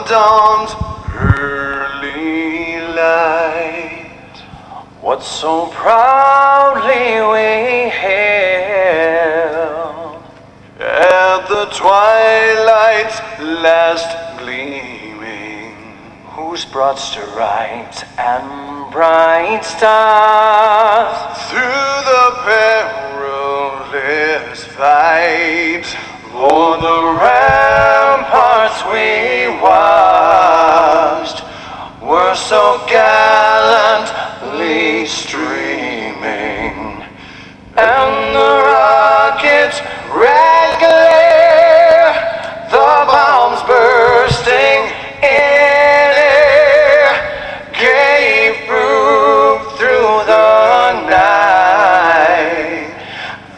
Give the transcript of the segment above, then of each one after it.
dawn's early light, what so proudly we hailed at the twilight's last gleaming, whose broad stripes and bright stars through the perilous fight o'er the ramparts we watched were so gallantly streaming, and the rockets' red glare, the bombs bursting in air, gave proof through the night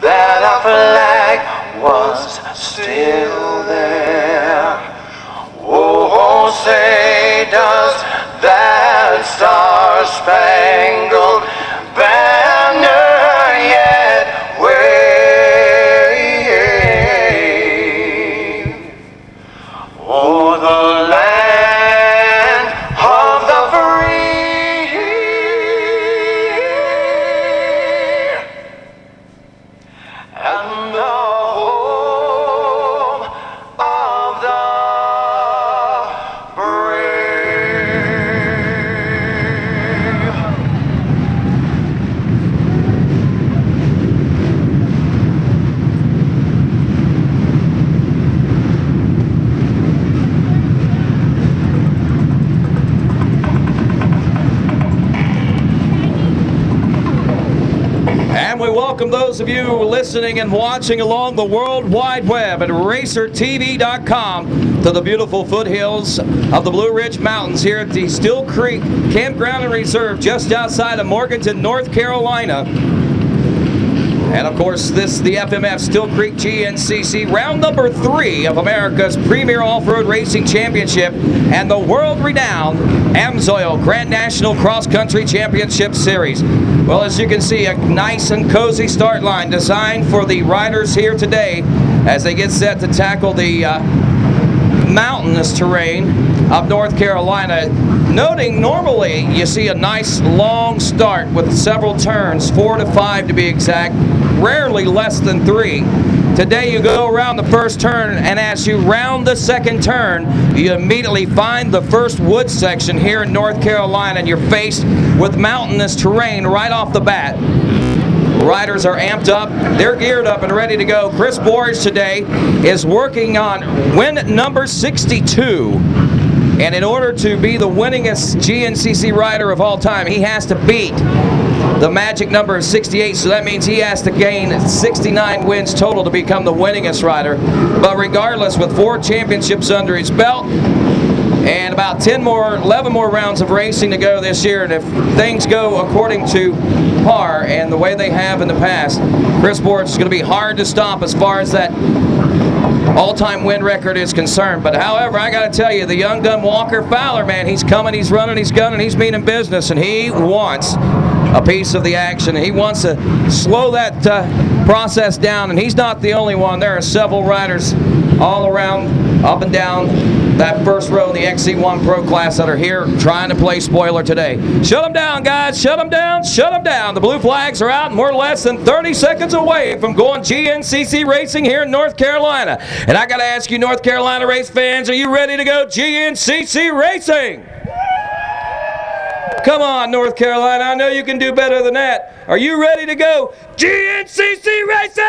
that our flag was still there. Oh, say does that star-spangled banner yet wave o'er the land of the free and the home of the And we welcome those of you listening and watching along the World Wide Web at RacerTV.com to the beautiful foothills of the Blue Ridge Mountains here at the Steele Creek Campground and Reserve just outside of Morganton, North Carolina. And of course, this is the FMF Steele Creek GNCC round number 3 of America's premier off-road racing championship and the world-renowned AMSOIL Grand National Cross Country Championship Series. Well, as you can see, a nice and cozy start line designed for the riders here today as they get set to tackle the mountainous terrain of North Carolina. Noting normally you see a nice long start with several turns, 4 to 5 to be exact, rarely less than 3. Today you go around the first turn, and as you round the second turn, you immediately find the first wood section here in North Carolina, and you're faced with mountainous terrain right off the bat. Riders are amped up, they're geared up and ready to go. Chris Borge today is working on win number 62. And in order to be the winningest GNCC rider of all time, he has to beat the magic number of 68. So that means he has to gain 69 wins total to become the winningest rider. But regardless, with 4 championships under his belt and about 11 more rounds of racing to go this year, and if things go according to par and the way they have in the past, Chris Borge is going to be hard to stop as far as that all-time win record is concerned. But however, I got to tell you, the young gun Walker Fowler, man, he's coming, he's running, he's gunning, he's meaning business, and he wants a piece of the action. He wants to slow that process down, and he's not the only one. There are several riders all around, up and down that first row in the XC1 Pro class that are here trying to play spoiler today. Shut them down, guys. Shut them down. Shut them down. The blue flags are out, and we're less than 30 seconds away from going GNCC racing here in North Carolina. And I got to ask you, North Carolina race fans, are you ready to go GNCC racing? Come on, North Carolina. I know you can do better than that. Are you ready to go GNCC racing?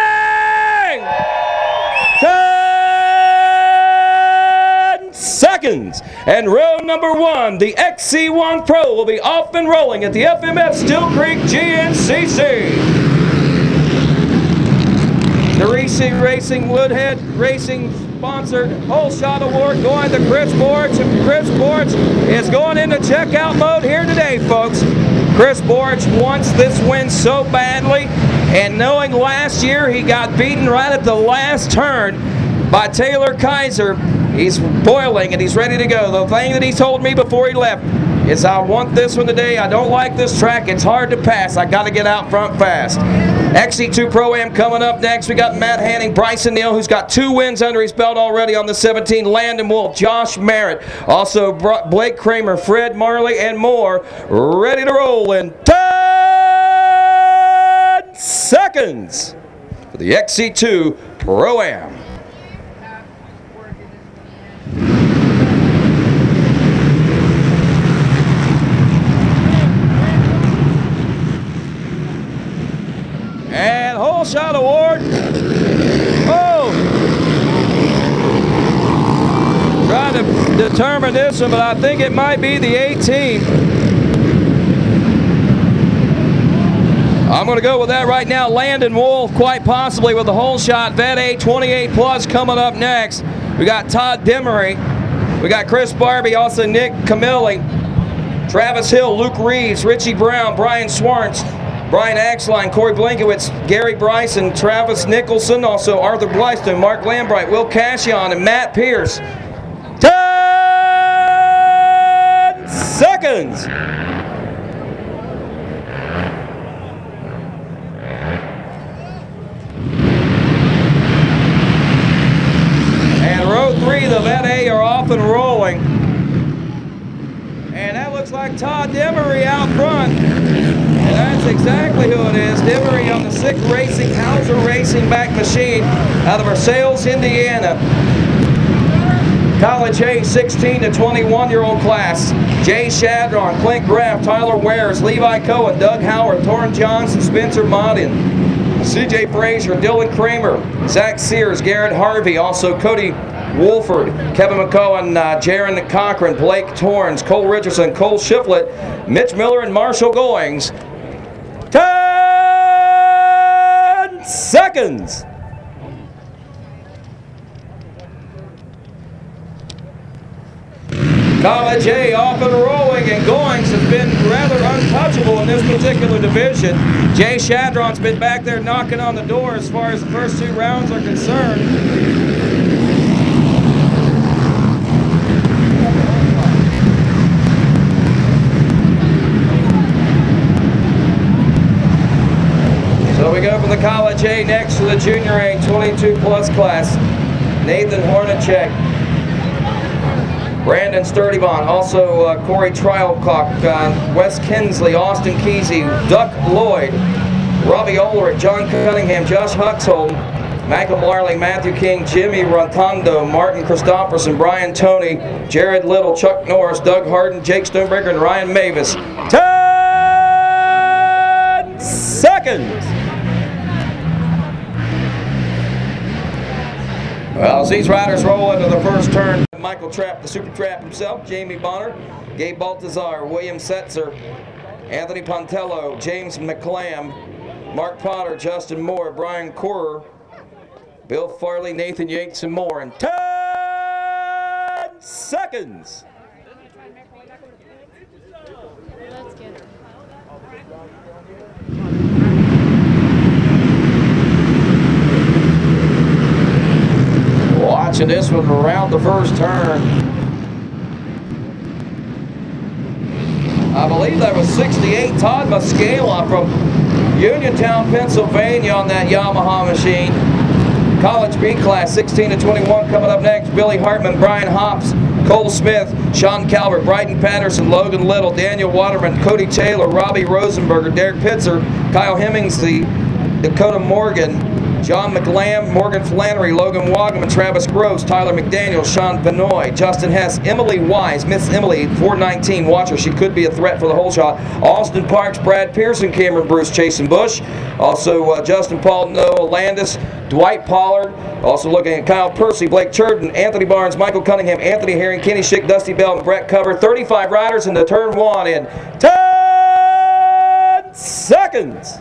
10 seconds. And row number 1, the XC1 Pro, will be off and rolling at the FMF Steele Creek GNCC. The Racing Woodhead Racing sponsored Whole Shot Award going to Chris Borge, and Chris Borge is going into checkout mode here today, folks. Chris Borge wants this win so badly, and knowing last year he got beaten right at the last turn by Taylor Kaiser, he's boiling and he's ready to go. The thing that he told me before he left, is I want this one today. I don't like this track. It's hard to pass. I got to get out front fast. XC2 Pro-Am coming up next. We got Matt Hanning, Bryson Neal, who's got 2 wins under his belt already on the 17. Landon Wolf, Josh Merritt, also Blake Kramer, Fred Marley, and more. Ready to roll in 10 seconds for the XC2 Pro-Am. And hole shot award. Oh! Trying to determine this one, but I think it might be the 18. I'm going to go with that right now. Landon Wolf, quite possibly with the hole shot. Vet A 28 plus coming up next. We got Todd Demery. We got Chris Barbie, also Nick Camilli, Travis Hill, Luke Reeves, Richie Brown, Brian Swartz, Brian Axline, Corey Blinkowitz, Gary Bryson, Travis Nicholson, also Arthur Blyston, Mark Lambright, Will Cashion, and Matt Pierce. 10 seconds. And row 3, the Vet A are off and rolling. And that looks like Todd Demery out front. And that's exactly who it is. Demery on the 6th Racing Hauser Racing back machine out of Versailles, Indiana. College A 16 to 21-year-old class. Jay Shadron, Clint Graff, Tyler Wares, Levi Cohen, Doug Howard, Torrin Johnson, Spencer Modin, CJ Frazier, Dylan Kramer, Zach Sears, Garrett Harvey, also Cody Wolford, Kevin McCohen, Jaron Cochran, Blake Torrance, Cole Richardson, Cole Shiflett, Mitch Miller, and Marshall Goings. 10 seconds. College A off and rolling, and Goings has been rather untouchable in this particular division. Jay Shadron's been back there knocking on the door as far as the first 2 rounds are concerned. So we go from the College A next to the Junior A 22 plus class. Nathan Hornacek, Brandon Sturdivant, also Corey Trialcock, Wes Kinsley, Austin Kesey, Duck Lloyd, Robbie Ulrich, John Cunningham, Josh Huxholm, Michael Marley, Matthew King, Jimmy Rontondo, Martin Christopherson, Brian Toney, Jared Little, Chuck Norris, Doug Harden, Jake Stonebreaker, and Ryan Mavis. 10 seconds. Well, as these riders roll into the first turn, Michael Trapp, the Super Trap himself, Jamie Bonner, Gabe Baltazar, William Setzer, Anthony Pontello, James McClam, Mark Potter, Justin Moore, Brian Corer, Bill Farley, Nathan Yates, and more in 10 seconds. Watching this one around the first turn. I believe that was 68 Todd Muscala from Uniontown, Pennsylvania on that Yamaha machine. College B class 16 to 21 coming up next. Billy Hartman, Brian Hops, Cole Smith, Sean Calvert, Bryden Patterson, Logan Little, Daniel Waterman, Cody Taylor, Robbie Rosenberger, Derek Pitzer, Kyle Hemmingsley, Dakota Morgan, John McLam, Morgan Flannery, Logan Wagman, Travis Gross, Tyler McDaniel, Sean Benoit, Justin Hess, Emily Wise, Miss Emily 419, watch her, she could be a threat for the whole shot. Austin Parks, Brad Pearson, Cameron Bruce, Chasen Bush, also Justin Paul, Noah Landis, Dwight Pollard, also looking at Kyle Percy, Blake Churden, Anthony Barnes, Michael Cunningham, Anthony Herring, Kenny Schick, Dusty Bell, and Brett Cover. 35 riders into turn 1 in 10 seconds.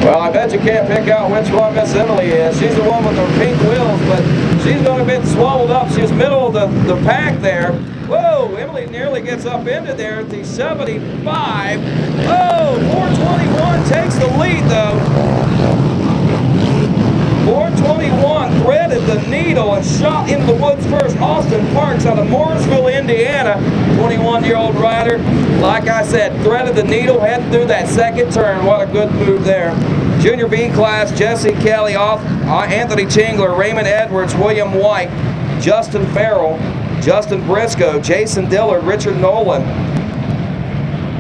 Well, I bet you can't pick out which one Miss Emily is. She's the one with the pink wheels, but she's going to be swallowed up. She's middle of the pack there. Whoa, Emily nearly gets up into there at the 75. Oh, 421 takes the lead, though. 421 threaded the needle and shot into the woods first. Austin Parks out of Morrisville, Indiana, 21-year-old rider. Like I said, threaded the needle, headed through that second turn. What a good move there. Junior B class, Jesse Kelly, Anthony Chingler, Raymond Edwards, William White, Justin Farrell, Justin Briscoe, Jason Dillard, Richard Nolan,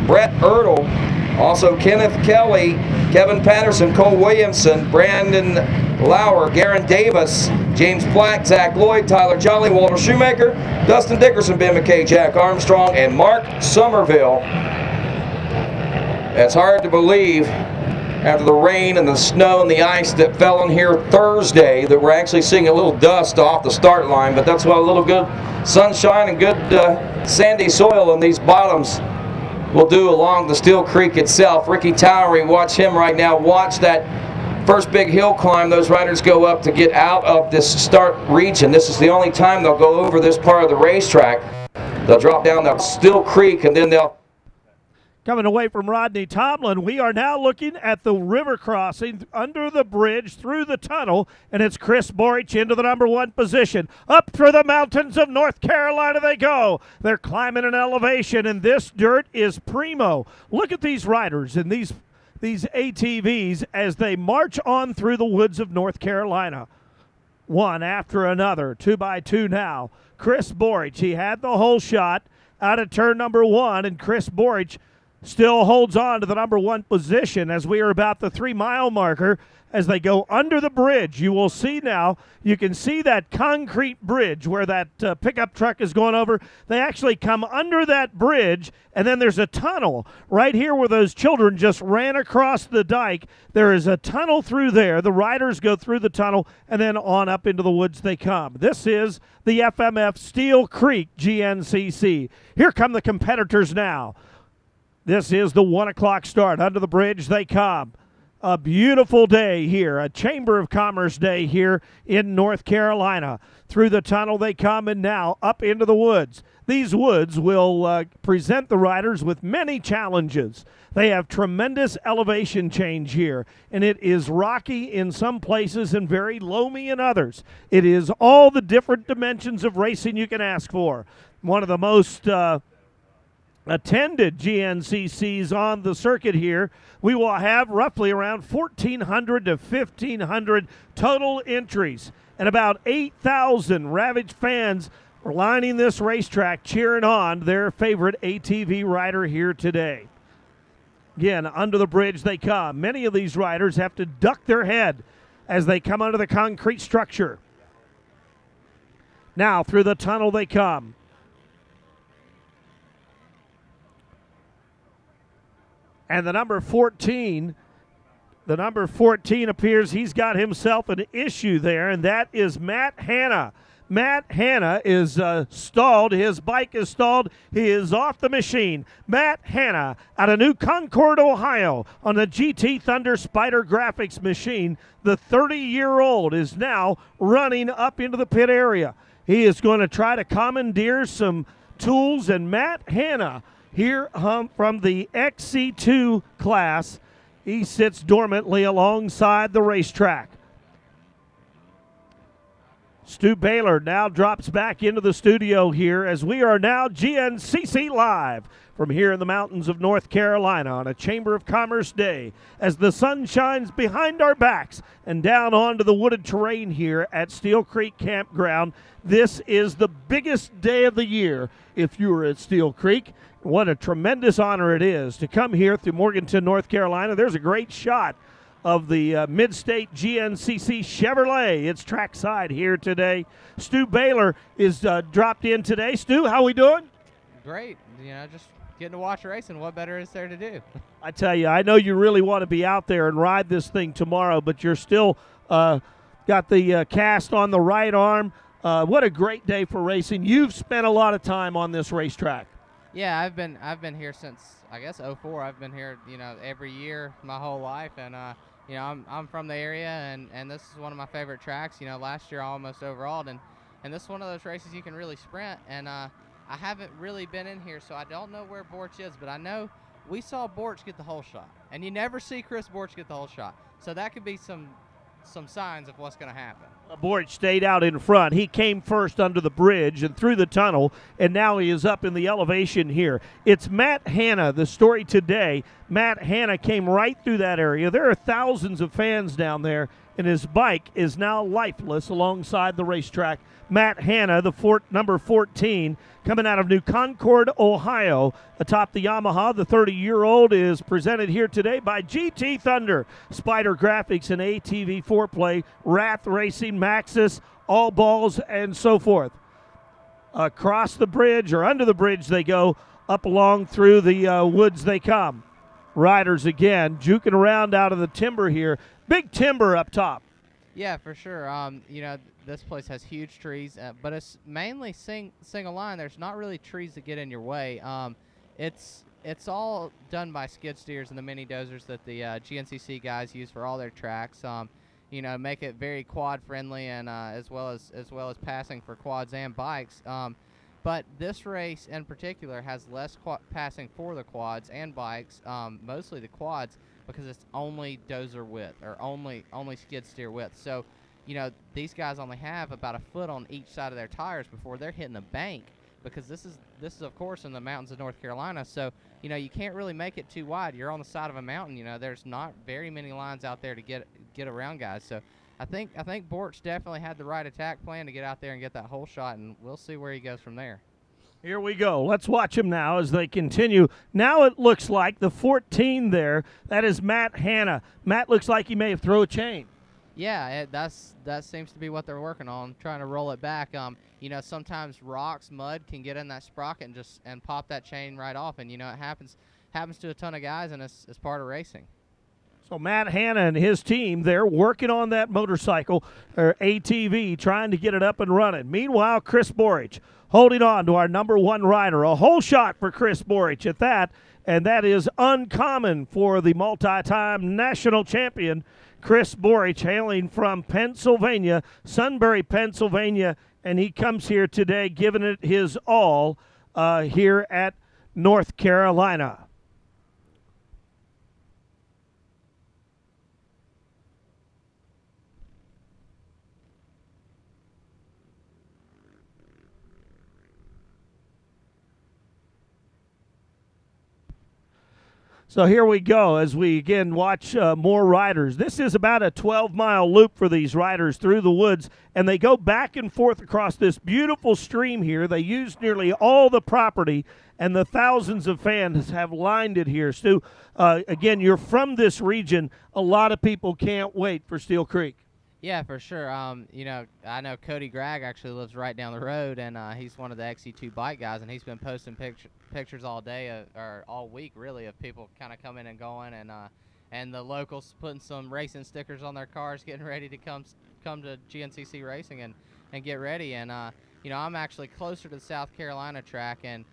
Brett Ertl, also Kenneth Kelly, Kevin Patterson, Cole Williamson, Brandon Lauer, Garen Davis, James Black, Zach Lloyd, Tyler Jolly, Walter Shoemaker, Dustin Dickerson, Ben McKay, Jack Armstrong, and Mark Somerville. It's hard to believe after the rain and the snow and the ice that fell in here Thursday that we're actually seeing a little dust off the start line, but that's what a little good sunshine and good sandy soil in these bottoms will do along the Steele Creek itself. Ricky Towery, watch him right now. Watch that first big hill climb those riders go up to get out of this start region. This is the only time they'll go over this part of the racetrack. They'll drop down the Steele Creek and then they'll... Coming away from Rodney Tomlin, we are now looking at the river crossing under the bridge through the tunnel, and it's Chris Borich into the '1 position. Up through the mountains of North Carolina they go. They're climbing an elevation, and this dirt is primo. Look at these riders and these ATVs as they march on through the woods of North Carolina. One after another, 2 by 2 now. Chris Borich, he had the whole shot out of turn #1, and Chris Borich still holds on to the #1 position as we are about the 3-mile marker as they go under the bridge. You will see now, you can see that concrete bridge where that pickup truck is going over. They actually come under that bridge, and then there's a tunnel right here where those children just ran across the dike. There is a tunnel through there. The riders go through the tunnel, and then on up into the woods they come. This is the FMF Steele Creek GNCC. Here come the competitors now. This is the 1 o'clock start. Under the bridge they come. A beautiful day here, a Chamber of Commerce day here in North Carolina. Through the tunnel they come, and now up into the woods. These woods will present the riders with many challenges. They have tremendous elevation change here, and it is rocky in some places and very loamy in others. It is all the different dimensions of racing you can ask for. One of the most attended GNCCs on the circuit here. We will have roughly around 1,400 to 1,500 total entries, and about 8,000 Ravage fans are lining this racetrack cheering on their favorite ATV rider here today. Again, under the bridge they come. Many of these riders have to duck their head as they come under the concrete structure. Now through the tunnel they come. And the number 14 appears he's got himself an issue there, and that is Matt Hanna. Matt Hanna is stalled. His bike is stalled. He is off the machine. Matt Hanna out of New Concord, Ohio, on the GT Thunder Spider Graphics machine. The 30-year-old is now running up into the pit area. He is going to try to commandeer some tools, and Matt Hanna here from the XC2 class, he sits dormantly alongside the racetrack. Stu Baylor now drops back into the studio here as we are now GNCC live from here in the mountains of North Carolina on a Chamber of Commerce day as the sun shines behind our backs and down onto the wooded terrain here at Steele Creek Campground. This is the biggest day of the year if you are at Steele Creek. What a tremendous honor it is to come here through Morganton, North Carolina. There's a great shot of the Mid-State GNCC Chevrolet. It's trackside here today. Stu Baylor is dropped in today. Stu, how we doing? Great. Just getting to watch racing. What better is there to do? I tell you, I know you really want to be out there and ride this thing tomorrow, but you're still got the cast on the right arm. What a great day for racing. You've spent a lot of time on this racetrack. Yeah, I've been here since I guess '04. I've been here, every year my whole life, and I'm from the area, and this is one of my favorite tracks. Last year I almost overalled, and this is one of those races you can really sprint. And I haven't really been in here, so I don't know where Borch is, but I know we saw Borch get the whole shot, and you never see Chris Borch get the whole shot. So that could be some some signs of what's going to happen. Boric stayed out in front. He came first under the bridge and through the tunnel, and now he is up in the elevation here. It's Matt Hanna, the story today. Matt Hanna came right through that area. There are thousands of fans down there, and his bike is now lifeless alongside the racetrack. Matt Hanna, the number 14, coming out of New Concord, Ohio, atop the Yamaha. The 30-year-old is presented here today by GT Thunder, Spider Graphics and ATV Foreplay, Wrath Racing, Maxxis, All Balls, and so forth. Across the bridge or under the bridge they go, up along through the woods they come. Riders again juking around out of the timber here. Big timber up top. Yeah, for sure. You know, this place has huge trees, but it's mainly single line. There's not really trees that get in your way. It's all done by skid steers and the mini dozers that the GNCC guys use for all their tracks. You know, make it very quad friendly and as well as passing for quads and bikes. But this race in particular has less passing for the quads and bikes, mostly the quads, because it's only dozer width or only skid steer width. So, you know, these guys only have about a foot on each side of their tires before they're hitting the bank, because this is of course in the mountains of North Carolina. So, you know, you can't really make it too wide. You're on the side of a mountain. You know, there's not very many lines out there to get around guys. So, I think Borch definitely had the right attack plan to get out there and get that whole shot, and we'll see where he goes from there. Here we go. Let's watch him now as they continue. Now it looks like the 14 there, that is Matt Hanna. Matt looks like he may have thrown a chain. Yeah, that seems to be what they're working on, trying to roll it back. You know, sometimes rocks, mud can get in that sprocket and pop that chain right off, and you know it happens to a ton of guys, and it's part of racing. So Matt Hanna and his team, they're working on that motorcycle or ATV, trying to get it up and running. Meanwhile, Chris Boric holding on to our number one rider. A whole shot for Chris Boric at that, and that is uncommon for the multi-time national champion, Chris Boric, hailing from Pennsylvania, Sunbury, Pennsylvania, and he comes here today giving it his all here at North Carolina. So here we go as we again watch more riders. This is about a 12-mile loop for these riders through the woods, and they go back and forth across this beautiful stream here. They use nearly all the property, and the thousands of fans have lined it here. Stu, again, you're from this region. A lot of people can't wait for Steele Creek. Yeah, for sure. You know, I know Cody Gregg actually lives right down the road, and he's one of the XC2 bike guys, and he's been posting pictures all day or all week, really, of people kind of coming and going, and the locals putting some racing stickers on their cars, getting ready to come to GNCC racing and get ready. And you know, I'm actually closer to the South Carolina track, and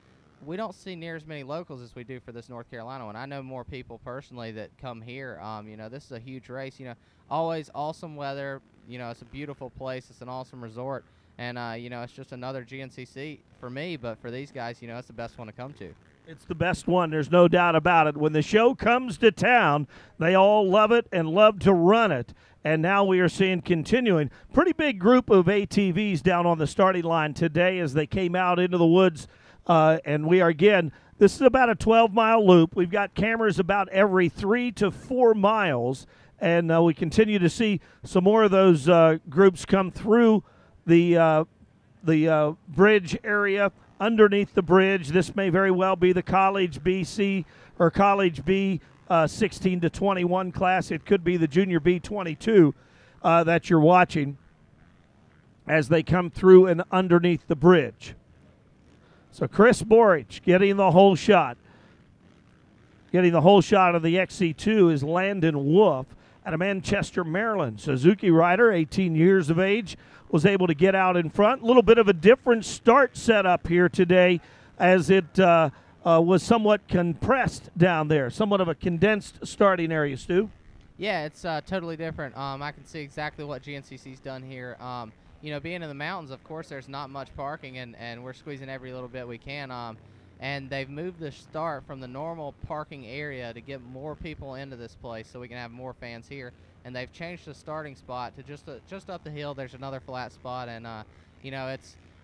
we don't see near as many locals as we do for this North Carolina one. I know more people personally that come here. You know, this is a huge race. You know, always awesome weather. You know, it's a beautiful place. It's an awesome resort. And, you know, it's just another GNCC for me. But for these guys, you know, it's the best one to come to. It's the best one. There's no doubt about it. When the show comes to town, they all love it and love to run it. And now we are seeing continuing. Pretty big group of ATVs down on the starting line today as they came out into the woods. And we are, again, this is about a 12-mile loop. We've got cameras about every 3 to 4 miles. And we continue to see some more of those groups come through the bridge area, underneath the bridge. This may very well be the College BC or College B 16 to 21 class. It could be the Junior B 22 that you're watching as they come through and underneath the bridge. So Chris Boric getting the whole shot. Getting the whole shot of the XC2 is Landon Wolf out of Manchester, Maryland. Suzuki rider, 18 years of age, was able to get out in front. A little bit of a different start setup here today as it was somewhat compressed down there, somewhat of a condensed starting area, Stu. Yeah, it's totally different. I can see exactly what GNCC's done here. You know, being in the mountains, of course, there's not much parking, and we're squeezing every little bit we can. And they've moved the start from the normal parking area to get more people into this place so we can have more fans here. and they've changed the starting spot to just up the hill. There's another flat spot, and you know,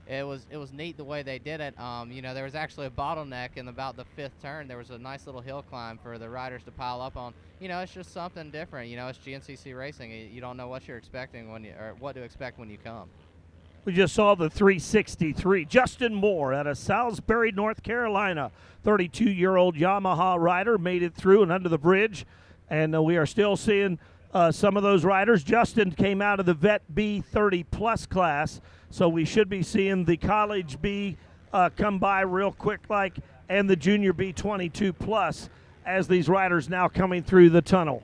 it was neat the way they did it. You know, there was actually a bottleneck in about the 5th turn. There was a nice little hill climb for the riders to pile up on. You know, it's just something different. You know, it's GNCC racing. You don't know what you're expecting or what to expect when you come. We just saw the 363. Justin Moore out of Salisbury, North Carolina. 32-year-old Yamaha rider made it through and under the bridge. And we are still seeing some of those riders. Justin came out of the Vet B 30-plus class, so we should be seeing the College B come by real quick and the Junior B 22-plus as these riders now coming through the tunnel.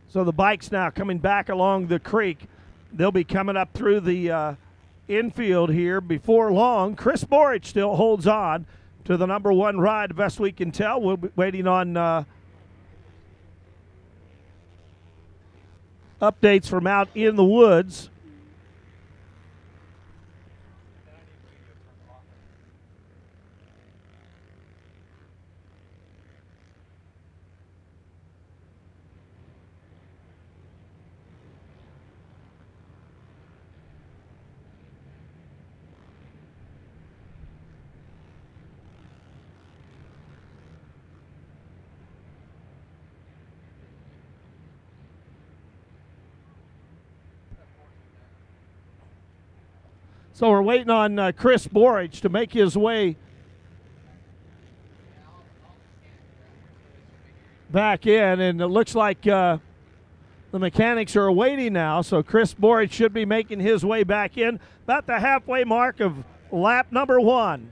So the bikes now coming back along the creek. They'll be coming up through the infield here before long. Chris Borich still holds on to the number 1 ride, best we can tell. We'll be waiting on updates from out in the woods. So we're waiting on Chris Borich to make his way back in, and it looks like the mechanics are waiting now, so Chris Borich should be making his way back in about the halfway mark of lap number 1.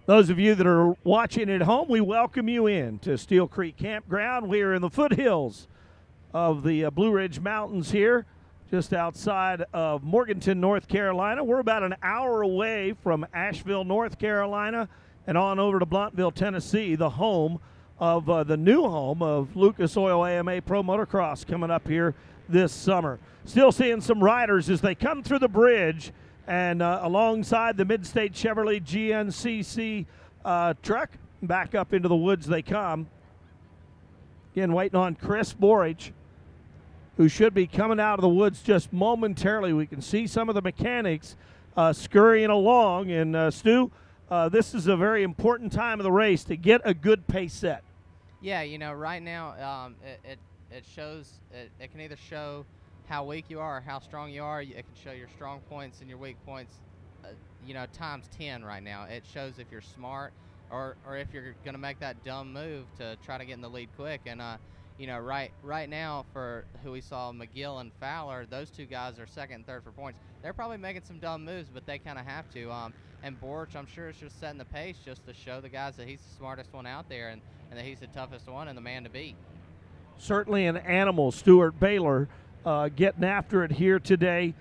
Those of you that are watching at home, we welcome you in to Steele Creek Campground. We are in the foothills of the Blue Ridge Mountains here, just outside of Morganton, North Carolina. We're about an hour away from Asheville, North Carolina, and on over to Blounteville, Tennessee, the home of the new home of Lucas Oil AMA Pro Motocross coming up here this summer. Still seeing some riders as they come through the bridge. And alongside the Mid-State Chevrolet GNCC truck, back up into the woods they come. Again, waiting on Chris Borich, who should be coming out of the woods just momentarily. We can see some of the mechanics scurrying along. And, Stu, this is a very important time of the race to get a good pace set. Yeah, you know, right now it shows, it can either show how weak you are or how strong you are. It can show your strong points and your weak points, you know, times 10 right now. It shows if you're smart or if you're going to make that dumb move to try to get in the lead quick. And, you know, right now for who we saw, McGill and Fowler, those two guys are second and third for points. They're probably making some dumb moves, but they kind of have to. And Borich, I'm sure, is just setting the pace just to show the guys that he's the smartest one out there and that he's the toughest one and the man to beat. Certainly an animal, Stuart Baylor. Getting after it here today,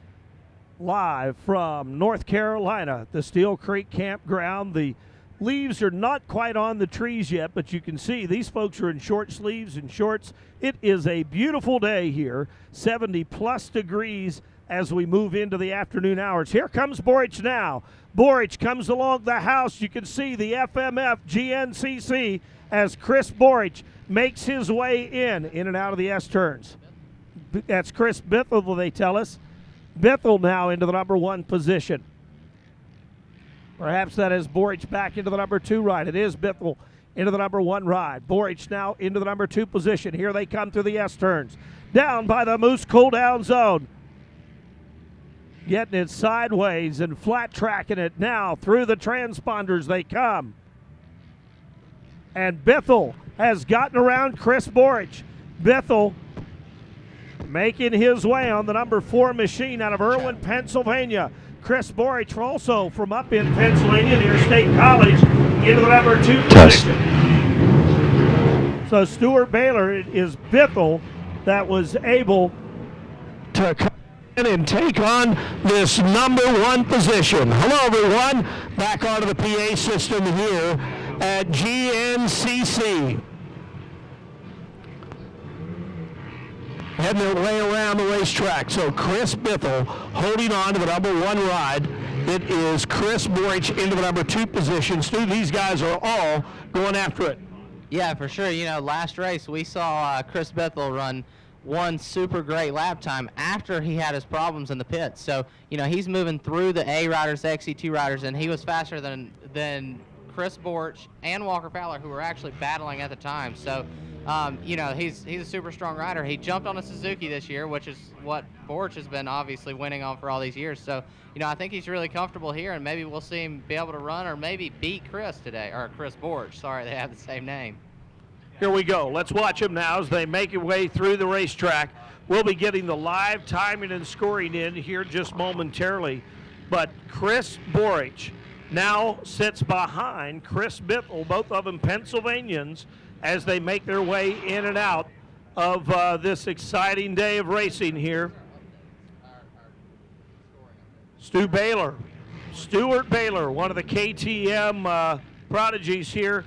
live from North Carolina, the Steele Creek Campground. The leaves are not quite on the trees yet, but you can see these folks are in short sleeves and shorts. It is a beautiful day here, 70-plus degrees as we move into the afternoon hours. Here comes Borich now. Borich comes along the house. You can see the FMF GNCC as Chris Borich makes his way in and out of the S-turns. That's Chris Bithell, they tell us. Bithell now into the number 1 position. Perhaps that is Borich back into the number 2 ride. It is Bithell into the number 1 ride. Borich now into the number 2 position. Here they come through the S-turns. Down by the Moose cool-down zone. getting it sideways and flat tracking it now. Through the transponders they come. And Bithell has gotten around Chris Borich. Bithell making his way on the number 4 machine out of Irwin, Pennsylvania. Chris Borich also from up in Pennsylvania near State College into the number 2 position. So Stuart Baylor, it is Bithell that was able to come in and take on this number 1 position. Hello everyone, back onto the PA system here at GNCC. Heading their way around the racetrack. So Chris Bithell holding on to the number 1 ride. It is Chris Borich into the number 2 position. Stu, these guys are all going after it. Yeah, for sure. You know, last race we saw Chris Bithell run one super great lap time after he had his problems in the pits. So, you know, he's moving through the A riders, the XC2 riders, and he was faster than Chris Borich and Walker Fowler, who were actually battling at the time. So, you know, he's a super strong rider. He jumped on a Suzuki this year, which is what Borich has been obviously winning on for all these years. So, you know, I think he's really comfortable here, and maybe we'll see him be able to run or maybe beat Chris today, or Chris Borich. Sorry, they have the same name. Here we go. Let's watch them now as they make their way through the racetrack. We'll be getting the live timing and scoring in here just momentarily. But Chris Borich now sits behind Chris Bithell, both of them Pennsylvanians, as they make their way in and out of this exciting day of racing here. Stuart Baylor, one of the KTM prodigies here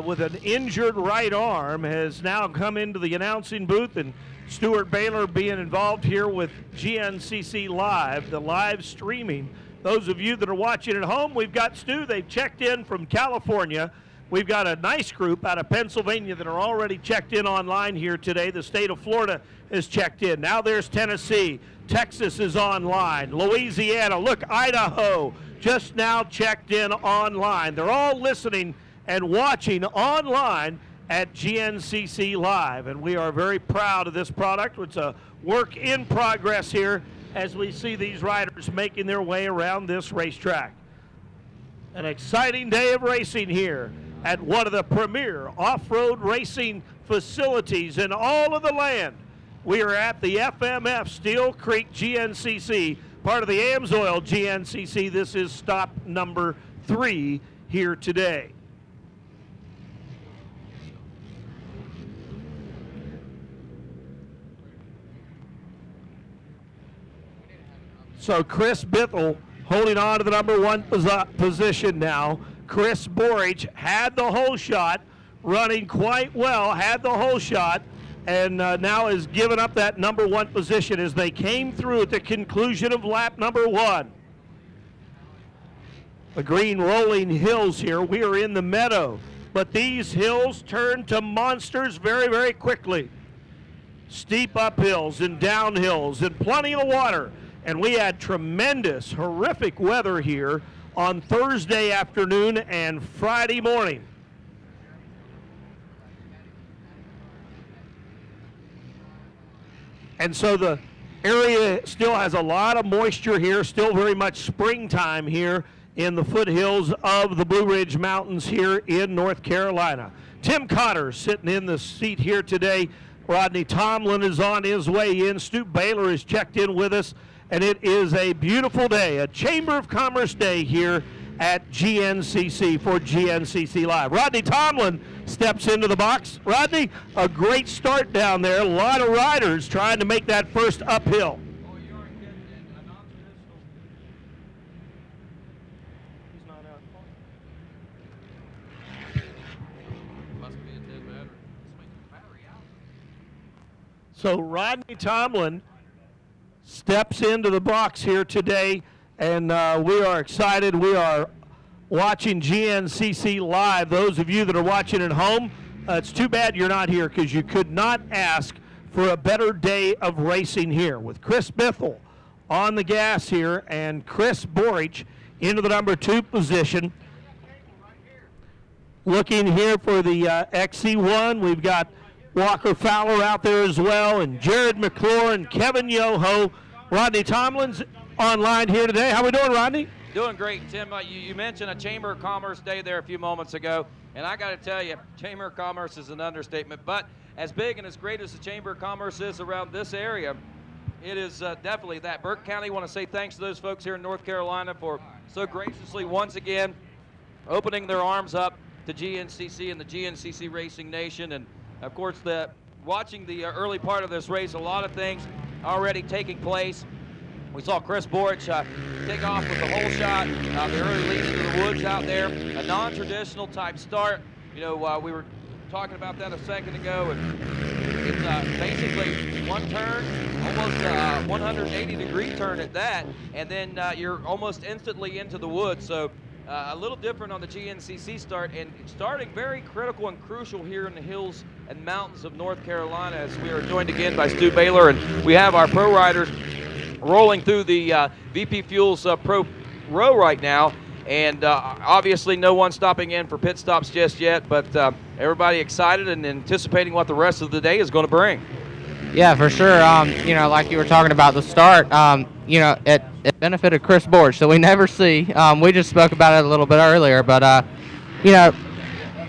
with an injured right arm, has now come into the announcing booth, and Stuart Baylor being involved here with GNCC Live, the live streaming. Those of you that are watching at home, we've got Stu. They've checked in from California. We've got a nice group out of Pennsylvania that are already checked in online here today. The state of Florida is checked in. Now there's Tennessee. Texas is online. Louisiana, look, Idaho just now checked in online. They're all listening and watching online at GNCC Live. And we are very proud of this product. It's a work in progress here as we see these riders making their way around this racetrack. An exciting day of racing here at one of the premier off-road racing facilities in all of the land. We are at the FMF Steele Creek GNCC, part of the AMSOIL GNCC. This is stop number 3 here today. So Chris Bithell holding on to the number 1 position now. Chris Borich had the whole shot, running quite well, had the whole shot, and now has given up that number 1 position as they came through at the conclusion of lap number 1. The green rolling hills here. We are in the meadow, but these hills turn to monsters very, very quickly. Steep uphills and downhills and plenty of water. And we had tremendous, horrific weather here on Thursday afternoon and Friday morning. And so the area still has a lot of moisture here, still very much springtime here in the foothills of the Blue Ridge Mountains here in North Carolina. Tim Cotter sitting in the seat here today. Rodney Tomlin is on his way in. Stu Baylor is checked in with us. And it is a beautiful day, a Chamber of Commerce day here at GNCC for GNCC Live. Rodney Tomlin steps into the box. Rodney, a great start down there. A lot of riders trying to make that first uphill. Oh, you are kidding. A non-traditional. He's not out. Must be a dead battery. Let's make the battery out. So Rodney Tomlin steps into the box here today, and we are excited. We are watching GNCC Live. Those of you that are watching at home, it's too bad you're not here because you could not ask for a better day of racing here with Chris Bithell on the gas here and Chris Borich into the number 2 position. Looking here for the XC1, we've got Walker Fowler out there as well, and Jared McClure and Kevin Yoho. Rodney Tomlin's online here today. How we doing, Rodney? Doing great, Tim. You mentioned a Chamber of Commerce Day there a few moments ago, and I got to tell you, Chamber of Commerce is an understatement. But as big and as great as the Chamber of Commerce is around this area, it is definitely that. Burke County, want to say thanks to those folks here in North Carolina for so graciously once again opening their arms up to GNCC and the GNCC Racing Nation. And of course, watching the early part of this race, a lot of things already taking place. We saw Chris Borich take off with the hole shot, the early lead to the woods out there, a non-traditional type start. You know, we were talking about that a second ago, and it's basically one turn, almost 180-degree turn at that, and then you're almost instantly into the woods. So a little different on the GNCC start, and starting very critical and crucial here in the hills and mountains of North Carolina, as we are joined again by Stu Baylor, and we have our pro riders rolling through the VP Fuels Pro row right now, and obviously no one stopping in for pit stops just yet, but everybody excited and anticipating what the rest of the day is going to bring. Yeah, for sure. You know, like you were talking about the start, you know, it benefited Chris Borich, so we never see. We just spoke about it a little bit earlier, but you know,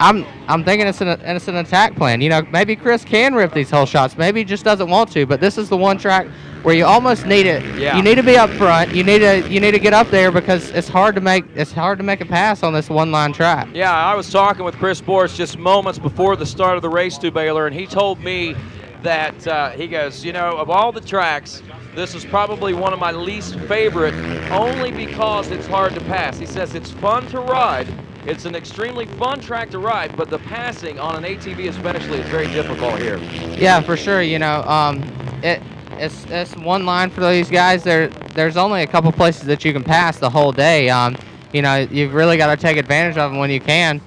I'm thinking it's an attack plan. You know, maybe Chris can rip these hole shots. Maybe he just doesn't want to. But this is the one track where you almost need it. Yeah. You need to be up front. You need to get up there because it's hard to make a pass on this one-line track. Yeah, I was talking with Chris Borich just moments before the start of the race, Stu Baylor, and he told me that he goes, you know, of all the tracks, this is probably one of my least favorite, only because it's hard to pass. He says it's fun to ride. It's an extremely fun track to ride, but the passing on an ATV especially is very difficult here. Yeah, for sure. You know, it's one line for these guys. There's only a couple places that you can pass the whole day. You know, you've really got to take advantage of them when you can.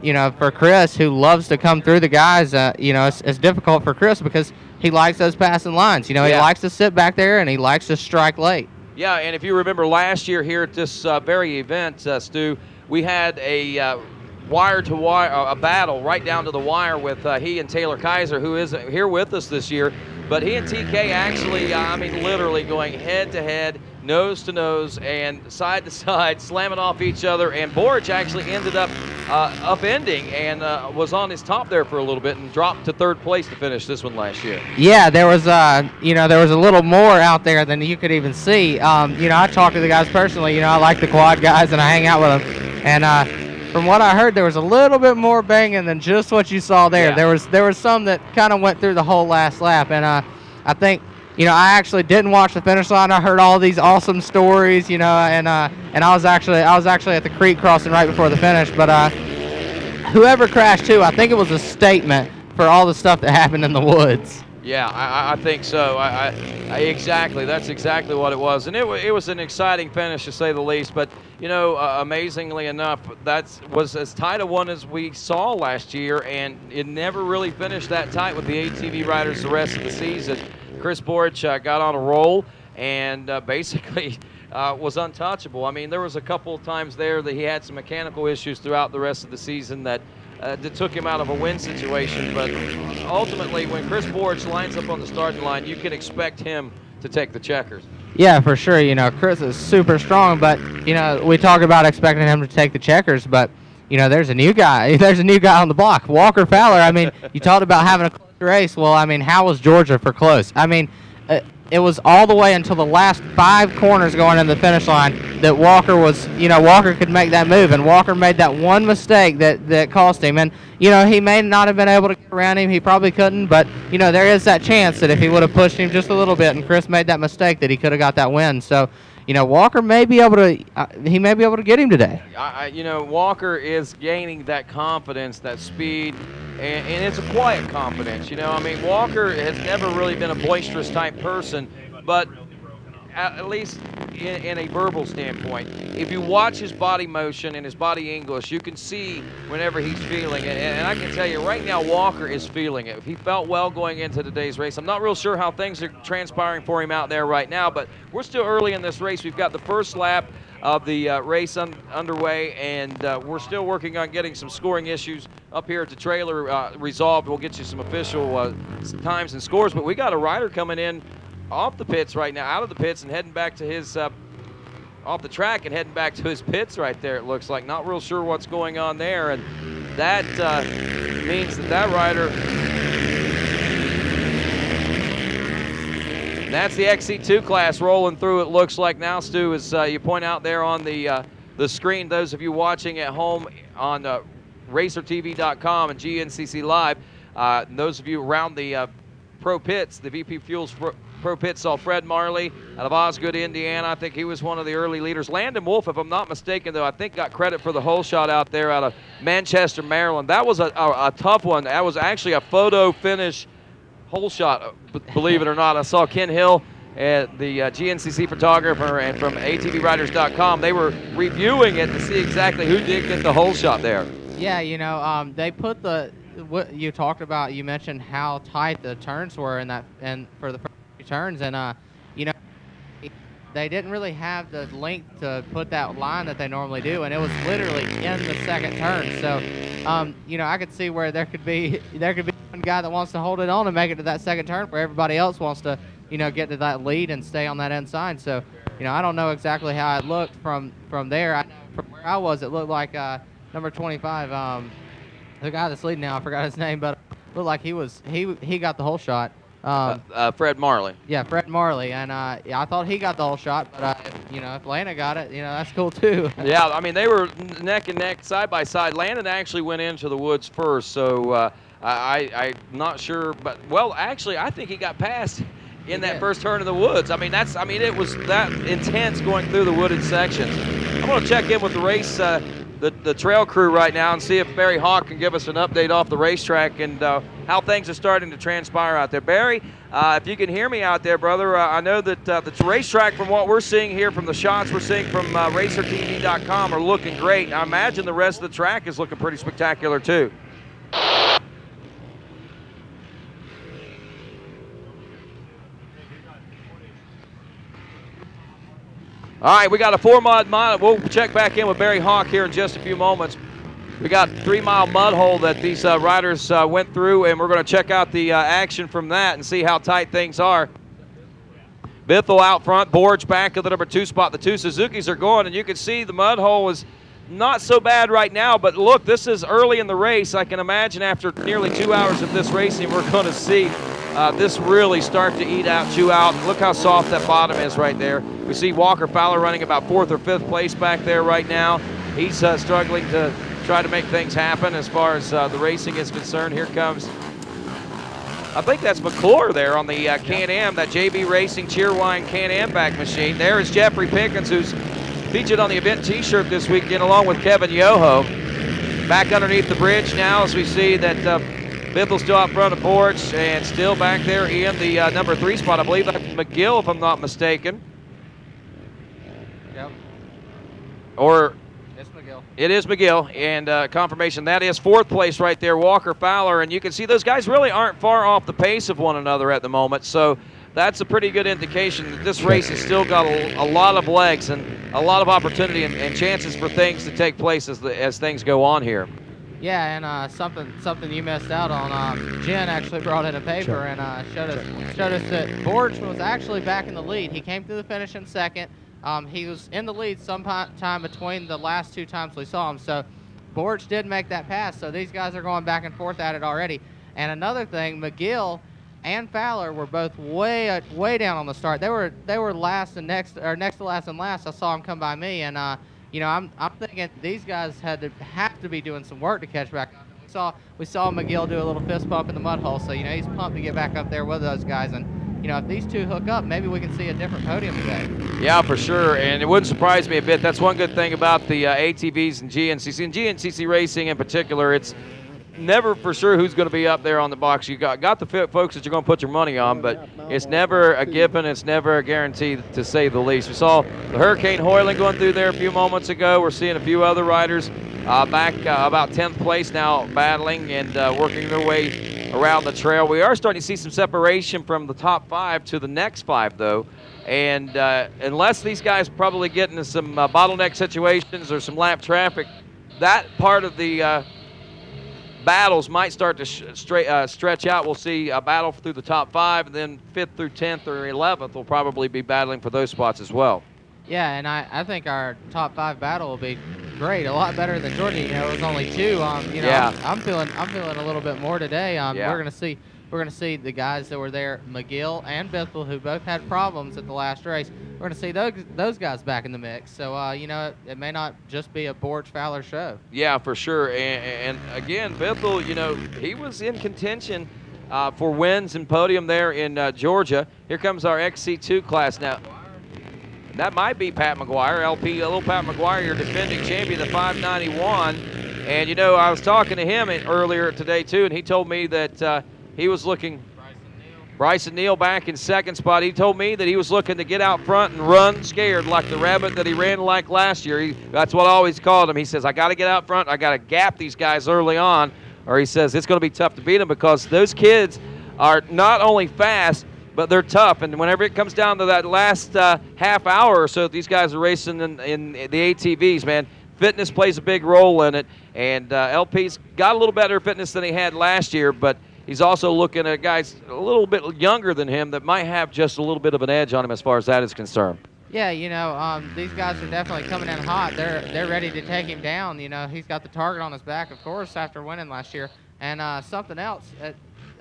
You know, for Chris, who loves to come through the guys, you know, it's difficult for Chris because he likes those passing lines. You know, he likes to sit back there and he likes to strike late. Yeah, and if you remember last year here at this very event, Stu, we had a wire-to-wire, a battle right down to the wire with he and Taylor Kaiser, who isn't here with us this year. But he and TK actually, I mean, literally going head-to-head, nose-to-nose, and side-to-side, slamming off each other. And Borich actually ended up upending and was on his top there for a little bit and dropped to third place to finish this one last year. Yeah, there was, you know, there was a little more out there than you could even see. You know, I talked to the guys personally. You know, I like the quad guys and I hang out with them. And from what I heard, there was a little bit more banging than just what you saw there. Yeah. There was some that kind of went through the whole last lap, and I think, you know, I actually didn't watch the finish line. I heard all these awesome stories, you know, and I was actually at the creek crossing right before the finish. But whoever crashed too, I think it was a statement for all the stuff that happened in the woods. Yeah, I think so. Exactly. That's exactly what it was. And it was an exciting finish, to say the least. But, you know, amazingly enough, that was as tight a one as we saw last year, and it never really finished that tight with the ATV riders the rest of the season. Chris Borich got on a roll and basically was untouchable. I mean, there was a couple of times there that he had some mechanical issues throughout the rest of the season that took him out of a win situation, but ultimately when Chris Borich lines up on the starting line, you can expect him to take the checkers. Yeah, for sure. You know, Chris is super strong, but, you know, we talk about expecting him to take the checkers, but, you know, there's a new guy. There's a new guy on the block, Walker Fowler. I mean, you talked about having a close race. Well, I mean, how was Georgia for close? I mean, it was all the way until the last 5 corners going in the finish line that Walker was, you know, Walker could make that move, and Walker made that one mistake that cost him. And, you know, he may not have been able to get around him. He probably couldn't, but, you know, there is that chance that if he would have pushed him just a little bit and Chris made that mistake, that he could have got that win. So, you know, Walker may be able to, he may be able to get him today. You know, Walker is gaining that confidence, that speed, and it's a quiet confidence. You know, I mean, Walker has never really been a boisterous type person, but at least in a verbal standpoint, if you watch his body motion and his body English, you can see whenever he's feeling it. And I can tell you right now, Walker is feeling it. He felt well going into today's race. I'm not real sure how things are transpiring for him out there right now, but we're still early in this race. We've got the first lap of the race underway, and we're still working on getting some scoring issues up here at the trailer resolved. We'll get you some official times and scores, but we got a rider coming in off the pits right now, out of the pits and heading back to his off the track and heading back to his pits right there. It looks like not real sure what's going on there, and that means that rider. That's the XC2 class rolling through. It looks like now, Stu, as you point out there on the screen. Those of you watching at home on RacerTV.com and GNCC Live. Those of you around the Pro Pits, the VP Fuels Pro Pits, saw Fred Marley out of Osgood, Indiana. I think he was one of the early leaders. Landon Wolf, if I'm not mistaken, though, I think got credit for the hole shot out there out of Manchester, Maryland. That was a tough one. That was actually a photo finish hole shot, believe it or not. I saw Ken Hill, the GNCC photographer, and from ATVRiders.com. They were reviewing it to see exactly who did get the hole shot there. Yeah, you know, they put what you talked about. You mentioned how tight the turns were in that, and for the first few turns, and you know, they didn't really have the length to put that line that they normally do, and it was literally in the second turn. So, you know, I could see where there could be one guy that wants to hold it on and make it to that second turn, where everybody else wants to, you know, get to that lead and stay on that inside. So, you know, I don't know exactly how it looked from there. I know from where I was, it looked like number 25, the guy that's leading now, I forgot his name, but it looked like he got the whole shot. Fred Marley. Yeah, Fred Marley, and yeah, I thought he got the whole shot, but you know, if Lana got it, you know, that's cool too. Yeah, I mean, they were neck and neck, side by side. Landon actually went into the woods first, so I'm not sure, but well, actually, I think he got past in that first turn of the woods. I mean, it was that intense going through the wooded sections. I'm going to check in with the race, the trail crew right now, and see if Barry Hawk can give us an update off the racetrack and how things are starting to transpire out there. Barry, if you can hear me out there, brother, I know that the racetrack, from what we're seeing here, from the shots we're seeing from RacerTV.com, are looking great. I imagine the rest of the track is looking pretty spectacular too. All right, we got a 4-mile mile. We'll check back in with Barry Hawk here in just a few moments. We got 3-mile mud hole that these riders went through, and we're going to check out the action from that and see how tight things are. Bithell out front, Borge back at the number 2 spot. The 2 Suzukis are going, and you can see the mud hole is not so bad right now, but look, this is early in the race. I can imagine after nearly 2 hours of this racing, we're going to see this really start to eat out, chew out. Look how soft that bottom is right there. We see Walker Fowler running about 4th or 5th place back there right now. He's struggling to try to make things happen as far as the racing is concerned. Here comes, I think that's McClure there on the Can-Am, that JB Racing Cheerwine Can-Am back machine. There is Jeffrey Pickens, who's featured on the event t-shirt this weekend along with Kevin Yoho. Back underneath the bridge now as we see that Bithell's still out front of Borge and still back there in the number 3 spot. I believe that's McGill, if I'm not mistaken. Yep. Or it's McGill. It is McGill, and confirmation that is 4th place right there, Walker Fowler, and you can see those guys really aren't far off the pace of one another at the moment, so that's a pretty good indication that this race has still got a lot of legs and a lot of opportunity and chances for things to take place as things go on here. Yeah, and something you missed out on. Jen actually brought in a paper and showed us that Borge was actually back in the lead. He came through the finish in 2nd. He was in the lead sometime between the last 2 times we saw him. So Borge did make that pass. So these guys are going back and forth at it already. And another thing, McGill and Fowler were both way down on the start. They were last and next to last and last. I saw them come by me, and you know, I'm thinking these guys have to be doing some work to catch back up. We saw McGill do a little fist bump in the mud hole, so you know he's pumped to get back up there with those guys. And you know, if these 2 hook up, maybe we can see a different podium today. Yeah, for sure, and it wouldn't surprise me a bit. That's one good thing about the ATVs and GNCC racing in particular. It's never for sure who's going to be up there on the box. You got the folks that you're going to put your money on, but it's never a given. It's never a guarantee, to say the least. We saw the Hurricane Hoyland going through there a few moments ago. We're seeing a few other riders back about 10th place now, battling and working their way around the trail. We are starting to see some separation from the top 5 to the next 5, though. And unless these guys probably get into some bottleneck situations or some lap traffic, that part of the battles might start to stretch out. We'll see a battle through the top 5, and then 5th through 10th or 11th will probably be battling for those spots as well. Yeah, and I think our top 5 battle will be great, a lot better than Georgia. You know, it was only 2. You know, Yeah. I'm feeling a little bit more today. Yeah. We're gonna see the guys that were there, McGill and Bethel, who both had problems at the last race. We're gonna see those guys back in the mix. So you know, it may not just be a Borch Fowler show. Yeah, for sure. And again, Bethel, you know, he was in contention for wins and podium there in Georgia. Here comes our XC2 class now. That might be Pat McGuire, LP, little Pat McGuire, your defending champion, the 591. And, you know, I was talking to him earlier today, too, and he told me that he was looking Bryson Neal back in second spot. He told me that he was looking to get out front and run scared like the rabbit that he ran like last year. That's what I always called him. He says, I got to get out front. I got to gap these guys early on, or he says it's going to be tough to beat them because those kids are not only fast, but they're tough. And whenever it comes down to that last half hour or so, these guys are racing in the ATVs, man. Fitness plays a big role in it. And LP's got a little better fitness than he had last year, but he's also looking at guys a little bit younger than him that might have just a little bit of an edge on him as far as that is concerned. Yeah, you know, these guys are definitely coming in hot. They're ready to take him down. You know, he's got the target on his back, of course, after winning last year. And something else.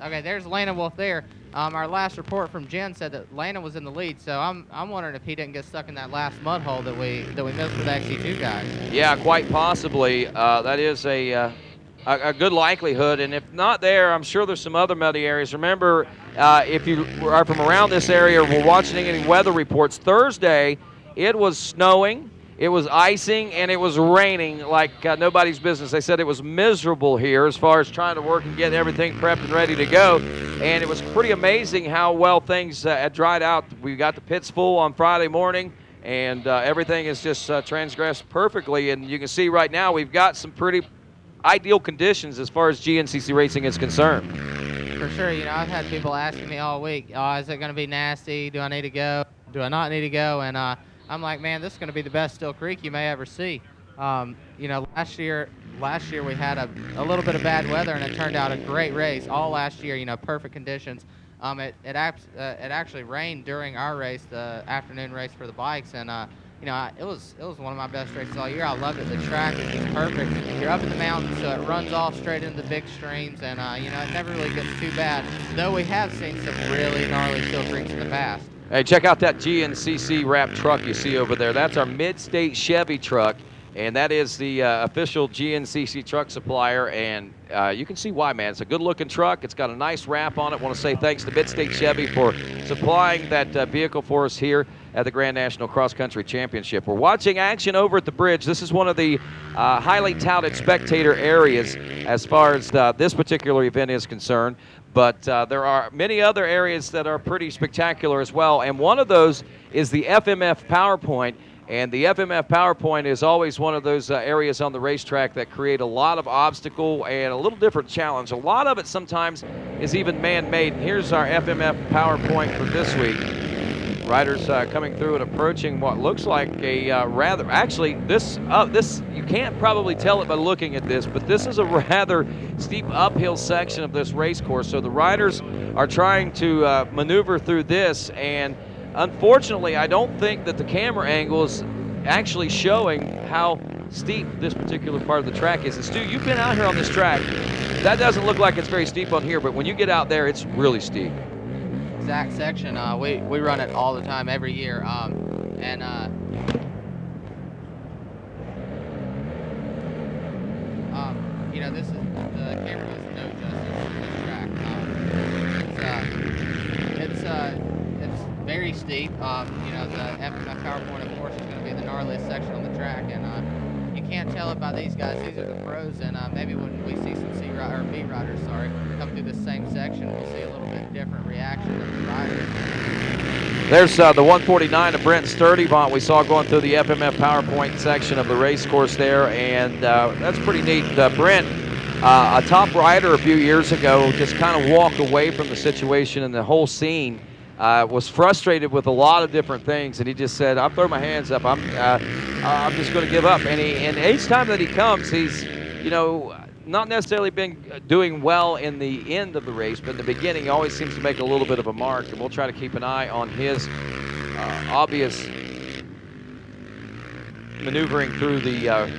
Okay, there's Landon Wolf there. Our last report from Jen said that Landon was in the lead, so I'm wondering if he didn't get stuck in that last mud hole that we missed with the XC2 guys. Yeah, quite possibly. That is a good likelihood, and if not there, I'm sure there's some other muddy areas. Remember, if you are from around this area or were watching any weather reports, Thursday it was snowing, it was icing, and it was raining like nobody's business. They said it was miserable here as far as trying to work and get everything prepped and ready to go, and it was pretty amazing how well things had dried out. We got the pits full on Friday morning, and everything is just transgressed perfectly, and you can see right now we've got some pretty ideal conditions as far as GNCC racing is concerned. For sure, you know, I've had people asking me all week, is it going to be nasty? Do I need to go? Do I not need to go? And I'm like, man, this is going to be the best Steele Creek you may ever see. You know, last year we had a little bit of bad weather, and it turned out a great race all last year. You know, perfect conditions. It actually rained during our race, the afternoon race for the bikes, and you know, it was one of my best races all year. I loved it. The track is perfect. You're up in the mountains, so it runs off straight into the big streams, and you know, it never really gets too bad. Though we have seen some really gnarly Steele Creeks in the past. Hey, check out that GNCC wrapped truck you see over there. That's our Mid-State Chevy truck, and that is the official GNCC truck supplier, and you can see why, man. It's a good-looking truck. It's got a nice wrap on it. I want to say thanks to Mid-State Chevy for supplying that vehicle for us here at the Grand National Cross Country Championship. We're watching action over at the bridge. This is one of the highly touted spectator areas as far as this particular event is concerned. But there are many other areas that are pretty spectacular as well, and one of those is the FMF PowerPoint. And the FMF PowerPoint is always one of those areas on the racetrack that create a lot of obstacle and a little different challenge. A lot of it sometimes is even man-made. Here's our FMF PowerPoint for this week. Riders coming through and approaching what looks like a actually this you can't probably tell it by looking at this, but this is a rather steep uphill section of this race course. So the riders are trying to maneuver through this, and unfortunately, I don't think that the camera angle is actually showing how steep this particular part of the track is. And Stu, you've been out here on this track. That doesn't look like it's very steep on here, but when you get out there, it's really steep. Exact section. We run it all the time, every year. You know, this is the camera does no justice to this track. It's very steep. You know, the FMF PowerPoint, of course, is going to be the gnarliest section on the track, and you can't tell it by these guys. These are the pros, and maybe when we see some B riders, come through this same section, we'll see a little bit different reaction of the riders. There's the 149 of Brent Sturdivant we saw going through the FMF PowerPoint section of the race course there, and that's pretty neat. Brent, a top rider a few years ago, just kind of walked away from the situation and the whole scene. Was frustrated with a lot of different things, and he just said, "I'm throwing my hands up. I'm just going to give up." And each time that he comes, he's, you know, not necessarily been doing well in the end of the race, but in the beginning he always seems to make a little bit of a mark, and we'll try to keep an eye on his obvious maneuvering through the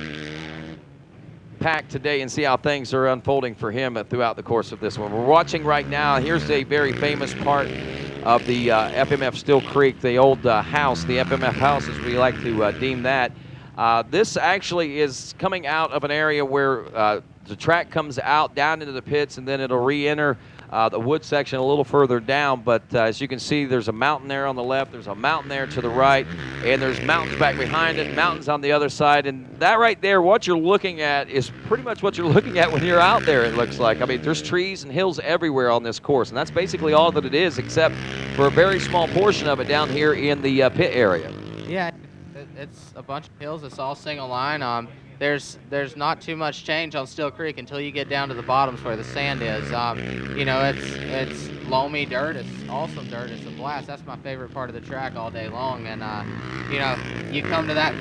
pack today and see how things are unfolding for him throughout the course of this one. We're watching right now. Here's a very famous part of the FMF Steele Creek, the old house, the FMF house as we like to deem that. This actually is coming out of an area where the track comes out down into the pits, and then it'll re-enter the wood section a little further down. But as you can see, there's a mountain there on the left, there's a mountain there to the right, and there's mountains back behind it, mountains on the other side. And that right there, what you're looking at is pretty much what you're looking at when you're out there, it looks like. I mean, there's trees and hills everywhere on this course, and that's basically all that it is, except for a very small portion of it down here in the pit area. Yeah, it's a bunch of hills. It's all single line. There's not too much change on Steele Creek until you get down to the bottoms where the sand is. You know, it's loamy dirt. It's awesome dirt. It's a blast. That's my favorite part of the track all day long. And you know, you come to that.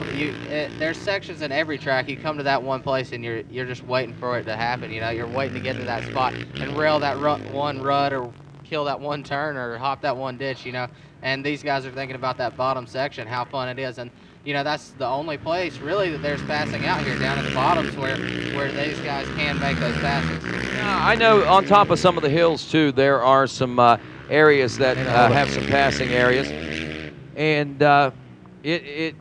There's sections in every track. You come to that one place and you're just waiting for it to happen. You know, you're waiting to get to that spot and rail that one rut or kill that one turn or hop that one ditch. You know, and these guys are thinking about that bottom section, how fun it is. And you know, that's the only place really that there's passing out here, down at the bottoms where these guys can make those passes. I know on top of some of the hills too, there are some areas that have some passing areas, and the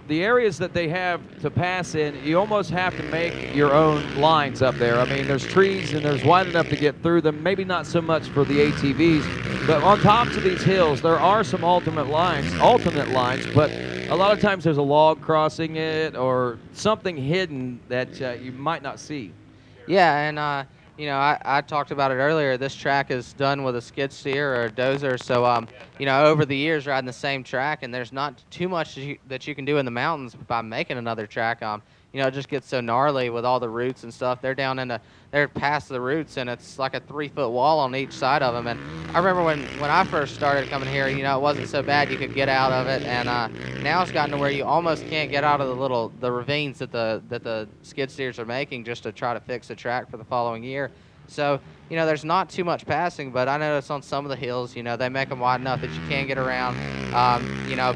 areas that they have to pass in, you almost have to make your own lines up there. I mean, there's trees and there's wide enough to get through them, maybe not so much for the ATVs, but on tops of these hills, there are some alternate lines, but a lot of times there's a log crossing it or something hidden that you might not see. Yeah, and you know, I talked about it earlier. This track is done with a skid steer or a dozer, so you know, over the years riding the same track, and there's not too much that you can do in the mountains by making another track. You know, it just gets so gnarly with all the roots and stuff. They're past the roots, and it's like a 3-foot wall on each side of them. And I remember when I first started coming here, you know, it wasn't so bad. You could get out of it, and now it's gotten to where you almost can't get out of the ravines that the skid steers are making just to try to fix the track for the following year. So, you know, there's not too much passing, but I notice on some of the hills, you know, they make them wide enough that you can get around. You know,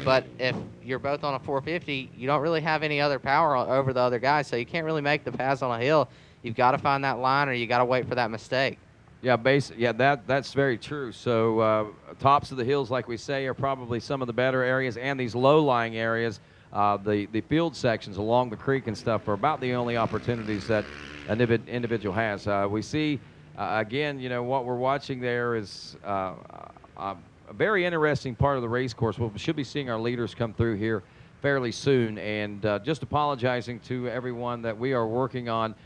but if you're both on a 450, you don't really have any other power over the other guys, so you can't really make the pass on a hill. You've got to find that line, or you got to wait for that mistake. Yeah, that's very true. So tops of the hills, like we say, are probably some of the better areas, and these low-lying areas, the field sections along the creek and stuff, are about the only opportunities that an individual has. We see, again, you know, what we're watching there is a very interesting part of the race course. We should be seeing our leaders come through here fairly soon, and just apologizing to everyone that we are working on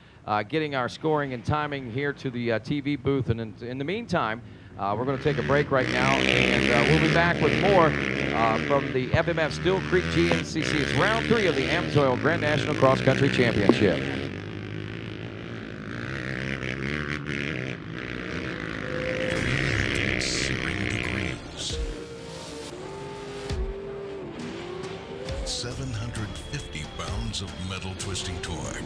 getting our scoring and timing here to the TV booth. And in the meantime, we're going to take a break right now, and we'll be back with more from the FMF Steele Creek GNCC. It's round 3 of the Amsoil Grand National Cross Country Championship. Of metal twisting torque,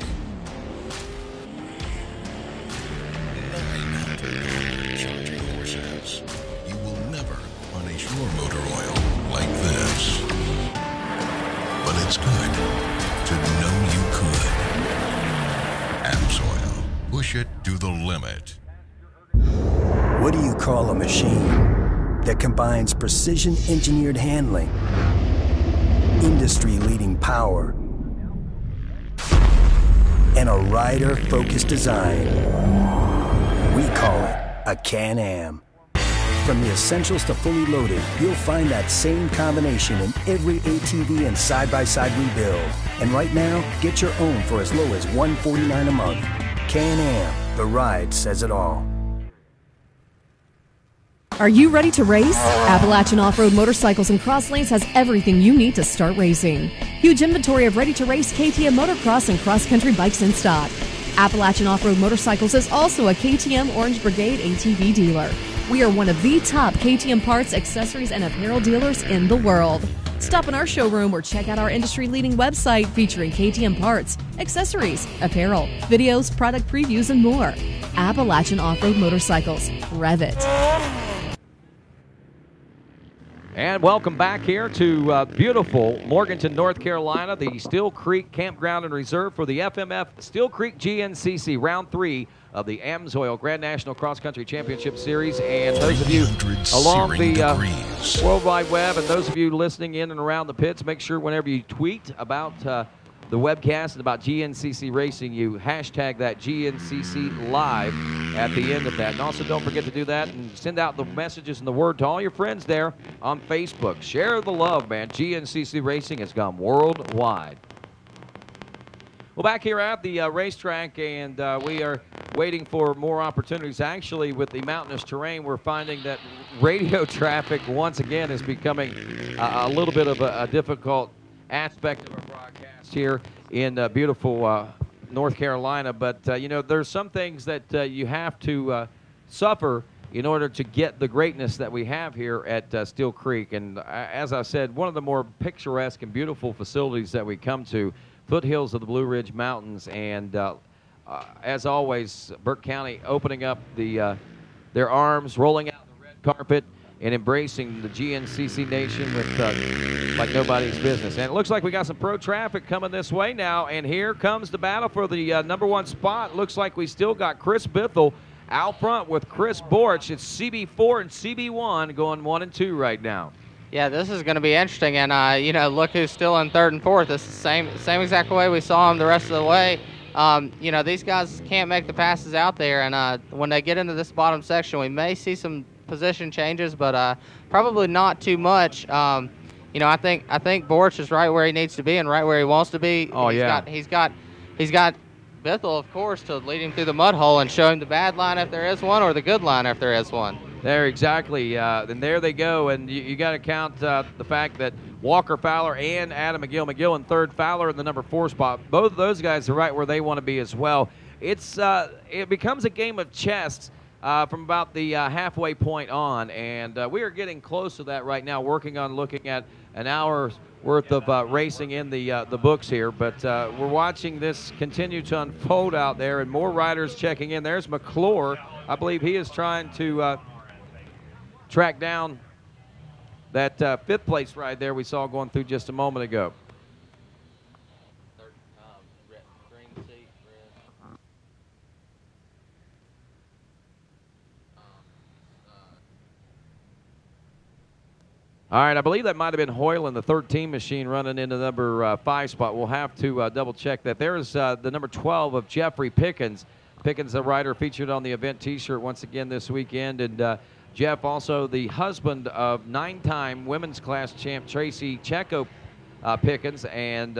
900 charging horses. You will never punish your motor oil like this, but it's good to know you could. Amsoil, push it to the limit. What do you call a machine that combines precision engineered handling, industry-leading power, and a rider-focused design? We call it a Can-Am. From the essentials to fully loaded, you'll find that same combination in every ATV and side-by-side we build. And right now, get your own for as low as $149 a month. Can-Am, the ride says it all. Are you ready to race? Appalachian Off-Road Motorcycles and Cross Lanes has everything you need to start racing. Huge inventory of ready-to-race KTM motocross and cross-country bikes in stock. Appalachian Off-Road Motorcycles is also a KTM Orange Brigade ATV dealer. We are one of the top KTM parts, accessories, and apparel dealers in the world. Stop in our showroom or check out our industry-leading website featuring KTM parts, accessories, apparel, videos, product previews, and more. Appalachian Off-Road Motorcycles. Rev it. And welcome back here to beautiful Morganton, North Carolina, the Steele Creek Campground and Reserve for the FMF Steele Creek GNCC Round 3 of the AMSOIL Grand National Cross Country Championship Series. And those of you along the World Wide Web and those of you listening in and around the pits, make sure whenever you tweet about the webcast and about GNCC Racing, you hashtag that GNCC Live at the end of that. And also don't forget to do that and send out the messages and the word to all your friends there on Facebook. Share the love, man. GNCC Racing has gone worldwide. Well, back here at the racetrack, and we are waiting for more opportunities. Actually, with the mountainous terrain, we're finding that radio traffic once again is becoming a little bit of a difficult aspect of our broadcast here in beautiful North Carolina. But, you know, there's some things that you have to suffer in order to get the greatness that we have here at Steele Creek. And as I said, one of the more picturesque and beautiful facilities that we come to, foothills of the Blue Ridge Mountains. And as always, Burke County opening up their arms, rolling out the red carpet, and embracing the GNCC Nation with like nobody's business. And it looks like we got some pro traffic coming this way now, and here comes the battle for the #1 spot. Looks like we still got Chris Bithell out front with Chris Borch. It's CB4 and CB1 going 1 and 2 right now. Yeah, this is going to be interesting, and you know, look who's still in 3rd and 4th. It's the same exact way we saw them the rest of the way. You know, these guys can't make the passes out there, and when they get into this bottom section, we may see some position changes, but probably not too much. You know, I think Borch is right where he needs to be and right where he wants to be. Oh, yeah. He's got Bithell, of course, to lead him through the mud hole and show him the bad line if there is one, or the good line if there is one. There, exactly. And there they go. And you got to count the fact that Walker Fowler and Adam McGill in 3rd, Fowler in the #4 spot. Both of those guys are right where they want to be as well. It becomes a game of chess from about the halfway point on, and we are getting close to that right now, working on looking at an hour's worth of racing in the books here. But we're watching this continue to unfold out there, and more riders checking in. There's McClure. I believe he is trying to track down that 5th place ride there we saw going through just a moment ago. All right, I believe that might have been Hoyle in the 13 machine running into the #5 spot. We'll have to double check that. There's the #12 of Jeffrey Pickens. Pickens, a rider featured on the event T-shirt once again this weekend. And Jeff, also the husband of 9-time women's class champ Tracy Checo Pickens. And,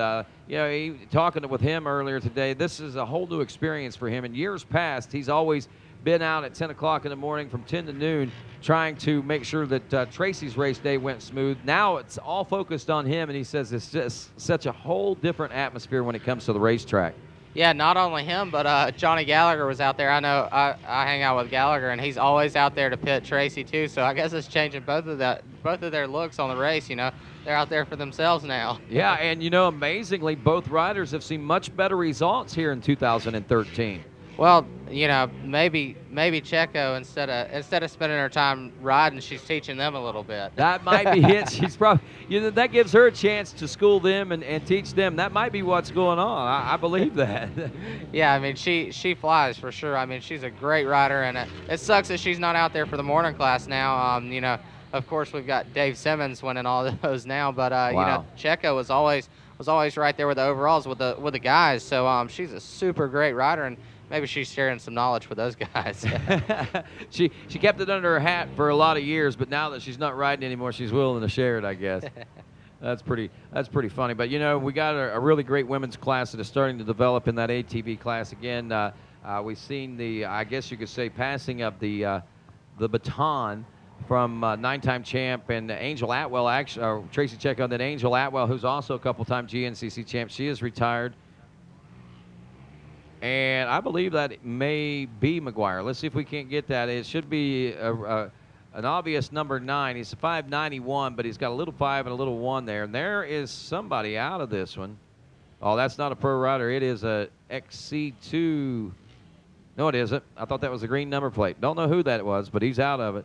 you know, talking with him earlier today, this is a whole new experience for him. In years past, he's always been out at 10 o'clock in the morning from 10 to noon trying to make sure that Tracy's race day went smooth. Now it's all focused on him, and he says it's just such a whole different atmosphere when it comes to the racetrack. Yeah, not only him, but Johnny Gallagher was out there. I know I hang out with Gallagher, and he's always out there to pit Tracy too. So I guess it's changing both of their looks on the race. You know, they're out there for themselves now. Yeah, and you know, amazingly, both riders have seen much better results here in 2013. Well, you know, maybe Checo instead of spending her time riding, she's teaching them a little bit. That might be it. She's probably, you know, that gives her a chance to school them and teach them. That might be what's going on. I believe that. Yeah, I mean, she flies for sure. I mean, she's a great rider, and it sucks that she's not out there for the morning class now. You know, of course we've got Dave Simmons winning all those now, but wow. You know, Checo was always right there with the overalls with the guys. So she's a super great rider, and maybe she's sharing some knowledge with those guys. She kept it under her hat for a lot of years, but now that she's not riding anymore, she's willing to share it, I guess. That's pretty funny. But, you know, we got a really great women's class that is starting to develop in that ATV class again. We've seen the, I guess you could say, passing of the baton from 9-time champ and Angel Atwell, actually, Tracy Checo, and then Angel Atwell, who's also a couple-time GNCC champ. She is retired. And I believe that it may be McGuire. Let's see if we can't get that. It should be an obvious number 9. He's a 591, but he's got a little 5 and a little 1 there. And there is somebody out of this one. Oh, that's not a pro rider. It is a XC2. No, it isn't. I thought that was a green number plate. Don't know who that was, but he's out of it.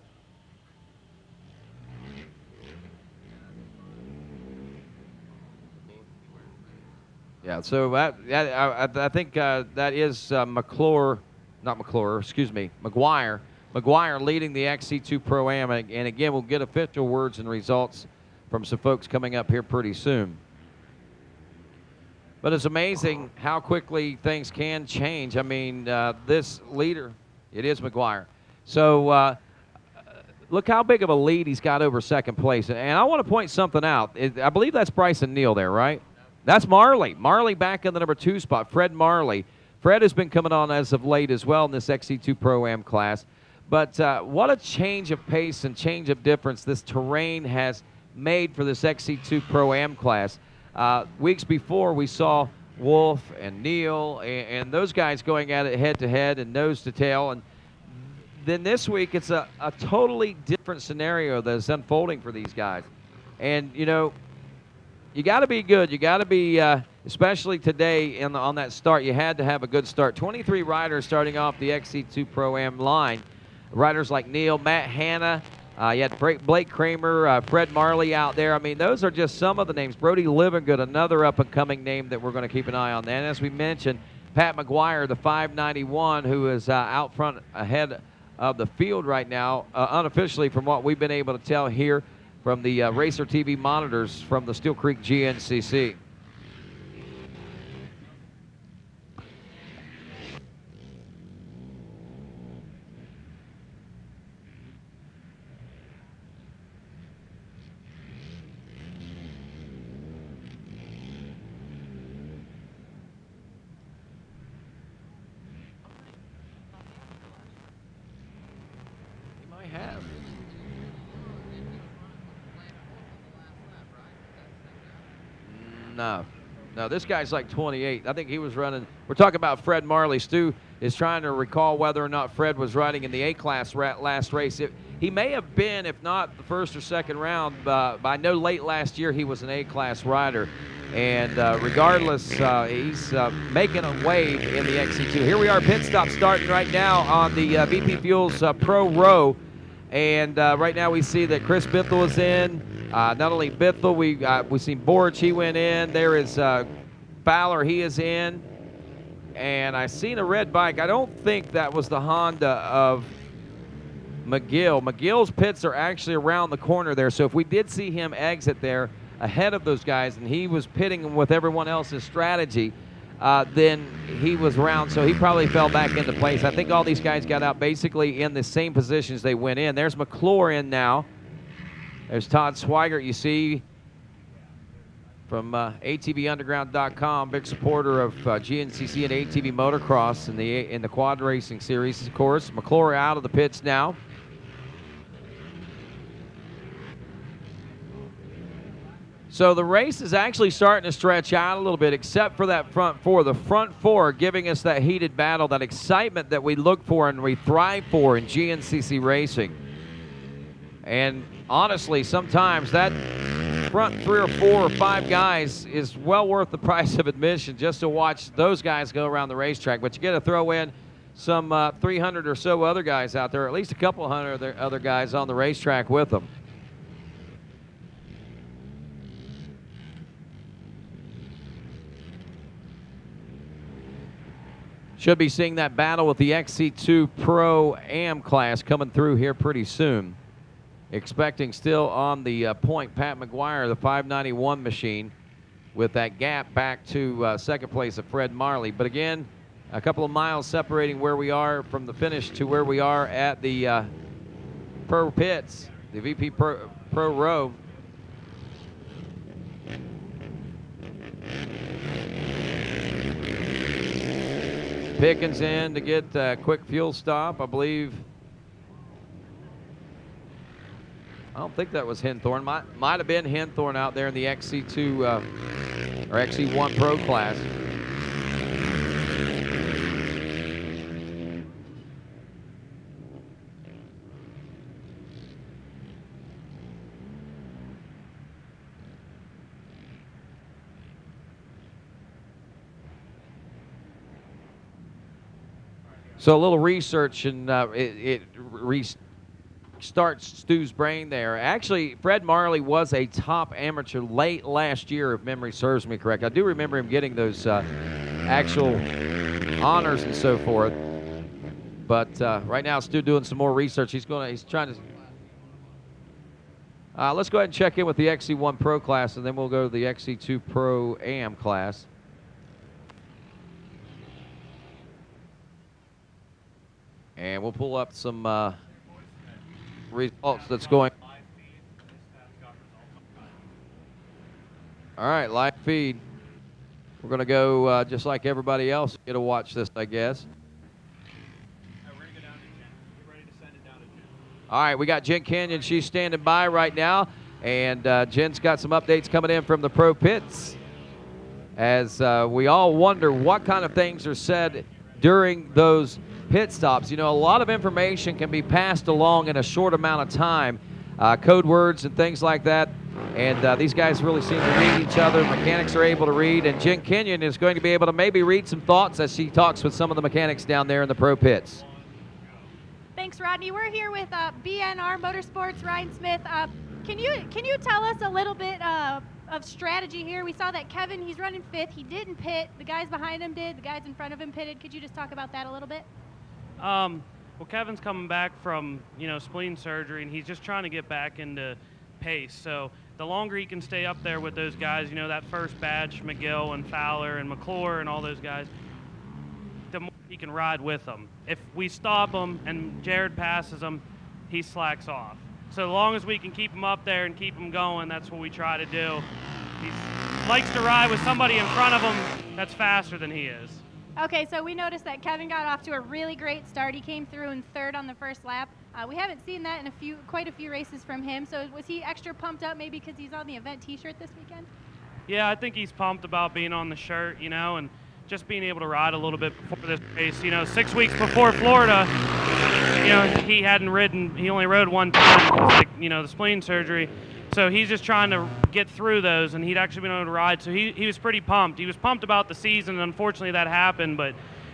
Yeah, so I think that is McClure, not McClure, excuse me, McGuire. McGuire leading the XC2 Pro-Am. And again, we'll get official words and results from some folks coming up here pretty soon. But it's amazing how quickly things can change. I mean, this leader, it is McGuire. So look how big of a lead he's got over second place. And I want to point something out. I believe that's Bryson Neal there, right? That's Marley. Marley back in the number 2 spot, Fred Marley. Fred has been coming on as of late as well in this XC2 Pro-Am class. But what a change of pace and change of difference this terrain has made for this XC2 Pro-Am class. Weeks before, we saw Wolf and Neal and those guys going at it head-to-head and nose-to-tail. And then this week, it's a totally different scenario that is unfolding for these guys. And, you know, you got to be good. You got to be, especially today on that start, you had to have a good start. 23 riders starting off the XC2 Pro-Am line. Riders like Neal, Matt Hanna, you had Blake Kramer, Fred Marley out there. I mean, those are just some of the names. Brody Livingood, another up-and-coming name that we're going to keep an eye on. And as we mentioned, Pat McGuire, the 591, who is out front ahead of the field right now, unofficially from what we've been able to tell here from the Racer TV monitors from the Steele Creek GNCC. He might have. No, this guy's like 28. I think he was running. We're talking about Fred Marley. Stu is trying to recall whether or not Fred was riding in the A-class last race. He may have been, if not the first or second round, but I know late last year he was an A-class rider. And regardless, he's making a wave in the XC2. Here we are, pit stop starting right now on the BP Fuels Pro Row. And right now we see that Chris Bithell is in. Not only Bithell, we've seen Borch, he went in. There is Fowler, he is in. And I seen a red bike. I don't think that was the Honda of McGill. McGill's pits are actually around the corner there. So if we did see him exit there ahead of those guys and he was pitting with everyone else's strategy, then he was around, so he probably fell back into place. I think all these guys got out basically in the same positions they went in. There's McClure in now. There's Todd Swigert, you see, from ATVUnderground.com, big supporter of GNCC and ATV Motocross in the quad racing series, of course. McClure out of the pits now. So the race is actually starting to stretch out a little bit, except for that front four. The front four giving us that heated battle, that excitement that we look for and we thrive for in GNCC racing. And honestly, sometimes that front 3 or 4 or 5 guys is well worth the price of admission just to watch those guys go around the racetrack. But you get to throw in some 300 or so other guys out there, at least a couple hundred other guys on the racetrack with them. Should be seeing that battle with the XC2 Pro-Am class coming through here pretty soon. Expecting still on the point Pat McGuire, the 591 machine, with that gap back to second place of Fred Marley. But again, a couple of miles separating where we are from the finish to where we are at the Pro Pits, the VP Pro Row. Pickens in to get a quick fuel stop, I believe. I don't think that was Henthorn. Might have been Henthorn out there in the XC2 or XC1 Pro class. So a little research, and it restarts Stu's brain there. Actually, Fred Marley was a top amateur late last year, if memory serves me correct. I do remember him getting those actual honors and so forth. But right now, Stu doing some more research. He's trying to. Let's go ahead and check in with the XC1 Pro class, and then we'll go to the XC2 Pro AM class. And we'll pull up some results that's going. All right, live feed. We're going to go just like everybody else. Get to watch this, I guess. All right, we got Jen Kenyon. She's standing by right now. And Jen's got some updates coming in from the pro pits. As we all wonder what kind of things are said during those pit stops. You know, a lot of information can be passed along in a short amount of time. Code words and things like that. And these guys really seem to read each other. Mechanics are able to read. And Jen Kenyon is going to be able to maybe read some thoughts as she talks with some of the mechanics down there in the pro pits. Thanks, Rodney. We're here with BNR Motorsports, Ryan Smith. Can you tell us a little bit of strategy here? We saw that Kevin, he's running 5th. He didn't pit. The guys behind him did. The guys in front of him pitted. Could you just talk about that a little bit? Well, Kevin's coming back from, spleen surgery, and he's just trying to get back into pace. So the longer he can stay up there with those guys, that first batch, McGill and Fowler and McClure and all those guys, the more he can ride with them. If we stop him and Jared passes him, he slacks off. So as long as we can keep him up there and keep him going, that's what we try to do. He likes to ride with somebody in front of him that's faster than he is. Okay, so we noticed that Kevin got off to a really great start. He came through in 3rd on the first lap. We haven't seen that in quite a few races from him. So was he extra pumped up maybe because he's on the event T-shirt this weekend? Yeah, I think he's pumped about being on the shirt, and just being able to ride a little bit before this race. 6 weeks before Florida, he hadn't ridden. He only rode one time, the spleen surgery. So he's just trying to get through those, and he'd actually been able to ride. So he was pretty pumped. He was pumped about the season, and unfortunately that happened. But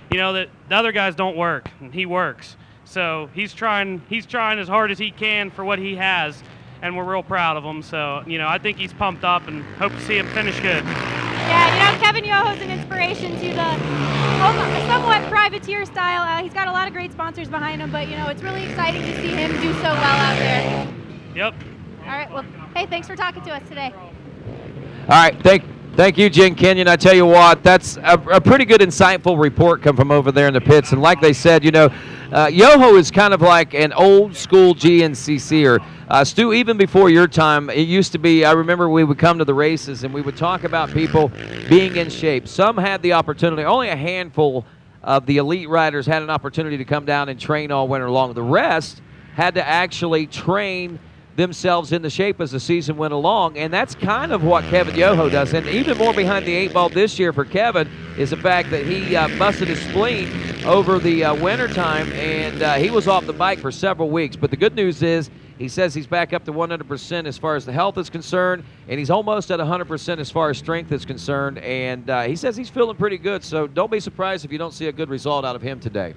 the other guys don't work, and he works. So he's trying as hard as he can for what he has, and we're real proud of him. So I think he's pumped up, and hope to see him finish good. Yeah, Kevin Yoho's an inspiration to the somewhat privateer style. He's got a lot of great sponsors behind him, but it's really exciting to see him do so well out there. Yep. All right, well, hey, thanks for talking to us today. All right, thank you, Jen Kenyon. I tell you what, that's a pretty good, insightful report come from over there in the pits. And like they said, Yoho is kind of like an old school GNCCer. Stu, even before your time, it used to be, I remember we would come to the races and we would talk about people being in shape. Some had the opportunity, only a handful of the elite riders had an opportunity to come down and train all winter long. The rest had to actually train themselves into shape as the season went along, and that's kind of what Kevin Yoho does. And even more behind the 8 ball this year for Kevin is the fact that he busted his spleen over the winter time, and he was off the bike for several weeks. But the good news is he says he's back up to 100% as far as the health is concerned, and he's almost at 100% as far as strength is concerned, and he says he's feeling pretty good. So don't be surprised if you don't see a good result out of him today.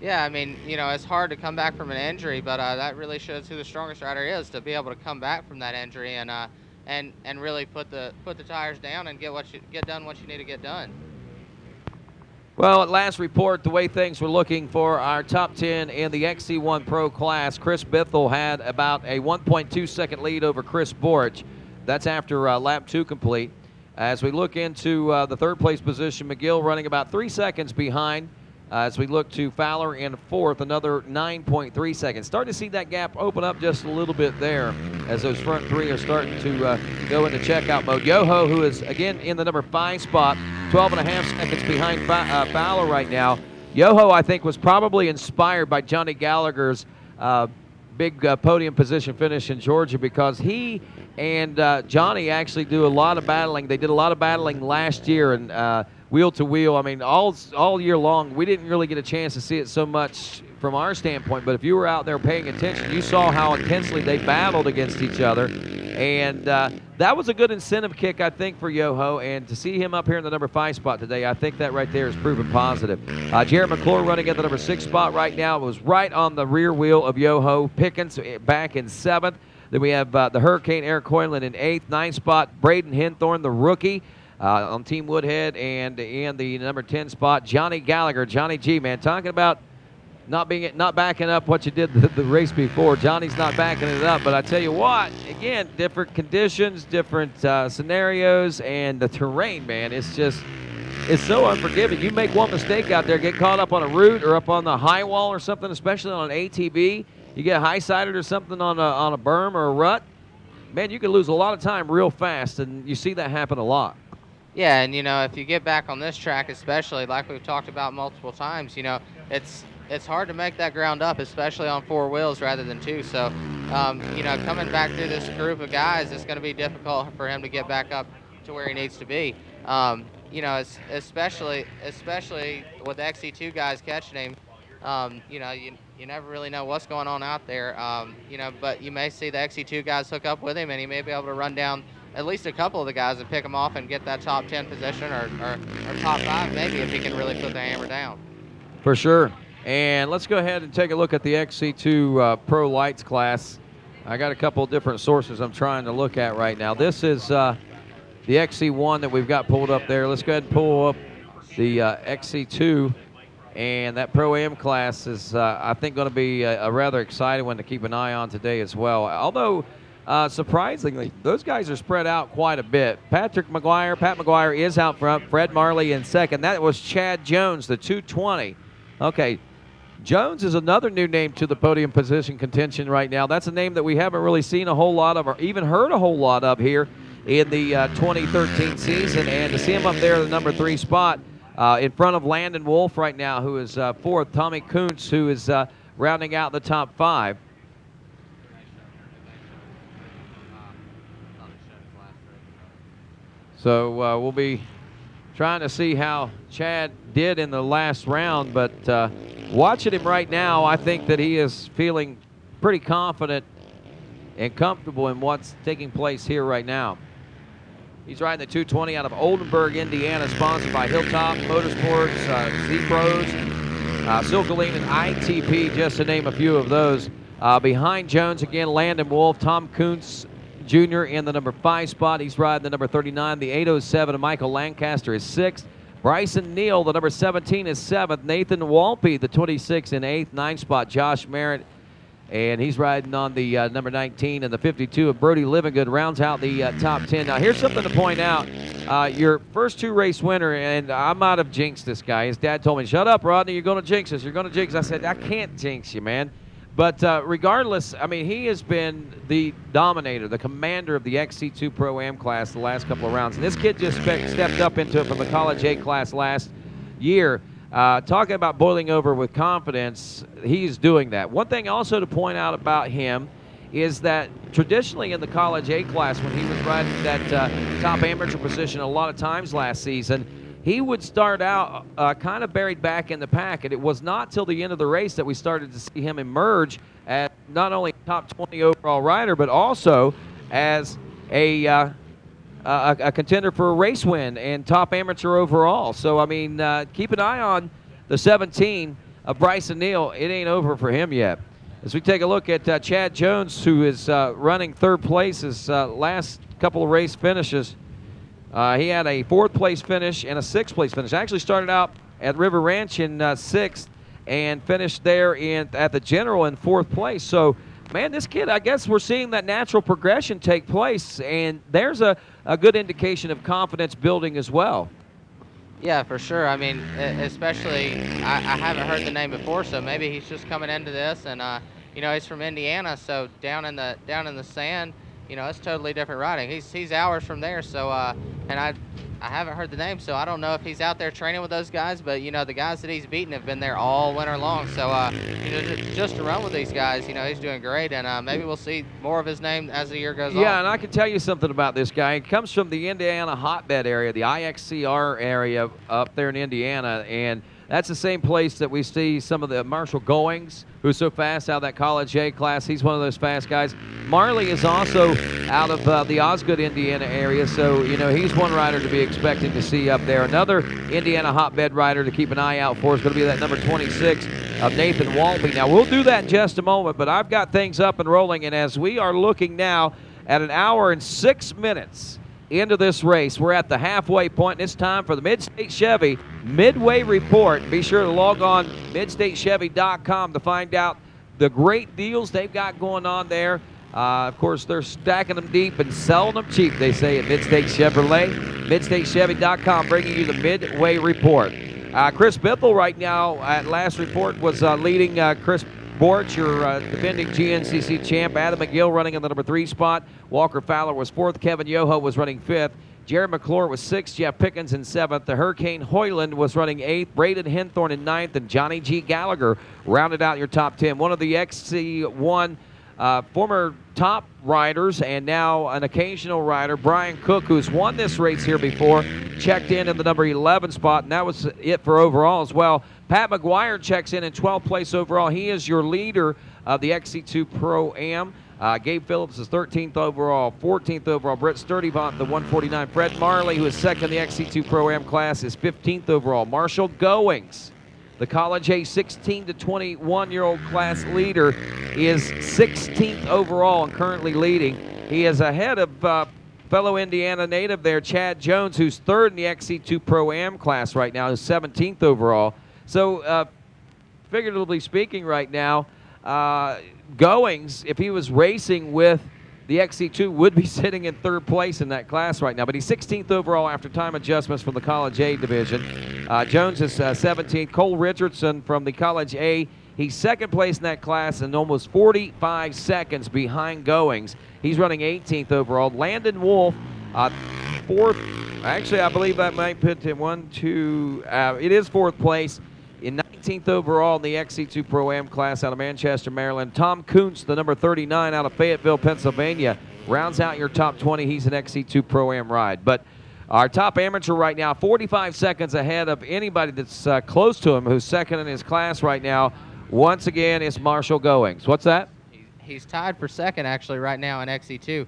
Yeah, I mean, it's hard to come back from an injury, but that really shows who the strongest rider is, to be able to come back from that injury and really put the tires down and get done what you need to get done. Well, at last report, the way things were looking for our top 10 in the XC1 Pro class, Chris Bithell had about a 1.2-second lead over Chris Borich. That's after lap 2 complete. As we look into the 3rd place position, McGill running about 3 seconds behind. As we look to Fowler in 4th, another 9.3 seconds. Starting to see that gap open up just a little bit there as those front 3 are starting to go into checkout mode. Yoho, who is, again, in the number 5 spot, 12.5 seconds behind Fowler right now. Yoho, I think, was probably inspired by Johnny Gallagher's big podium position finish in Georgia, because he and Johnny actually do a lot of battling. They did a lot of battling last year, and wheel to wheel. I mean, all year long, we didn't really get a chance to see it so much from our standpoint, but if you were out there paying attention, you saw how intensely they battled against each other. And that was a good incentive kick, I think, for Yoho. And to see him up here in the number 5 spot today, I think that right there is proven positive. Jared McClure running at the number 6 spot right now. It was right on the rear wheel of Yoho. Pickens back in 7th. Then we have the Hurricane Eric Hoyland in 8th. 9th spot, Braden Henthorn, the rookie. On Team Woodhead, and in the number 10 spot, Johnny Gallagher. Johnny G, man, talking about not backing up what you did the race before. Johnny's not backing it up, but I tell you what, again, different conditions, different scenarios, and the terrain, man, it's so unforgiving. You make one mistake out there, get caught up on a route or up on the high wall or something, especially on an ATV, you get high-sided or something on a berm or a rut, man, you can lose a lot of time real fast, and you see that happen a lot. Yeah, and, you know, if you get back on this track, especially like we've talked about multiple times, you know, it's hard to make that ground up, especially on 4 wheels rather than 2. So, you know, coming back through this group of guys, it's going to be difficult for him to get back up to where he needs to be. You know, especially with the XC2 guys catching him, you know, you never really know what's going on out there, you know, but you may see the XC2 guys hook up with him, and he may be able to run down at least a couple of the guys and pick them off and get that top 10 position or top 5 maybe if he can really put the hammer down. For sure. And let's go ahead and take a look at the XC2 Pro Lights class. I got a couple of different sources I'm trying to look at right now. This is the XC1 that we've got pulled up there. Let's go ahead and pull up the XC2. And that Pro-Am class is, I think, going to be a rather exciting one to keep an eye on today as well. Although, surprisingly, those guys are spread out quite a bit. Pat McGuire is out front. Fred Marley in second. That was Chad Jones, the 220. Okay, Jones is another new name to the podium position contention right now. That's a name that we haven't really seen a whole lot of or even heard a whole lot of here in the 2013 season. And to see him up there in the number 3 spot in front of Landon Wolf right now, who is 4th. Tommy Kuntz, who is rounding out the top 5. So we'll be trying to see how Chad did in the last round, but watching him right now, I think that he is feeling pretty confident and comfortable in what's taking place here right now. He's riding the 220 out of Oldenburg, Indiana, sponsored by Hilltop Motorsports, Z-Pros, Silkaline, and ITP, just to name a few of those. Behind Jones, again, Landon Wolf, Tom Kuntz Jr. in the number 5 spot. He's riding the number 39. The 807 of Michael Lancaster is 6th. Bryson Neal, the number 17, is 7th. Nathan Walpe, the 26 in 8th. 9 spot, Josh Merritt. And he's riding on the number 19, and the 52 of Brody Livingood rounds out the top 10. Now, here's something to point out. Your first 2 race winner, and I might have jinxed this guy. His dad told me, shut up, Rodney, you're going to jinx us. You're going to jinx us. I said, I can't jinx you, man. But regardless, I mean, he has been the dominator, the commander of the XC2 Pro-Am class the last couple of rounds. And this kid just stepped up into it from the College A class last year. Talking about boiling over with confidence, he's doing that. One thing also to point out about him is that traditionally in the College A class, when he was riding that top amateur position a lot of times last season, he would start out kind of buried back in the pack, and it was not till the end of the race that we started to see him emerge as not only top 20 overall rider, but also as a contender for a race win and top amateur overall. So, I mean, keep an eye on the 17 of Bryson Neal. It ain't over for him yet. As we take a look at Chad Jones, who is running 3rd place his last couple of race finishes. He had a 4th place finish and a 6th place finish. Actually started out at River Ranch in 6th and finished there at the General in 4th place. So, man, this kid, I guess we're seeing that natural progression take place, and there's a good indication of confidence building as well. Yeah, for sure. I mean, especially I haven't heard the name before, so maybe he's just coming into this, and you know, he's from Indiana, so down in the sand, you know, it's totally different riding. He's hours from there, so and I haven't heard the name, so I don't know if he's out there training with those guys, but you know, the guys that he's beaten have been there all winter long, so you know, just to run with these guys, you know, he's doing great, and maybe we'll see more of his name as the year goes on. Yeah, and I can tell you something about this guy. He comes from the Indiana hotbed area, the IXCR area up there in Indiana, and That's the same place that we see some of the Marshall Goings, who's so fast out of that College A class. He's one of those fast guys. Marley is also out of the Osgood, Indiana area, so, you know, he's one rider to be expecting to see up there. Another Indiana hotbed rider to keep an eye out for is going to be that number 26 of Nathan Walby. Now, we'll do that in just a moment, but I've got things up and rolling, and as we are looking now at an hour and 6 minutes into this race, we're at the halfway point, and it's time for the Mid-State Chevy Midway Report. Be sure to log on midstatechevy.com to find out the great deals they've got going on there. Of course, they're stacking them deep and selling them cheap, they say, at Mid-State Chevrolet. midstatechevy.com bringing you the Midway Report. Chris Bithell right now at last report was leading Chris Borch, your defending GNCC champ. Adam McGill running in the number 3 spot. Walker Fowler was 4th. Kevin Yoho was running 5th. Jared McClure was 6th. Jeff Pickens in 7th. The Hurricane Hoyland was running 8th. Braden Henthorn in 9th. And Johnny G. Gallagher rounded out your top 10. One of the XC1 former top riders and now an occasional rider, Brian Cook, who's won this race here before, checked in the number 11 spot, and that was it for overall as well. Pat McGuire checks in 12th place overall. He is your leader of the XC2 Pro-Am. Gabe Phillips is 13th overall, 14th overall. Brett Sturdivant, the 149. Fred Marley, who is second in the XC2 Pro-Am class, is 15th overall. Marshall Goings, the College A 16 to 21-year-old class leader, is 16th overall and currently leading. He is ahead of fellow Indiana native there, Chad Jones, who's 3rd in the XC2 Pro-Am class right now, who's 17th overall. So, figuratively speaking right now, Goings, if he was racing with the XC2, would be sitting in 3rd place in that class right now. But he's 16th overall after time adjustments from the College A division. Jones is 17th. Cole Richardson from the College A, he's 2nd place in that class and almost 45 seconds behind Goings. He's running 18th overall. Landon Wolf, 4th. Actually, I believe that might put him it is 4th place. In 19th overall in the XC2 Pro-Am class out of Manchester, Maryland. Tom Kuntz, the number 39 out of Fayetteville, Pennsylvania, rounds out your top 20. He's an XC2 Pro-Am ride. But our top amateur right now, 45 seconds ahead of anybody that's close to him, who's 2nd in his class right now, once again, is Marshall Goings. What's that? He's tied for 2nd, actually, right now in XC2.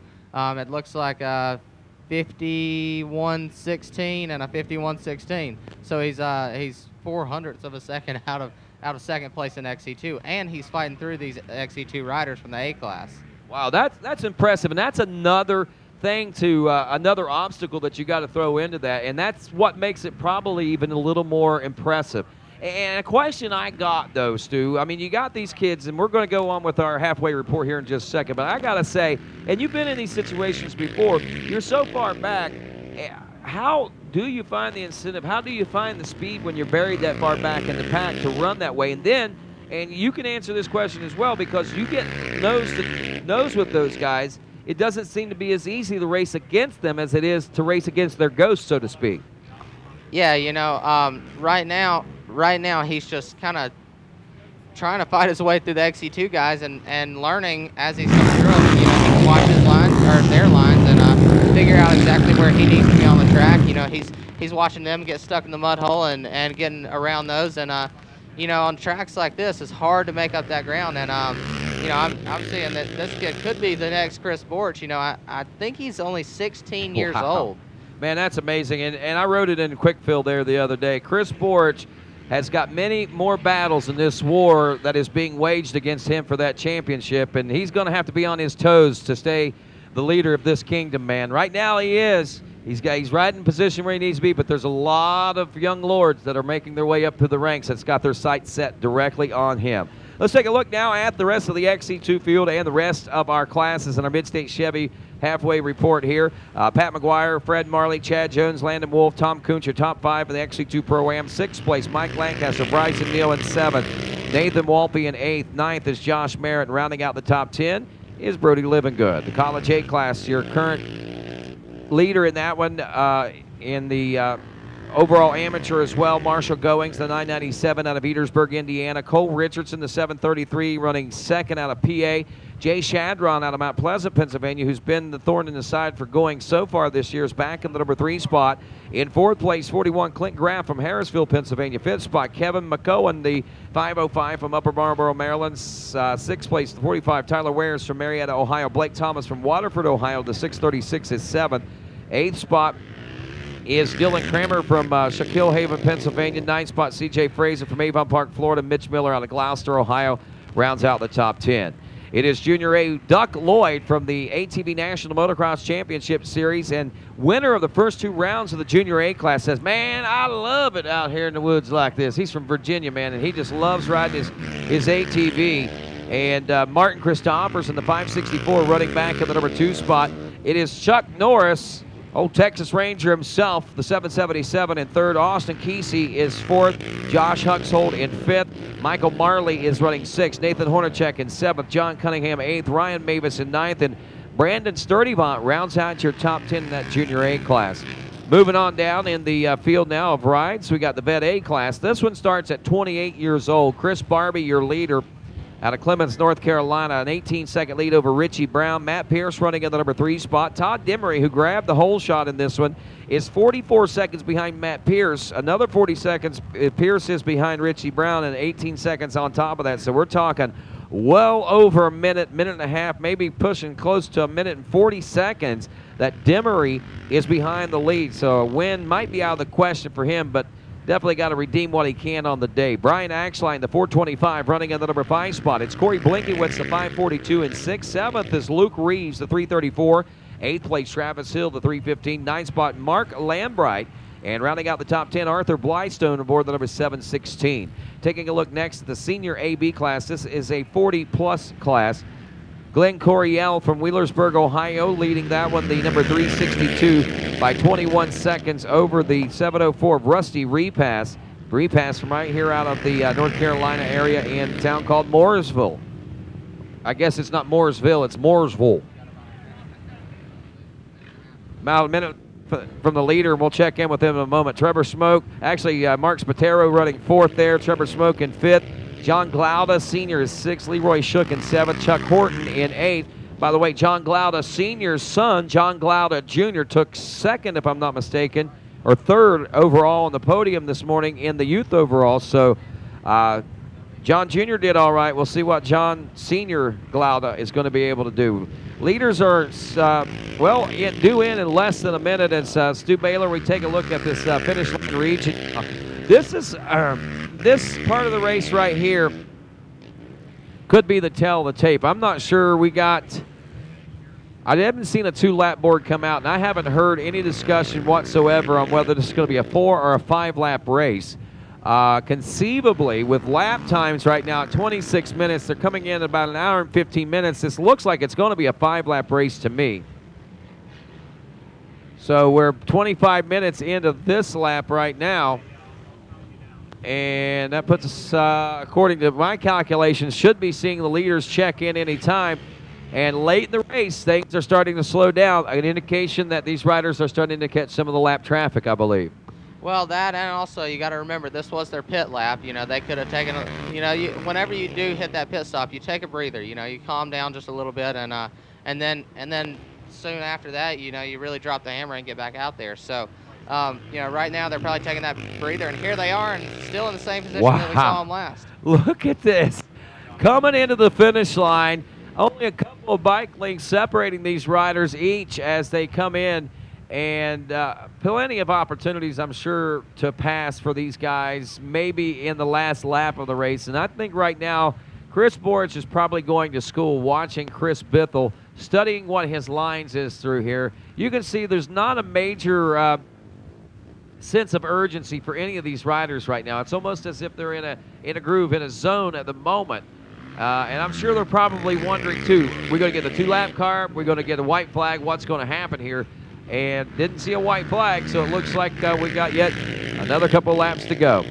It looks like 51.16 and a 51.16. So he's 0.04 of a second out of 2nd place in XC2, and he's fighting through these XC2 riders from the A class. Wow, that's impressive, and that's another thing to another obstacle that you got to throw into that, and that's what makes it probably even a little more impressive. And a question I got, though, Stu, I mean, you got these kids, and we're going to go on with our halfway report here in just a second, but I got to say, and you've been in these situations before, you're so far back, how do you find the incentive? How do you find the speed when you're buried that far back in the pack to run that way? And then, and you can answer this question as well, because you get nose to nose with those guys, it doesn't seem to be as easy to race against them as it is to race against their ghosts, so to speak. Yeah, you know, right now he's just kind of trying to fight his way through the XC2 guys and learning as he's going through them. You know, he can watch his lines or their lines and figure out exactly where he needs to be on the track. You know, he's watching them get stuck in the mud hole and getting around those. And you know, on tracks like this, it's hard to make up that ground. And you know, I'm seeing that this kid could be the next Chris Borch. You know, I think he's only 16 years old. Man, that's amazing. And I wrote it in Quickfill there the other day. Chris Borch has got many more battles in this war that is being waged against him for that championship, and he's going to have to be on his toes to stay the leader of this kingdom, man. Right now he is. He's right in position where he needs to be, but there's a lot of young lords that are making their way up through the ranks that's got their sights set directly on him. Let's take a look now at the rest of the XC2 field and the rest of our classes in our Mid-State Chevy halfway report here. Pat McGuire, Fred Marley, Chad Jones, Landon Wolf, Tom Kuntz, your top 5 in the XC2 Pro-Am. 6th place, Mike Lancaster, Bryson Neal in 7th. Nathan Walpe in 8th. 9th is Josh Merritt. And rounding out the top 10 is Brody Livingood. The College A class, your current leader in that one in the overall amateur as well. Marshall Goings, the 997 out of Petersburg, Indiana. Cole Richardson, the 733, running second out of PA. Jay Shadron out of Mount Pleasant, Pennsylvania, who's been the thorn in the side for going so far this year, is back in the number 3 spot. In 4th place, 41, Clint Graff from Harrisville, Pennsylvania. 5th spot, Kevin McCohen, the 505 from Upper Marlboro, Maryland. 6th place, 45, Tyler Wares from Marietta, Ohio. Blake Thomas from Waterford, Ohio. The 636 is 7th. 8th spot is Dylan Kramer from Shaquille Haven, Pennsylvania. 9th spot, C.J. Fraser from Avon Park, Florida. Mitch Miller out of Gloucester, Ohio, rounds out the top 10. It is Junior A Duck Lloyd from the ATV National Motocross Championship Series, and winner of the first 2 rounds of the Junior A class. Says, man, I love it out here in the woods like this. He's from Virginia, man, and he just loves riding his ATV. And Martin Christoffers in the 564 running back in the number 2 spot. It is Chuck Norris, old Texas Ranger himself, the 777 in 3rd. Austin Kesey is 4th. Josh Huxhold in 5th. Michael Marley is running 6th. Nathan Hornacek in 7th. John Cunningham 8th. Ryan Mavis in 9th. And Brandon Sturdivant rounds out your top 10 in that Junior A class. Moving on down in the field now of rides, we got the Vet A class. This one starts at 28 years old. Chris Barbie, your leader, out of Clemens, North Carolina, an 18-second lead over Richie Brown. Matt Pierce running in the number 3 spot. Todd Demery, who grabbed the whole shot in this one, is 44 seconds behind Matt Pierce. Another 40 seconds, Pierce is behind Richie Brown, and 18 seconds on top of that. So we're talking well over a minute, minute and a half, maybe pushing close to a minute and 40 seconds that Demery is behind the lead. So a win might be out of the question for him, but definitely got to redeem what he can on the day. Brian Axline, the 425, running in the number 5 spot. It's Corey Blinkiewicz, the 542, and 6th. 7th is Luke Reeves, the 334. 8th place, Travis Hill, the 315. 9th spot, Mark Lambright. And rounding out the top 10, Arthur Blystone aboard the number 716. Taking a look next at the senior AB class. This is a 40-plus class. Glenn Coriel from Wheelersburg, Ohio, leading that one, the number 362 by 21 seconds over the 704 of Rusty Repass. Repass from right here out of the North Carolina area in a town called Mooresville. I guess it's not Mooresville, it's Mooresville. About a minute from the leader, and we'll check in with him in a moment. Trevor Smoke, actually Mark Spatero running 4th there. Trevor Smoke in 5th. John Glauda, senior, is 6th. Leroy Shook in 7th. Chuck Horton in 8th. By the way, John Glauda, senior's son, John Glauda Jr., took 2nd, if I'm not mistaken, or 3rd overall on the podium this morning in the youth overall. So John Jr. did all right. We'll see what John Senior Glauda is going to be able to do. Leaders are, due in less than a minute. As Stu Baylor, we take a look at this finish line region. This is this part of the race right here could be the tell of the tape. I'm not sure I haven't seen a 2-lap board come out, and I haven't heard any discussion whatsoever on whether this is going to be a 4 or a 5-lap race. Conceivably, with lap times right now at 26 minutes, they're coming in about an hour and 15 minutes. This looks like it's going to be a 5-lap race to me. So we're 25 minutes into this lap right now, and that puts us, according to my calculations, should be seeing the leaders check in any time. And late in the race, things are starting to slow down, an indication that these riders are starting to catch some of the lap traffic, I believe. Well, that, and also you got to remember this was their pit lap. You know, they could have taken, whenever you do hit that pit stop, you take a breather. You know, you calm down just a little bit, and then soon after that, you really drop the hammer and get back out there. So, right now they're probably taking that breather, and here they are, and still in the same position that we saw them last. Look at this, coming into the finish line. Only a couple of bike lengths separating these riders each as they come in, and plenty of opportunities, I'm sure, to pass for these guys, maybe in the last lap of the race. And I think right now, Chris Borich is probably going to school watching Chris Bithell, studying what his lines is through here. You can see there's not a major sense of urgency for any of these riders right now. It's almost as if they're in a groove, in a zone at the moment. And I'm sure they're probably wondering, too, we're going to get the 2-lap car, we're going to get a white flag, what's going to happen here? And didn't see a white flag, so it looks like we got yet another couple laps to go.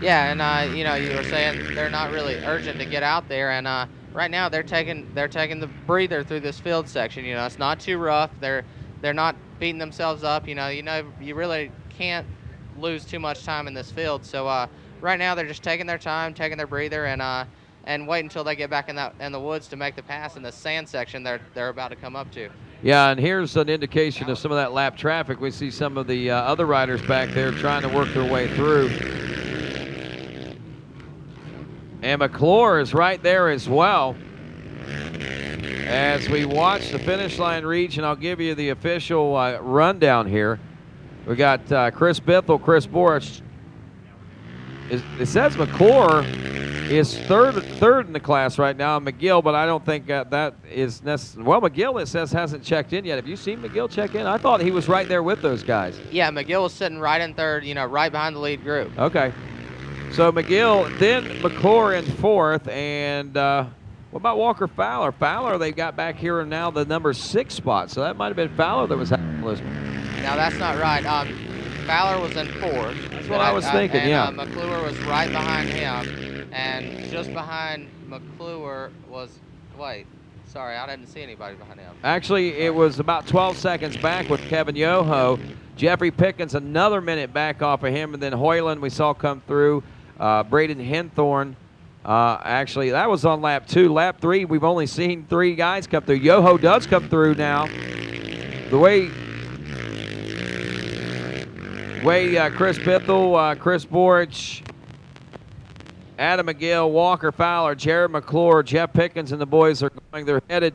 Yeah, and you were saying they're not really urgent to get out there, and right now they're taking the breather through this field section. It's not too rough. They're not beating themselves up. You really can't lose too much time in this field. So right now they're just taking their time, taking their breather, and wait until they get back in the woods to make the pass in the sand section they're about to come up to. Yeah, and here's an indication of some of that lap traffic. We see some of the other riders back there trying to work their way through. And McClure is right there as well. As we watch the finish line reach, and I'll give you the official rundown here. We got Chris Bithell, Chris Borich. It says McClure is third in the class right now, McGill, but I don't think that is necessary. Well, McGill, it says, hasn't checked in yet. Have you seen McGill check in? I thought he was right there with those guys. Yeah, McGill was sitting right in third, right behind the lead group. Okay. So McGill, then McClure in fourth, and what about Walker Fowler? Fowler, they got back here and now the number 6 spot, so that might have been Fowler that was having this. No, that's not right. Fowler was in fourth. That's what I was thinking, yeah. McClure was right behind him, and just behind McClure was, wait, sorry, I didn't see anybody behind him. Actually, it was about 12 seconds back with Kevin Yoho. Jeffrey Pickens another minute back off of him, and then Hoyland we saw come through. Braden Henthorn, actually, that was on lap 2. Lap 3, we've only seen 3 guys come through. Yoho does come through now. The way Chris Bithell, Chris Borich, Adam McGill, Walker Fowler, Jared McClure, Jeff Pickens, and the boys are going. They're headed,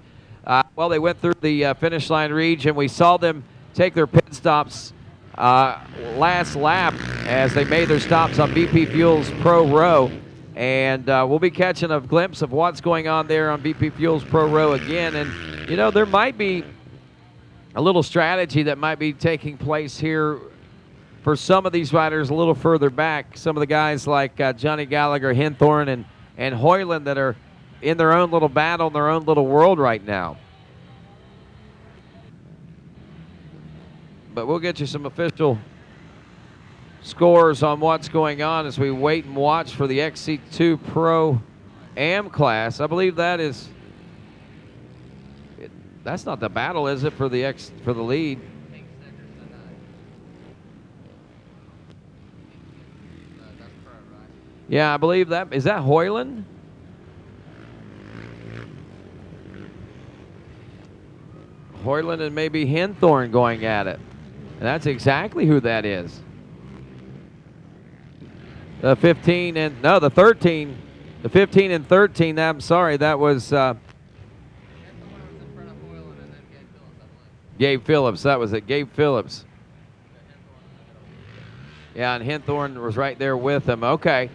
well, they went through the finish line region. We saw them take their pit stops last lap as they made their stops on BP Fuels Pro Row. And we'll be catching a glimpse of what's going on there on BP Fuels Pro Row again. And, there might be a little strategy that might be taking place here for some of these riders a little further back. Some of the guys like Johnny Gallagher, Henthorn, and Hoyland that are in their own little battle, in their own little world right now. But we'll get you some official scores on what's going on as we wait and watch for the XC2 Pro Am class. I believe that's not the battle, is it, for the lead? Yeah, I believe that. Is that Hoyland? Hoyland and maybe Henthorn going at it. And that's exactly who that is. The 15 and, no, the 13. The 15 and 13, I'm sorry, that was Gabe Phillips. That was it, Gabe Phillips. Yeah, and Henthorn was right there with him. Okay.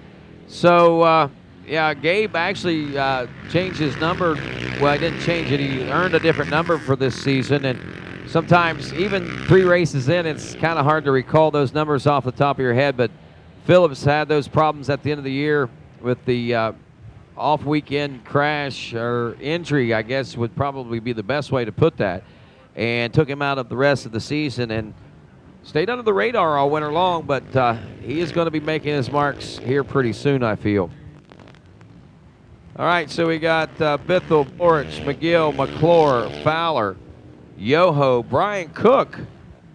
So, yeah, Gabe actually changed his number. Well, he didn't change it. He earned a different number for this season. And sometimes, even 3 races in, it's kind of hard to recall those numbers off the top of your head. But Phillips had those problems at the end of the year with the off-weekend crash or injury, I guess would probably be the best way to put that, and took him out of the rest of the season. And stayed under the radar all winter long, but he is going to be making his marks here pretty soon, I feel. All right, so we got Bithell, Borich, McGill, McClure, Fowler, Yoho. Brian Cook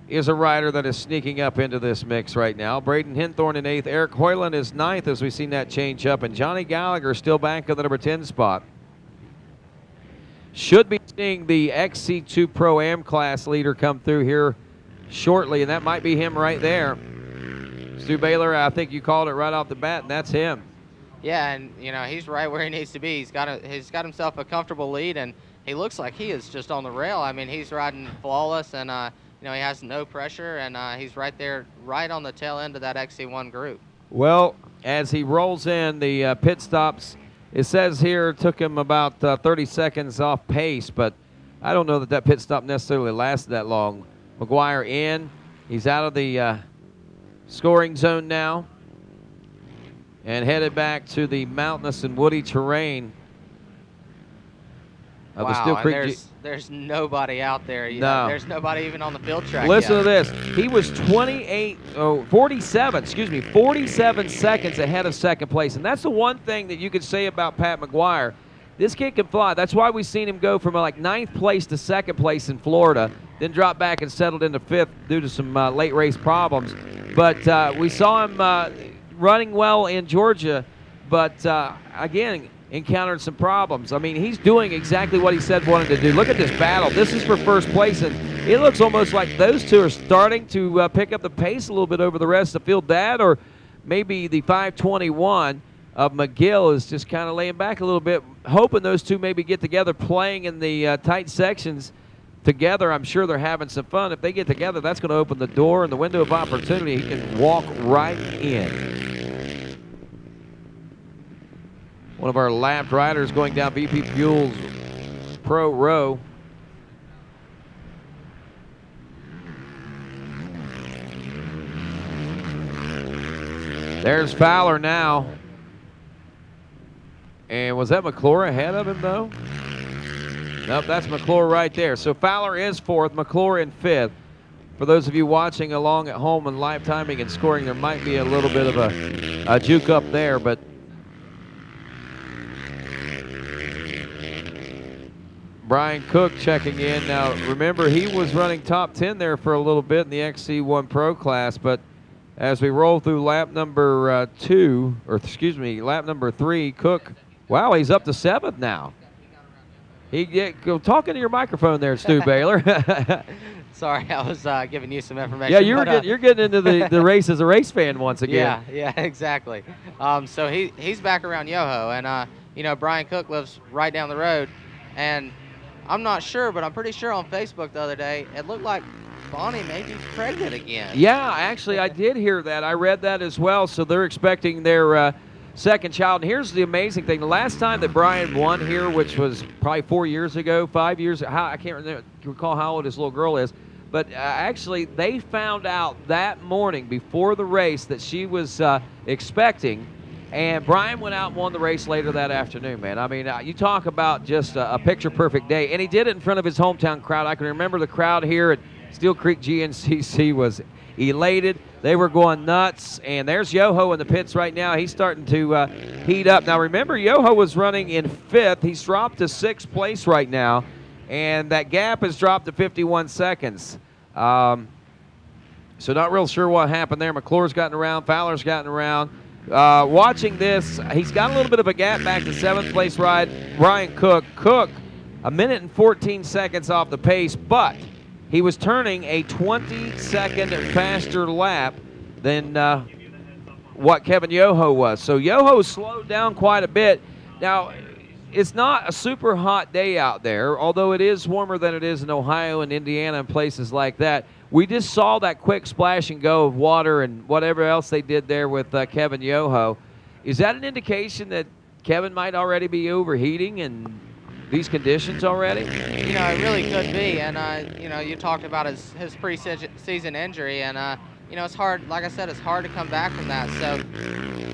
is a rider that is sneaking up into this mix right now. Braden Henthorn in 8th. Eric Hoyland is 9th as we've seen that change up. And Johnny Gallagher still back in the number 10 spot. Should be seeing the XC2 Pro-Am class leader come through here shortly, and that might be him right there. Stu Baylor, I think you called it right off the bat, and that's him. Yeah, and he's right where he needs to be. He's got himself a comfortable lead, and he looks like he is just on the rail. I mean, he's riding flawless, and he has no pressure, and he's right there, right on the tail end of that XC1 group. Well, as he rolls in, the pit stops, it says here it took him about 30 seconds off pace, but I don't know that pit stop necessarily lasted that long. McGuire in. He's out of the scoring zone now and headed back to the mountainous and woody terrain of the Steele Creek. There's nobody out there. No. There's nobody even on the field track Listen yet. to this. He was 47 seconds ahead of second place. And that's the one thing that you could say about Pat McGuire. This kid can fly. That's why we've seen him go from like 9th place to 2nd place in Florida, then drop back and settled into 5th due to some late race problems. But we saw him running well in Georgia, but again, encountered some problems. I mean, he's doing exactly what he said he wanted to do. Look at this battle. This is for first place, and it looks almost like those two are starting to pick up the pace a little bit over the rest of the field. That, or maybe the 521 of McGill is just kind of laying back a little bit, hoping those two maybe get together, playing in the tight sections together. I'm sure they're having some fun. If they get together, that's going to open the door and the window of opportunity. He can walk right in. One of our lapped riders going down VP Fuels Pro Row. There's Fowler now. And was that McClure ahead of him, though? Nope, that's McClure right there. So Fowler is fourth, McClure in fifth. For those of you watching along at home and live timing and scoring, there might be a little bit of a juke up there, but Brian Cook checking in. Now, remember, he was running top 10 there for a little bit in the XC1 Pro class, but as we roll through lap number lap number 3, Cook, wow, he's up to 7th now. Go talking to your microphone there, Stu Baylor. Sorry, I was giving you some information. Yeah, you're getting into the race as a race fan once again. Yeah, exactly. So he's back around Yoho, and you know, Brian Cook lives right down the road, and I'm not sure, but I'm pretty sure on Facebook the other day it looked like Bonnie may be pregnant again. Yeah, actually, I did hear that. I read that as well. So they're expecting their second child. And here's the amazing thing. The last time that Brian won here, which was probably 4 years ago, 5 years, I can't recall how old his little girl is, but actually they found out that morning before the race that she was expecting, and Brian went out and won the race later that afternoon, man. I mean, you talk about just a picture-perfect day, and he did it in front of his hometown crowd. I can remember the crowd here at Steele Creek GNCC was elated. They were going nuts, and there's Yoho in the pits right now. He's starting to heat up. Now, remember, Yoho was running in 5th. He's dropped to 6th place right now, and that gap has dropped to 51 seconds. So not real sure what happened there. McClure's gotten around. Fowler's gotten around. Watching this, he's got a little bit of a gap back to 7th place ride. Brian Cook. Cook, 1 minute and 14 seconds off the pace, but he was turning a 20-second faster lap than what Kevin Yoho was. So Yoho slowed down quite a bit. Now, it's not a super hot day out there, although it is warmer than it is in Ohio and Indiana and places like that. We just saw that quick splash and go of water and whatever else they did there with Kevin Yoho. Is that an indication that Kevin might already be overheating in these conditions already? You know, it really could be. And, you know, you talked about his pre-season injury, and, you know, it's hard, like I said, it's hard to come back from that. So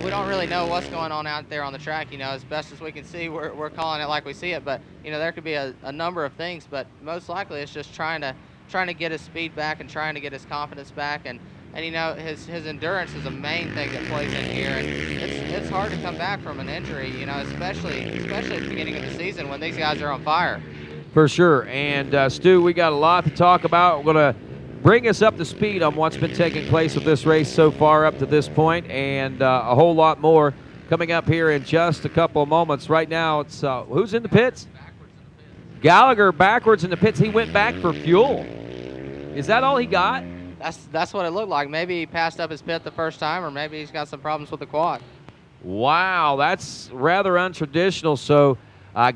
we don't really know what's going on out there on the track. You know, as best as we can see, we're calling it like we see it. But, you know, there could be a number of things, but most likely it's just trying to get his speed back and trying to get his confidence back. And you know, his endurance is a main thing that plays in here, and it's hard to come back from an injury, you know, especially at the beginning of the season when these guys are on fire. For sure. And Stu, we got a lot to talk about. We're going to bring us up to speed on what's been taking place with this race so far up to this point, and a whole lot more coming up here in just a couple of moments. Right now, it's who's in the pits? Gallagher backwards in the pits. He went back for fuel. Is that all he got? That's what it looked like. Maybe he passed up his pit the first time, or maybe he's got some problems with the quad. Wow, that's rather untraditional. So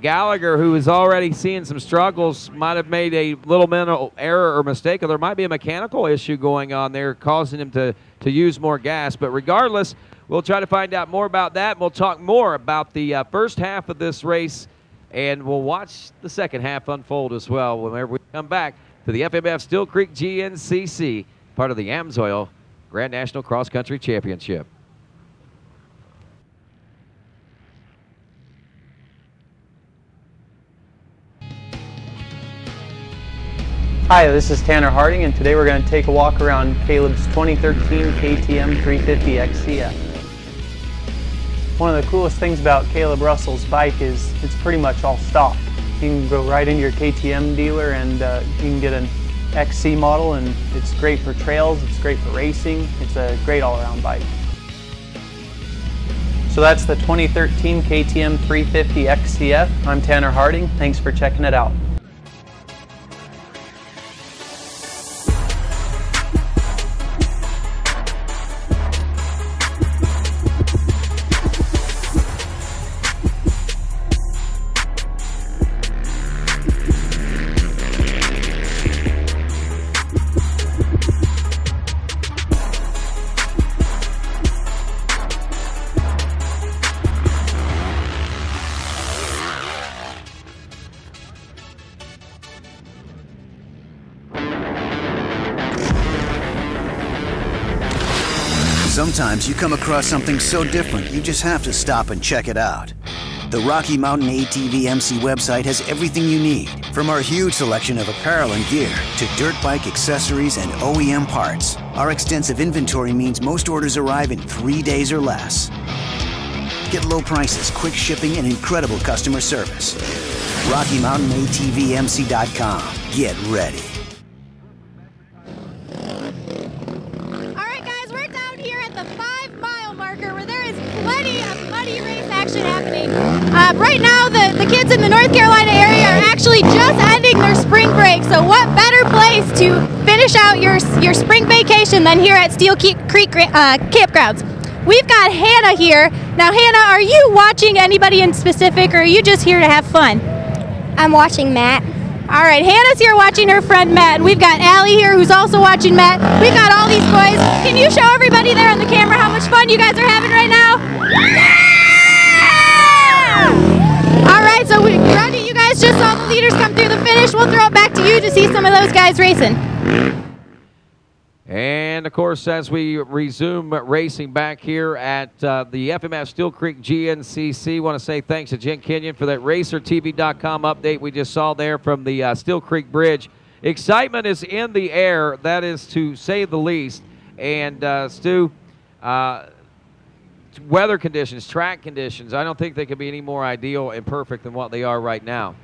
Gallagher, who is already seeing some struggles, might have made a little mental error or mistake, or there might be a mechanical issue going on there causing him to use more gas. But regardless, we'll try to find out more about that. We'll talk more about the first half of this race, and we'll watch the second half unfold as well whenever we come back to the FMF Steele Creek GNCC, part of the AMSOIL Grand National Cross Country Championship. Hi, this is Tanner Harding, and today we're going to take a walk around Caleb's 2013 KTM 350 XCF. One of the coolest things about Caleb Russell's bike is it's pretty much all stock. You can go right into your KTM dealer and you can get an XC model, and it's great for trails, it's great for racing, it's a great all-around bike. So that's the 2013 KTM 350 XCF. I'm Tanner Harding. Thanks for checking it out. Sometimes you come across something so different, you just have to stop and check it out. The Rocky Mountain ATV MC website has everything you need, from our huge selection of apparel and gear to dirt bike accessories and OEM parts. Our extensive inventory means most orders arrive in 3 days or less. Get low prices, quick shipping, and incredible customer service. RockyMountainATVMC.com. Get ready. Right now, the kids in the North Carolina area are actually just ending their spring break, so what better place to finish out your spring vacation than here at Steele Creek Campgrounds. We've got Hannah here. Now, Hannah, are you watching anybody in specific, or are you just here to have fun? I'm watching Matt. All right, Hannah's here watching her friend Matt, and we've got Allie here who's also watching Matt. We've got all these boys. Can you show everybody there on the camera how much fun you guys are having right now? All right, so Rodney, you guys just saw the leaders come through the finish. We'll throw it back to you to see some of those guys racing. And, of course, as we resume racing back here at the FMF Steele Creek GNCC, want to say thanks to Jen Kenyon for that RacerTV.com update we just saw there from the Steele Creek Bridge. Excitement is in the air, that is to say the least. And, Stu, weather conditions, track conditions, I don't think they could be any more ideal and perfect than what they are right now.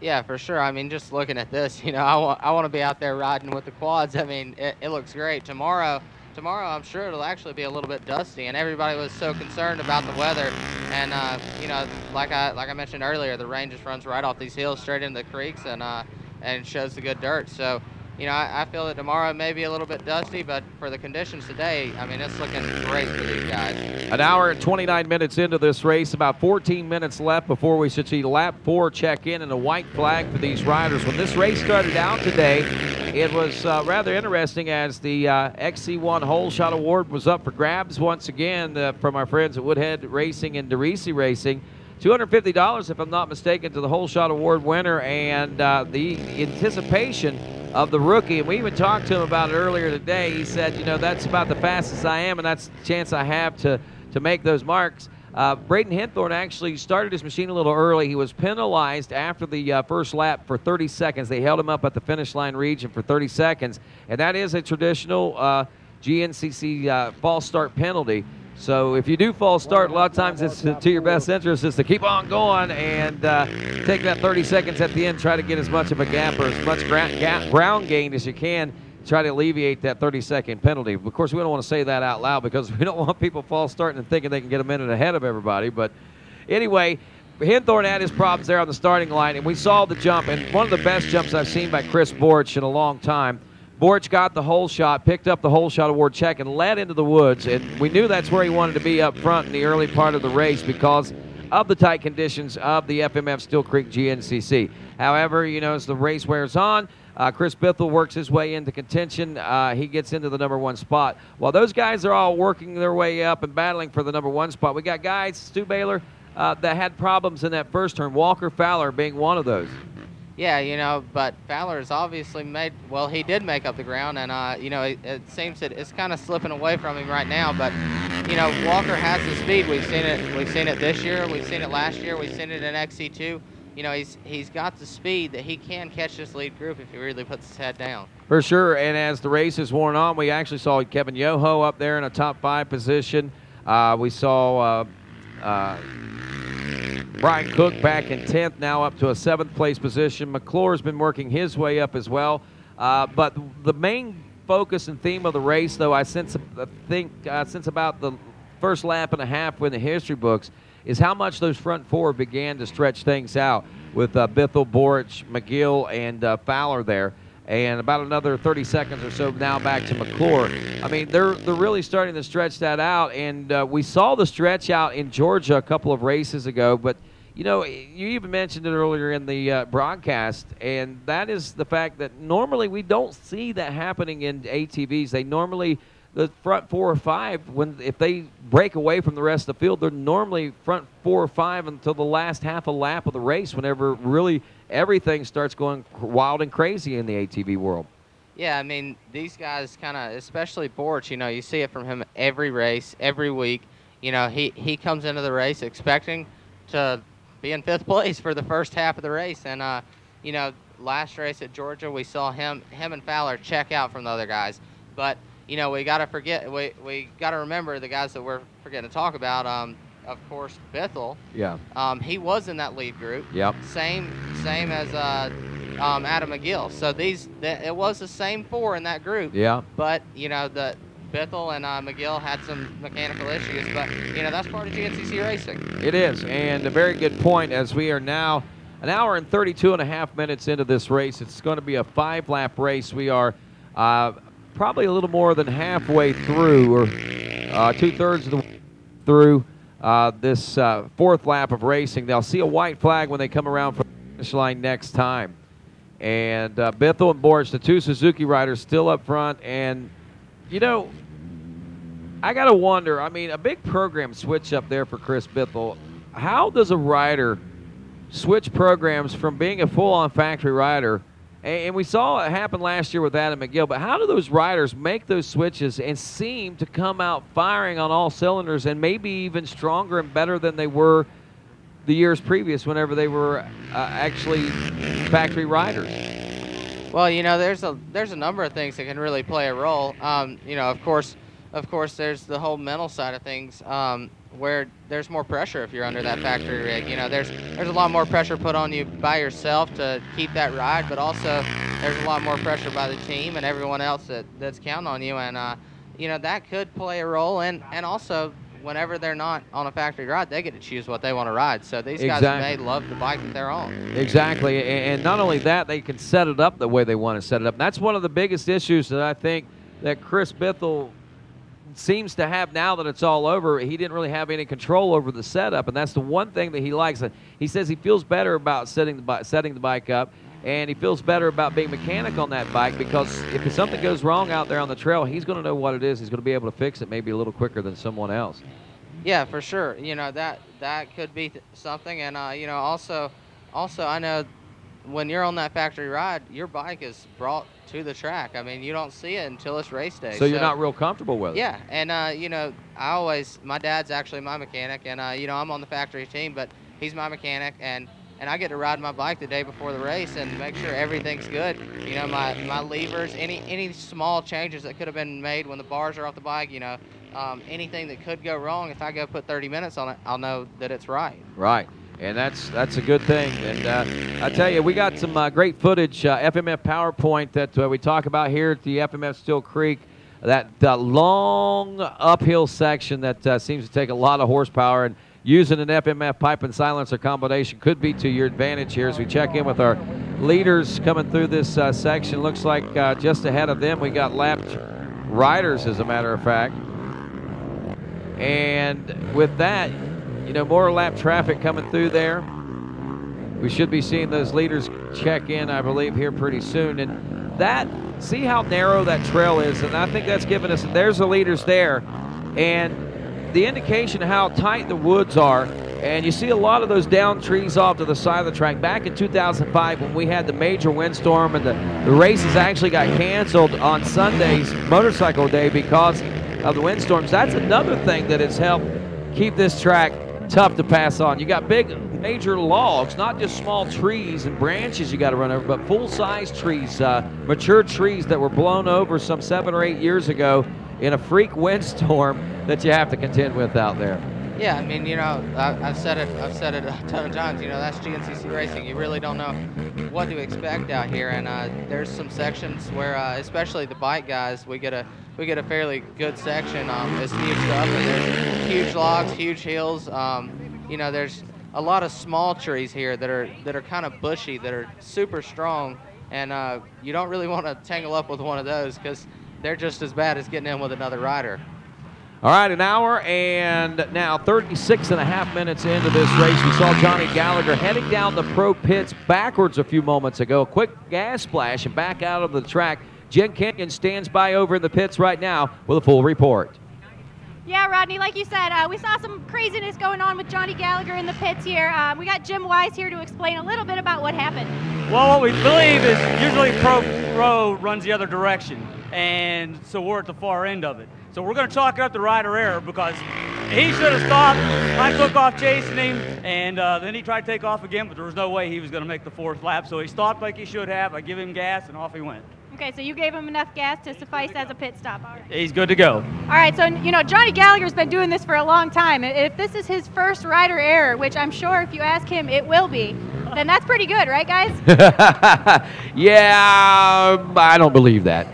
Yeah, for sure. I mean, just looking at this, you know, I want to be out there riding with the quads. I mean, it looks great. Tomorrow, I'm sure it'll actually be a little bit dusty, and everybody was so concerned about the weather. And you know, like I mentioned earlier, the rain just runs right off these hills straight into the creeks, and shows the good dirt. So, you know, I feel that tomorrow may be a little bit dusty, but for the conditions today, I mean, it's looking great for these guys. An hour and 29 minutes into this race, about 14 minutes left before we should see lap 4 check in and a white flag for these riders. When this race started out today, it was rather interesting as the XC1 Hole Shot Award was up for grabs once again from our friends at Woodhead Racing and DeRisi Racing. $250, if I'm not mistaken, to the Hole Shot Award winner, and the anticipation of the rookie. And we even talked to him about it earlier today. He said, you know, that's about the fastest I am, and that's the chance I have to make those marks. Braden Hinthorn actually started his machine a little early. He was penalized after the first lap for 30 seconds. They held him up at the finish line region for 30 seconds, and that is a traditional GNCC false start penalty. So if you do false start, a lot of times it's to your best interest is to keep on going and take that 30 seconds at the end, try to get as much of a gap or as much ground gain as you can, try to alleviate that 30-second penalty. Of course, we don't want to say that out loud because we don't want people false starting and thinking they can get a minute ahead of everybody. But anyway, Hinthorn had his problems there on the starting line, and we saw the jump, and one of the best jumps I've seen by Chris Borch in a long time. Borch got the hole shot, picked up the hole shot award check, and led into the woods. And we knew that's where he wanted to be up front in the early part of the race because of the tight conditions of the FMF Steele Creek GNCC. However, you know, as the race wears on, Chris Bithell works his way into contention. He gets into the #1 spot. While those guys are all working their way up and battling for the #1 spot, we got guys, Stu Baylor, that had problems in that first turn, Walker Fowler being one of those. Yeah, you know, but Fowler's obviously well, he did make up the ground, and, you know, it seems that it's kind of slipping away from him right now, but, you know, Walker has the speed. We've seen it this year, we've seen it last year, we've seen it in XC2. You know, he's got the speed that he can catch this lead group if he really puts his head down. For sure, and as the race is worn on, we actually saw Kevin Yoho up there in a top 5 position. We saw Brian Cook back in 10th, now up to a 7th place position. McClure's been working his way up as well. But the main focus and theme of the race, though, I think since about the first lap and a half in the history books, is how much those front four began to stretch things out with Bithell, Borich, McGill, and Fowler there. And about another 30 seconds or so now back to McClure. I mean, they're really starting to stretch that out. And we saw the stretch out in Georgia a couple of races ago. But, you know, you even mentioned it earlier in the broadcast, and that is the fact that normally we don't see that happening in ATVs. They normally, the front 4 or 5, if they break away from the rest of the field, they're normally front 4 or 5 until the last half a lap of the race, whenever really everything starts going wild and crazy in the ATV world. Yeah, I mean, these guys kind of, especially Borch, you know, you see it from him every race, every week. You know, he comes into the race expecting to be in 5th place for the first half of the race. And, you know, last race at Georgia, we saw him and Fowler check out from the other guys. But, you know, we got to we got to remember the guys that we're forgetting to talk about. Of course, Bithell. Yeah. He was in that lead group. Yep. Same as Adam McGill. So it was the same 4 in that group. Yeah. But you know, the Bithell and McGill had some mechanical issues. But you know, that's part of GNCC racing. It is, and a very good point. As we are now an hour and 32.5 minutes into this race, it's going to be a 5-lap race. We are probably a little more than halfway through, or 2/3 of the way through this 4th lap of racing. They'll see a white flag when they come around from the finish line next time. And Bithell and Borch, the 2 Suzuki riders, still up front. And, you know, I got to wonder, I mean, a big program switch up there for Chris Bithell. How does a rider switch programs from being a full-on factory rider? And we saw it happen last year with Adam McGill, but how do those riders make those switches and seem to come out firing on all cylinders and maybe even stronger and better than they were the years previous whenever they were actually factory riders? Well, you know, there's a number of things that can really play a role. You know, of course, there's the whole mental side of things, where there's more pressure if you're under that factory rig. You know, there's a lot more pressure put on you by yourself to keep that ride, but also there's a lot more pressure by the team and everyone else that's counting on you. And you know, that could play a role. And also, whenever they're not on a factory ride, they get to choose what they want to ride. So these guys may love the bike that they're on. Exactly, and not only that, they can set it up the way they want to set it up. And that's one of the biggest issues that I think that Chris Bithell seems to have now that it's all over. He didn't really have any control over the setup, and that's the one thing that he likes. He says he feels better about setting the bike up, and he feels better about being mechanic on that bike, because if something goes wrong out there on the trail, he's going to know what it is. He's going to be able to fix it maybe a little quicker than someone else. Yeah, for sure. You know, that could be something. And you know, also I know when you're on that factory ride, your bike is brought to the track. I mean, you don't see it until it's race day. So you're not real comfortable with it. Yeah, and you know, my dad's actually my mechanic, and you know, I'm on the factory team, but he's my mechanic, and I get to ride my bike the day before the race and make sure everything's good. You know, my levers, any small changes that could have been made when the bars are off the bike, you know, anything that could go wrong, if I go put 30 minutes on it, I'll know that it's right. Right. And that's a good thing. And I tell you, we got some great footage, FMF PowerPoint that we talk about here at the FMF Steele Creek. That long uphill section that seems to take a lot of horsepower, and using an FMF pipe and silencer combination could be to your advantage here as we check in with our leaders coming through this section. Looks like just ahead of them we got lapped riders, as a matter of fact. And with that, you know, more lap traffic coming through there. We should be seeing those leaders check in, I believe, here pretty soon. And that, see how narrow that trail is, and I think that's given us, there's the leaders there, and the indication of how tight the woods are. And you see a lot of those down trees off to the side of the track. Back in 2005, when we had the major windstorm and the races actually got canceled on Sunday's motorcycle day because of the windstorms, that's another thing that has helped keep this track tough to pass on. You got big major logs, not just small trees and branches you got to run over, but full-size trees, mature trees that were blown over some 7 or 8 years ago in a freak windstorm that you have to contend with out there. Yeah, I mean, you know, I've said it a ton of times. You know, that's GNCC racing. You really don't know what to expect out here, and there's some sections where, especially the bike guys, we get a fairly good section. It's steep stuff, and there's huge logs, huge hills. You know, there's a lot of small trees here that are kind of bushy, that are super strong, and you don't really want to tangle up with one of those because they're just as bad as getting in with another rider. All right, an hour and now 36.5 minutes into this race. We saw Johnny Gallagher heading down the pro pits backwards a few moments ago. A quick gas splash and back out of the track. Jen Kenyon stands by over in the pits right now with a full report. Yeah, Rodney, like you said, we saw some craziness going on with Johnny Gallagher in the pits here. We got Jim Wise here to explain a little bit about what happened. Well, what we believe is usually pro runs the other direction, and so we're at the far end of it. So we're going to chalk it up to rider error because he should have stopped. I took off chasing him, and then he tried to take off again, but there was no way he was going to make the 4th lap. So he stopped like he should have. I give him gas, and off he went. Okay, so you gave him enough gas to suffice as a pit stop. All right. He's good to go. All right, so, you know, Johnny Gallagher's been doing this for a long time. If this is his first rider error, which I'm sure if you ask him it will be, then that's pretty good, right, guys? Yeah, I don't believe that.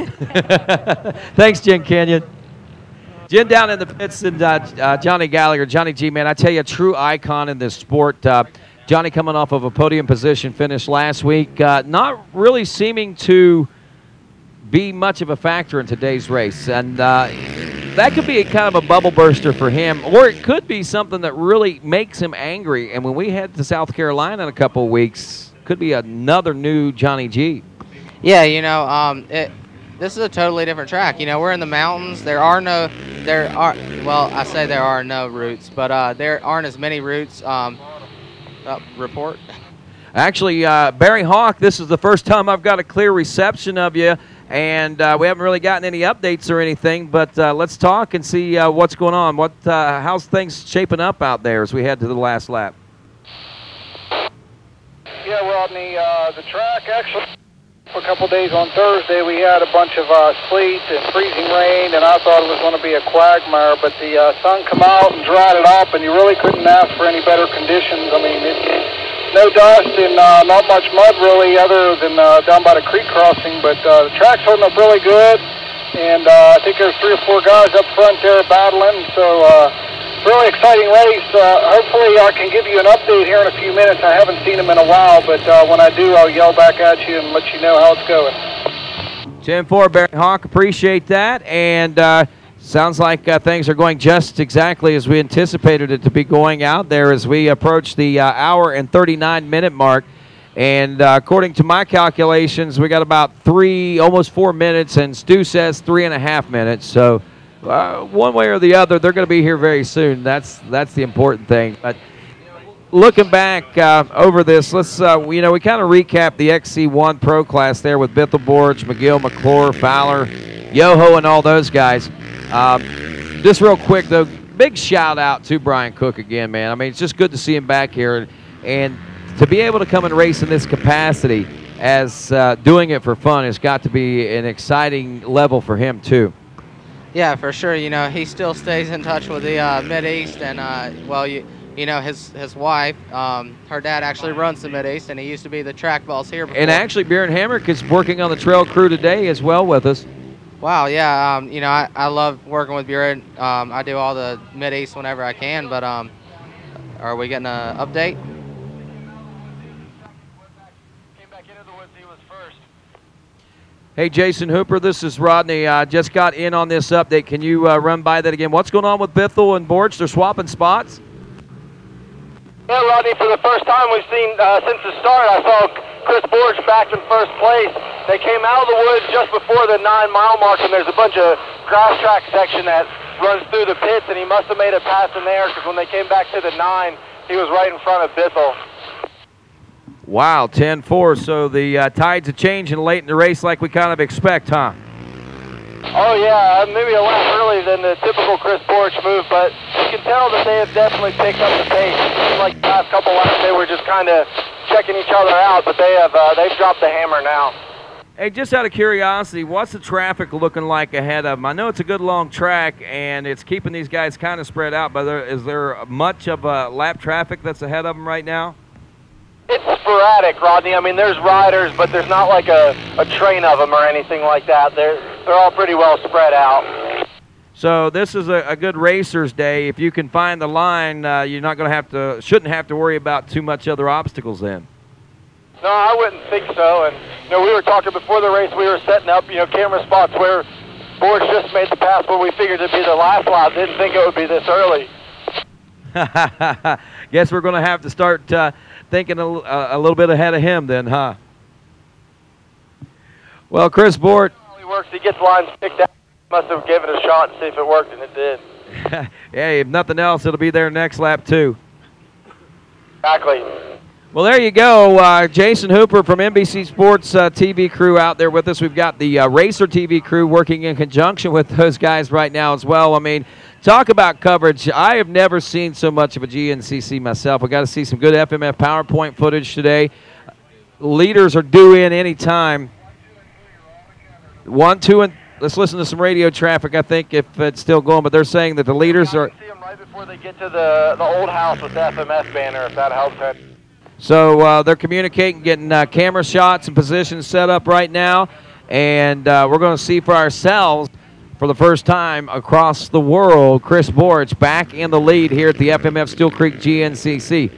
Thanks, Jen Kenyon. Jen down in the pits and Johnny Gallagher. Johnny G, man, I tell you, a true icon in this sport. Johnny coming off of a podium position finish last week. Not really seeming to be much of a factor in today's race. And that could be kind of a bubble burster for him, or it could be something that really makes him angry. And when we head to South Carolina in a couple of weeks, could be another new Johnny G. Yeah, you know, this is a totally different track. You know, we're in the mountains. There are no routes, but there aren't as many routes. Report. Actually, Barry Hawk, this is the first time I've got a clear reception of you, and we haven't really gotten any updates or anything, but let's talk and see what's going on. How's things shaping up out there as we head to the last lap? Yeah, Rodney, the track actually, for a couple of days on Thursday, we had a bunch of sleet and freezing rain, and I thought it was going to be a quagmire, but the sun come out and dried it up, and you really couldn't ask for any better conditions. I mean, no dust and not much mud really, other than down by the creek crossing, but the track's holding up really good, and I think there's 3 or 4 guys up front there battling, so really exciting race. Hopefully I can give you an update here in a few minutes. I haven't seen him in a while, but when I do, I'll yell back at you and let you know how it's going. 10-4, Barry Hawk, appreciate that. And sounds like things are going just exactly as we anticipated it to be going out there as we approach the hour and 39-minute mark. And according to my calculations, we got about almost 4 minutes, and Stu says 3.5 minutes. So one way or the other, they're going to be here very soon. That's the important thing. But looking back over this, let's we kind of recap the XC1 Pro class there with Bithelborge, McGill, McClure, Fowler, Yoho, and all those guys. Just real quick though, big shout out to Brian Cook again, man. I mean, it's just good to see him back here, and to be able to come and race in this capacity as doing it for fun has got to be an exciting level for him too. Yeah, for sure. You know, he still stays in touch with the Mid-East, and well, you know, his wife, her dad actually runs the Mid-East, and he used to be the track boss here before. And actually, Bjorn Hamrick is working on the trail crew today as well with us. Wow, yeah. You know, I love working with Bjorn. I do all the Mid-East whenever I can, but are we getting an update? Hey, Jason Hooper, this is Rodney. Just got in on this update. Can you run by that again? What's going on with Bithel and Borge? They're swapping spots? Yeah, Rodney, for the first time we've seen since the start, I saw Chris Borge back in first place. They came out of the woods just before the 9-mile mark, and there's a bunch of grass track section that runs through the pits, and he must have made a pass in there because when they came back to the 9, he was right in front of Bithel. Wow, 10-4. So the tides are changing late in the race like we kind of expect, huh? Oh, yeah, maybe a lap earlier than the typical Chris Borge move, but you can tell that they have definitely picked up the pace. It seemed like the last couple laps they were just kind of checking each other out, but they've dropped the hammer now. Hey, just out of curiosity, what's the traffic looking like ahead of them? I know it's a good long track, and it's keeping these guys kind of spread out, but is there much of a lap traffic that's ahead of them right now? It's sporadic, Rodney. I mean, there's riders, but there's not like a train of them or anything like that. They're all pretty well spread out. So this is a good racer's day. If you can find the line, you're not going to shouldn't have to worry about too much other obstacles then. No, I wouldn't think so. And we were talking before the race. We were setting up, camera spots where Borge just made the pass, but we figured it'd be the last lap. Didn't think it would be this early. Guess we're going to have to start thinking a little bit ahead of him then, huh? Well, Chris Bort. He works. He gets lines picked out. Must have given it a shot and see if it worked, and it did. Hey, if nothing else, it'll be there next lap too. Exactly. Well, there you go. Jason Hooper from NBC Sports TV crew out there with us. We've got the Racer TV crew working in conjunction with those guys right now as well. I mean, talk about coverage. I have never seen so much of a GNCC myself. We got to see some good FMF PowerPoint footage today. Leaders are due in any time. 1, 2, and let's listen to some radio traffic, I think, if it's still going. But they're saying that the leaders are. See them right before they get to the old house with the FMF banner, if that helps. So they're communicating, getting camera shots and positions set up right now. And we're going to see for ourselves, for the first time across the world, Chris Borge back in the lead here at the FMF Steele Creek GNCC.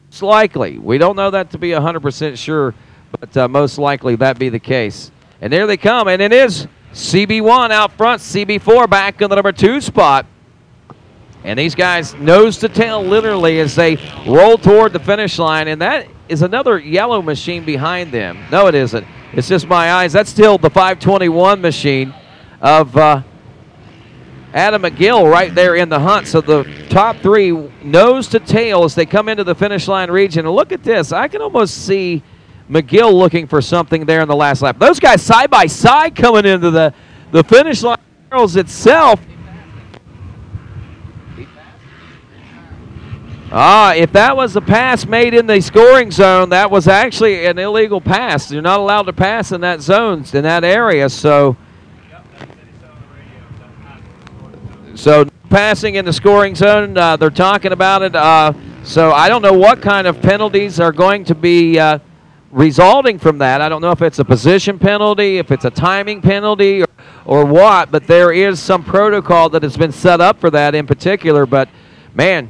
It's likely. We don't know that to be 100% sure, but most likely that be the case. And there they come, and it is CB1 out front, CB4 back in the number 2 spot. And these guys nose to tail literally as they roll toward the finish line, and that is another yellow machine behind them. No, it isn't. It's just my eyes. That's still the 521 machine of Adam McGill right there in the hunt. So the top 3 nose to tail as they come into the finish line region. And look at this. I can almost see McGill looking for something there in the last lap. Those guys side by side coming into the finish line itself. If that was a pass made in the scoring zone, that was actually an illegal pass. You're not allowed to pass in that zone, in that area. So passing in the scoring zone, they're talking about it. So I don't know what kind of penalties are going to be resulting from that. I don't know if it's a position penalty, if it's a timing penalty, or what. But there is some protocol that has been set up for that in particular. But man,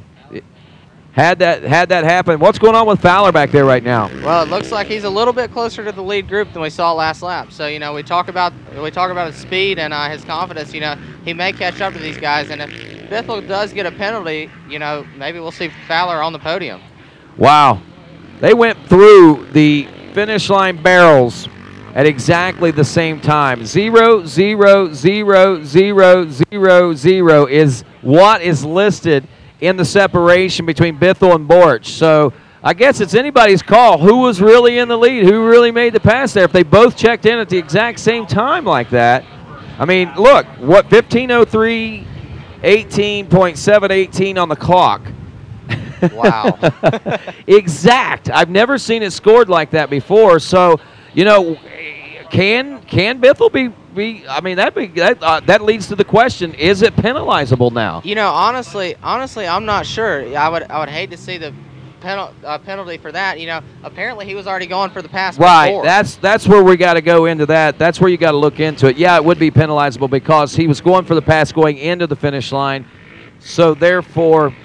had that happen. What's going on with Fowler back there right now? Well, it looks like he's a little bit closer to the lead group than we saw last lap. So we talk about his speed and his confidence. He may catch up to these guys, and if Bithell does get a penalty, maybe we'll see Fowler on the podium. Wow, they went through the finish line barrels at exactly the same time. 0, 0, 0, 0, 0, 0 is what is listed in the separation between Bithell and Borch. So I guess it's anybody's call. Who was really in the lead? Who really made the pass there? If they both checked in at the exact same time like that. I mean, look, what, 15:03, 18.718 on the clock. Wow. Exact. I've never seen it scored like that before. So, can Bithell be I mean, that leads to the question: is it penalizable now? Honestly, I'm not sure. I would hate to see the penalty for that. Apparently he was already going for the pass before. That's where we got to go into that. That's where you got to look into it. Yeah, it would be penalizable because he was going for the pass going into the finish line. So therefore,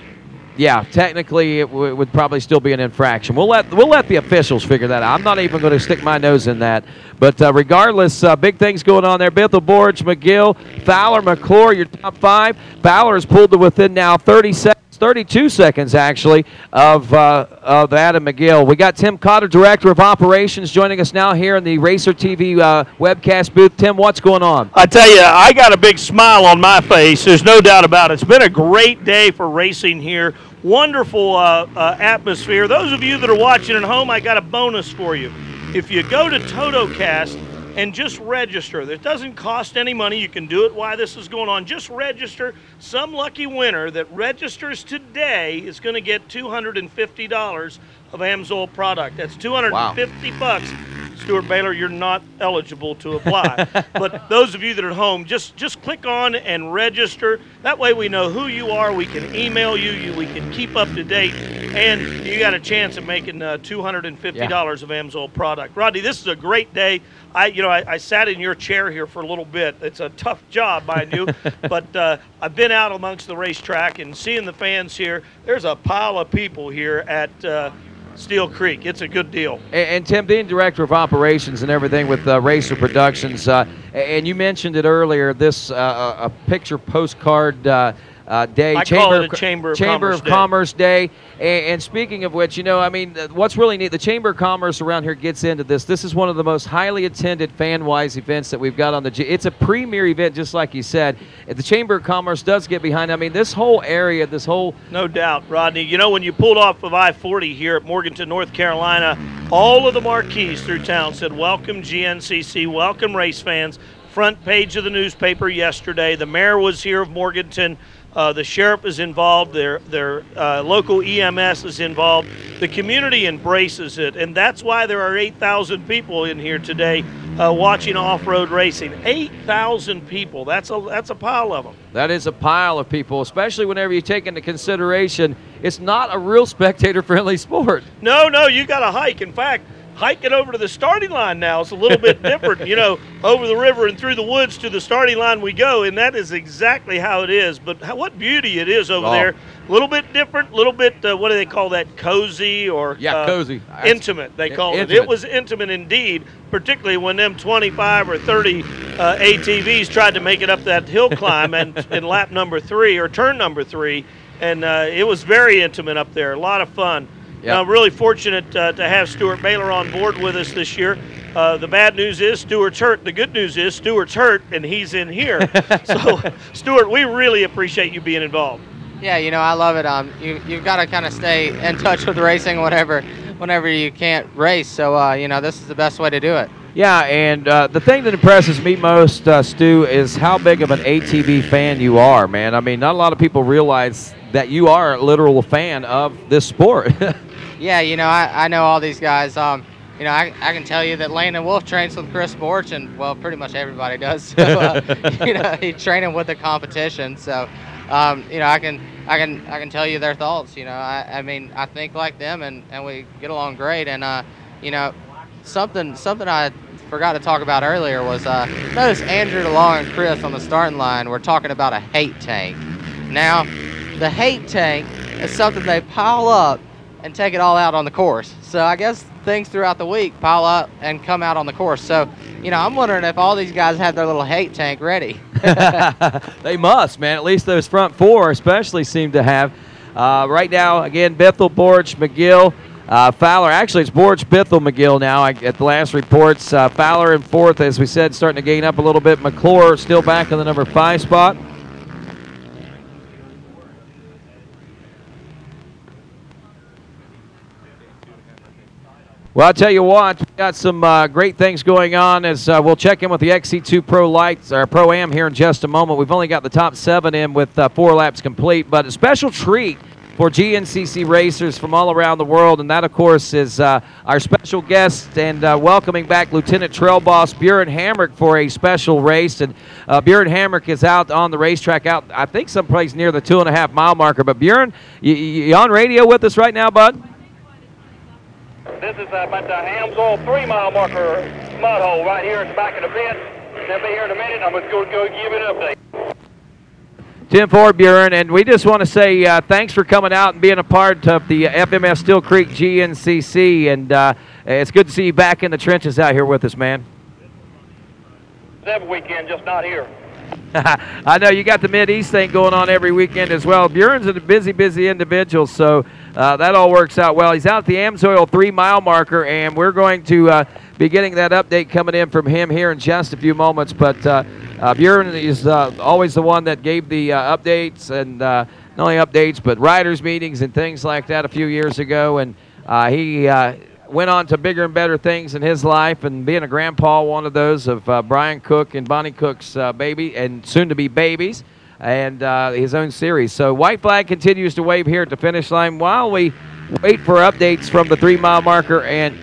yeah, technically it would probably still be an infraction. We'll let the officials figure that out. I'm not even going to stick my nose in that. But regardless, big things going on there. Bithell, Borge, McGill, Fowler, McClure, your top 5. Fowler has pulled to within now 32 seconds actually of Adam McGill. We got Tim Cotter, Director of Operations, joining us now here in the Racer TV webcast booth. Tim, what's going on? I tell you, I got a big smile on my face. There's no doubt about it. It's been a great day for racing here. Wonderful atmosphere. Those of you that are watching at home, I got a bonus for you. If you go to TotoCast and just register, it doesn't cost any money. You can do it while this is going on. Just register. Some lucky winner that registers today is going to get $250 of AMSOIL product. That's $250 bucks. Stuart Baylor, you're not eligible to apply. But those of you that are at home, just click on and register. That way we know who you are. We can email you. We can keep up to date. And you got a chance of making $250 of AMSOIL product. Rodney, this is a great day. I sat in your chair here for a little bit. It's a tough job, mind you. But I've been out amongst the racetrack and seeing the fans here. There's a pile of people here at Steele Creek. It's a good deal. And Tim, being director of operations and everything with Racer Productions, and you mentioned it earlier, this a picture postcard day. I call it a Chamber of Commerce Day. And speaking of which, I mean, what's really neat, the Chamber of Commerce around here gets into this. This is one of the most highly attended fan-wise events that we've got on the It's a premier event, just like you said. The Chamber of Commerce does get behind. I mean, this whole area, this whole... No doubt, Rodney. When you pulled off of I-40 here at Morganton, North Carolina, all of the marquees through town said, welcome GNCC, welcome race fans. Front page of the newspaper yesterday. The mayor was here of Morganton. The sheriff is involved, their local EMS is involved. The community embraces it, and that's why there are 8,000 people in here today watching off-road racing. 8,000 people, that's a pile of them. That is a pile of people, especially whenever you take into consideration it's not a real spectator-friendly sport. No, you got to hike. In fact, hiking over to the starting line now is a little bit different. Over the river and through the woods to the starting line we go, and that is exactly how it is. But what beauty it is over there. A little bit different, a little bit, what do they call that, cozy or cozy. Intimate, they call it. It was intimate indeed, particularly when them 25 or 30 ATVs tried to make it up that hill climb and in lap number 3 or turn number 3, and it was very intimate up there, a lot of fun. Yep. I'm really fortunate to have Stuart Baylor on board with us this year. The bad news is Stuart's hurt. The good news is Stuart's hurt, and he's in here. So, Stuart, we really appreciate you being involved. Yeah, I love it. You've got to kind of stay in touch with racing whenever you can't race. So, this is the best way to do it. Yeah, and the thing that impresses me most, Stu, is how big of an ATV fan you are, man. I mean, not a lot of people realize that you are a literal fan of this sport. Yeah, I know all these guys. I can tell you that Landon Wolf trains with Chris Borch, and well, pretty much everybody does. So, he's training with the competition. So, I can tell you their thoughts. I mean, I think like them, and we get along great. And something I forgot to talk about earlier was notice Andrew DeLong and Chris on the starting line were talking about a hate tank. Now, the hate tank is something they pile up and take it all out on the course. So I guess things throughout the week pile up and come out on the course. So, I'm wondering if all these guys have their little hate tank ready. They must, man. At least those front 4 especially seem to have. Right now, again, Bithell, Borch, McGill, Fowler. Actually, it's Borch, Bithell, McGill now at the last reports. Fowler in 4th, as we said, starting to gain up a little bit. McClure still back in the number 5 spot. Well, I'll tell you what, we've got some great things going on as we'll check in with the XC2 Pro Lights, or Pro-Am here in just a moment. We've only got the top 7 in with 4 laps complete, but a special treat for GNCC racers from all around the world, and that, of course, is our special guest and welcoming back Lieutenant Trail Boss Bjorn Hamrick for a special race. And Bjorn Hamrick is out on the racetrack, out, I think, someplace near the 2.5-mile marker. But Bjorn, you on radio with us right now, bud? This is about the AMSOIL 3-mile marker mud hole right here at the back of the pit. They'll be here in a minute. I'm going to go give it an update. 10-4, Bjorn, and we just want to say thanks for coming out and being a part of the FMS Steele Creek GNCC, and it's good to see you back in the trenches out here with us, man. Every weekend, just not here. I know you got the Mid-East thing going on every weekend as well. Bjorn's a busy individual, so that all works out well. He's out at the AMSOIL 3-mile marker, and we're going to be getting that update coming in from him here in just a few moments. But Bjorn is always the one that gave the updates, and not only updates, but riders' meetings and things like that a few years ago. And he went on to bigger and better things in his life, and being a grandpa, one of those of Brian Cook and Bonnie Cook's baby, and soon-to-be babies, and his own series. So white flag continues to wave here at the finish line while we wait for updates from the 3-mile marker. And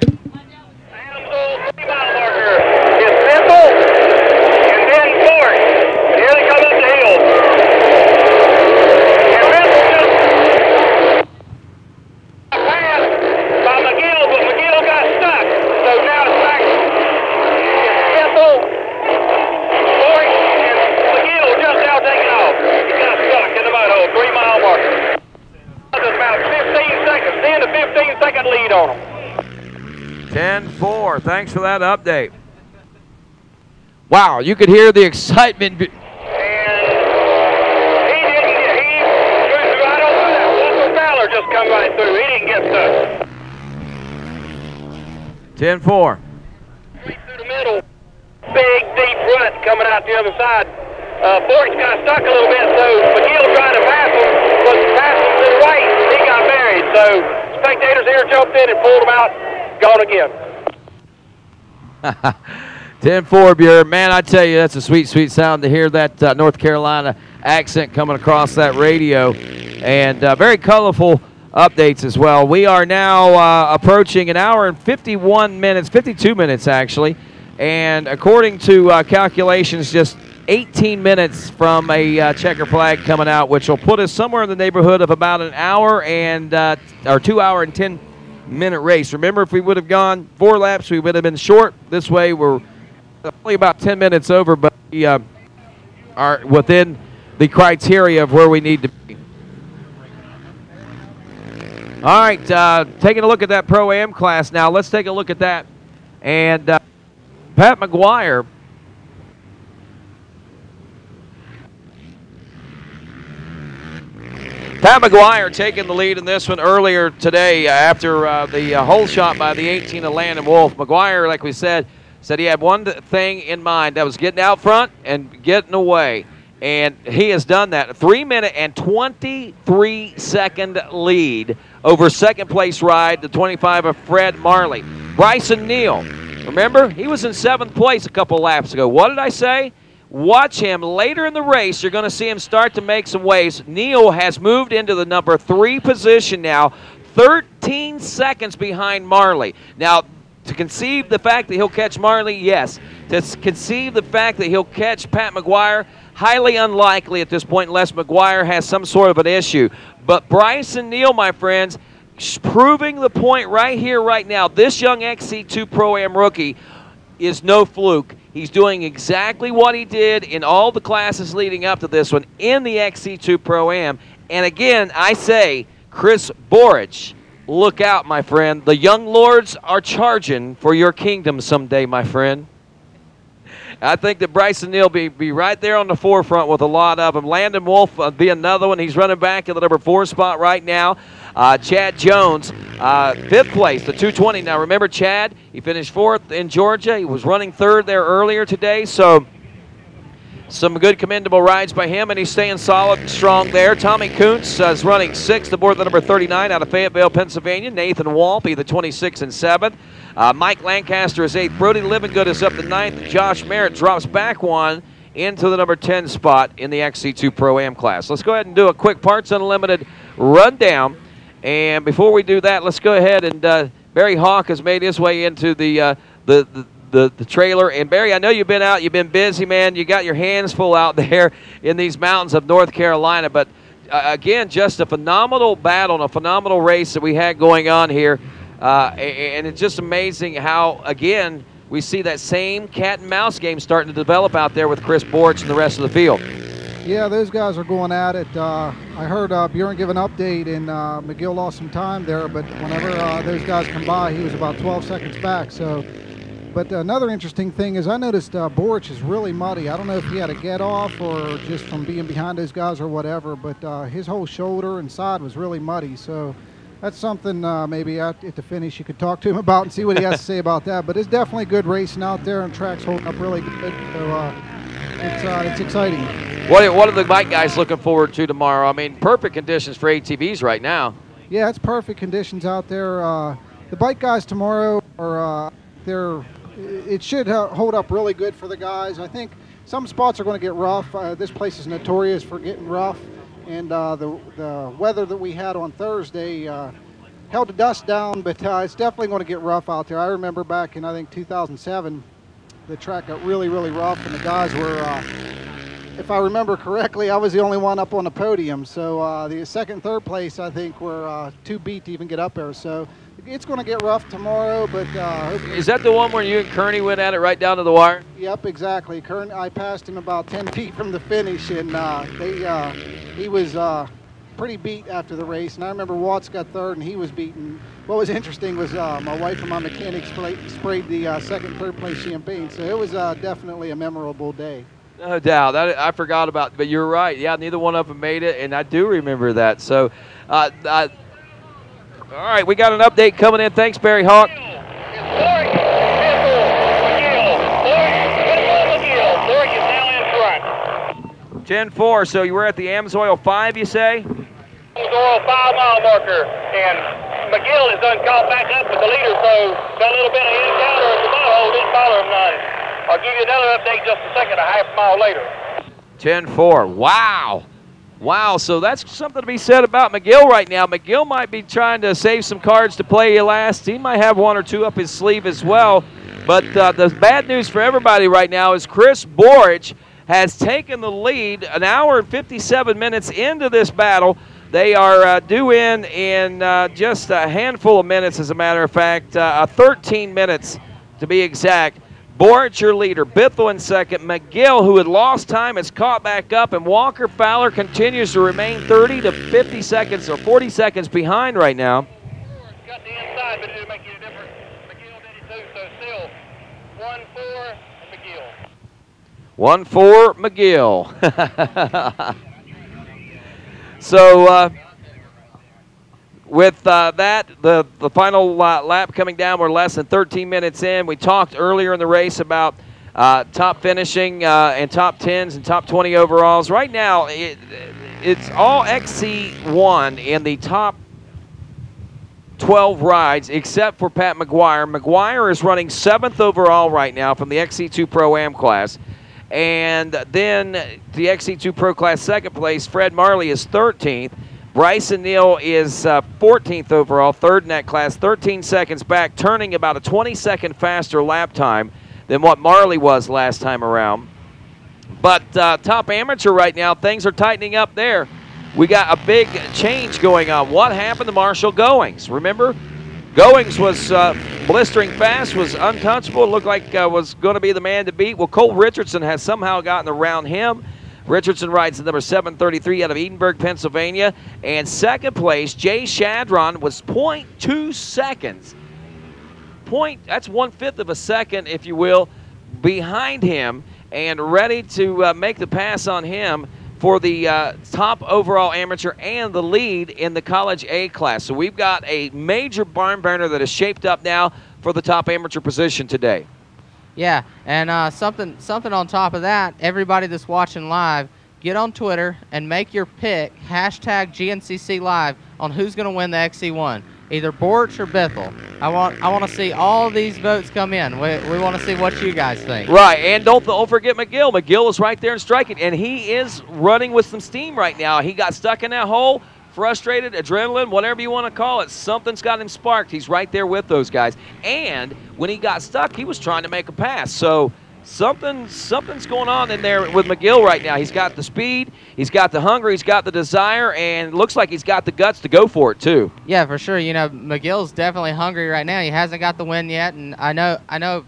10-4. Thanks for that update. Wow, you could hear the excitement. Just come right through. He didn't get stuck. 10-4. Straight through the middle. Big, deep rut coming out the other side. Forks got stuck a little bit, so McGill tried to pass him, but passed him to the right. He got buried. So spectators here jumped in and pulled him out. Gone again. 10-4, Buer. Man, I tell you, that's a sweet, sweet sound to hear that North Carolina accent coming across that radio. And very colorful updates as well. We are now approaching an hour and 51 minutes, 52 minutes actually. And according to calculations, just 18 minutes from a checker flag coming out, which will put us somewhere in the neighborhood of about an hour and or 2 hour and 10 minute race. Remember, if we would have gone 4 laps, we would have been short. This way, we're only about 10 minutes over, but we are within the criteria of where we need to be. All right, taking a look at that Pro-Am class now. Let's take a look at that. And Pat McGuire. Pat McGuire taking the lead in this one earlier today after the hole shot by the 18 of Landon Wolf. McGuire, like we said he had one thing in mind. That was getting out front and getting away. And he has done that. A 3-minute and 23-second lead over second place ride, the 25 of Fred Marley. Bryson Neal, remember, he was in 7th place a couple laps ago. What did I say? Watch him later in the race. You're going to see him start to make some waves. Neal has moved into the number 3 position now, 13 seconds behind Marley. Now, to conceive the fact that he'll catch Marley, yes. To conceive the fact that he'll catch Pat McGuire, highly unlikely at this point unless McGuire has some sort of an issue. But Bryson Neal, my friends, proving the point right here, right now. This young XC2 Pro-Am rookie is no fluke. He's doing exactly what he did in all the classes leading up to this one in the XC2 Pro-Am. And again, I say, Chris Borich, look out, my friend. The young lords are charging for your kingdom someday, my friend. I think that Bryson Neal be right there on the forefront with a lot of them. Landon Wolf be another one. He's running back in the number 4 spot right now. Chad Jones, 5th place, the 220. Now, remember Chad? He finished 4th in Georgia. He was running 3rd there earlier today, so some good commendable rides by him, and he's staying solid and strong there. Tommy Kuntz is running 6th aboard the number 39 out of Fayetteville, Pennsylvania. Nathan Walpe, the 26 and 7th. Mike Lancaster is 8th. Brody Livingood is up to 9th. Josh Merritt drops back one into the number 10 spot in the XC2 Pro-Am class. Let's go ahead and do a quick Parts Unlimited rundown. And before we do that, let's go ahead and Barry Hawk has made his way into the trailer. And Barry, I know you've been out, you've been busy, man. You got your hands full out there in these mountains of North Carolina. But again, just a phenomenal battle and a phenomenal race that we had going on here. And it's just amazing how, again, we see that same cat and mouse game starting to develop out there with Chris Borich and the rest of the field. Yeah, those guys are going at it. I heard Bjorn give an update, and McGill lost some time there, but whenever those guys come by, he was about 12 seconds back. So, but another interesting thing is I noticed Borich is really muddy. I don't know if he had a get off or just from being behind those guys or whatever, but his whole shoulder and side was really muddy. So that's something maybe at the finish you could talk to him about and see what he has to say about that. But it's definitely good racing out there, and track's holding up really good. So it's exciting. What are the bike guys looking forward to tomorrow? I mean, perfect conditions for ATVs right now. Yeah, it's perfect conditions out there. The bike guys tomorrow are it should hold up really good for the guys. I think some spots are going to get rough. This place is notorious for getting rough, and the weather that we had on Thursday held the dust down, but it's definitely going to get rough out there. I remember back in, I think, 2007, the track got really, really rough, and the guys were, if I remember correctly, I was the only one up on the podium. So the second and third place, I think, were too beat to even get up there. So it's going to get rough tomorrow, but is that the one where you and Kearney went at it right down to the wire? Yep, exactly. Kearney, I passed him about 10 feet from the finish, and he was pretty beat after the race, and I remember Watts got third and he was beaten. What was interesting was my wife and my mechanic sprayed the second and third place champagne, so it was definitely a memorable day. No doubt. I forgot about, but you're right. Yeah, neither one of them made it, and I do remember that. So, all right, we got an update coming in. Thanks, Barry Hawk. Gen 4, so you were at the Amsoil 5, you say? Amsoil 5-mile marker, and McGill has done caught back up with the leader, so got a little bit of encounter at the mile, didn't bother him none. I'll give you another update just a second, a half-mile later. Gen 4, wow. Wow, so that's something to be said about McGill right now. McGill might be trying to save some cards to play you last. He might have one or two up his sleeve as well. But the bad news for everybody right now is Chris Borich has taken the lead an hour and 57 minutes into this battle. They are due in just a handful of minutes, as a matter of fact, 13 minutes to be exact. Borich, your leader. Bithell in second. McGill, who had lost time, has caught back up, and Walker Fowler continues to remain 30 to 50 seconds or 40 seconds behind right now. Got the inside, but it didn't make any difference. McGill did it too, so still 1-4 McGill. 1-4 McGill. So with that, the final lap coming down, we're less than 13 minutes in. We talked earlier in the race about top finishing and top 10s and top 20 overalls. Right now, it's all XC1 in the top 12 rides, except for Pat McGuire. McGuire is running 7th overall right now from the XC2 Pro-Am class. And then the XC2 Pro Class second place, Fred Marley is 13th. Bryson Neal is 14th overall, third in that class, 13 seconds back, turning about a 20-second faster lap time than what Marley was last time around. But top amateur right now, things are tightening up there. We got a big change going on. What happened to Marshall Goings? Remember? Goings was blistering fast, was untouchable, looked like was going to be the man to beat. Well, Cole Richardson has somehow gotten around him. Richardson rides the number 733 out of Edinburgh, Pennsylvania. And second place, Jay Shadron, was 0.2 seconds. That's 1/5 of a second, if you will, behind him and ready to make the pass on him for the top overall amateur and the lead in the College A class. So we've got a major barn burner that is shaped up now for the top amateur position today. Yeah, and something on top of that, everybody that's watching live, get on Twitter and make your pick, hashtag GNCC Live, on who's going to win the XC1, either Borich or Bithell. I want to see all these votes come in. We want to see what you guys think. Right, and don't forget McGill. McGill is right there and striking, and he is running with some steam right now. He got stuck in that hole, frustrated, adrenaline, whatever you want to call it. Something's got him sparked. He's right there with those guys. And when he got stuck, he was trying to make a pass. So something's going on in there with McGill right now. He's got the speed, he's got the hunger, he's got the desire, and it looks like he's got the guts to go for it too. Yeah, for sure. You know, McGill's definitely hungry right now. He hasn't got the win yet, and I know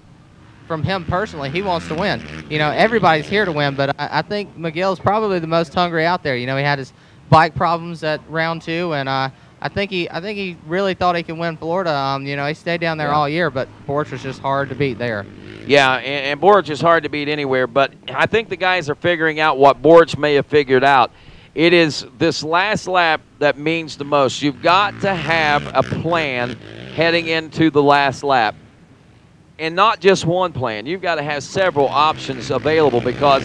from him personally, he wants to win. You know, everybody's here to win, but I think McGill's probably the most hungry out there. You know, he had his bike problems at round 2, and I think he really thought he could win Florida. You know, he stayed down there all year, but Borich was just hard to beat there. Yeah, and Borich is hard to beat anywhere, but I think the guys are figuring out what Borich may have figured out. It is this last lap that means the most. You've got to have a plan heading into the last lap. And not just one plan. You've got to have several options available, because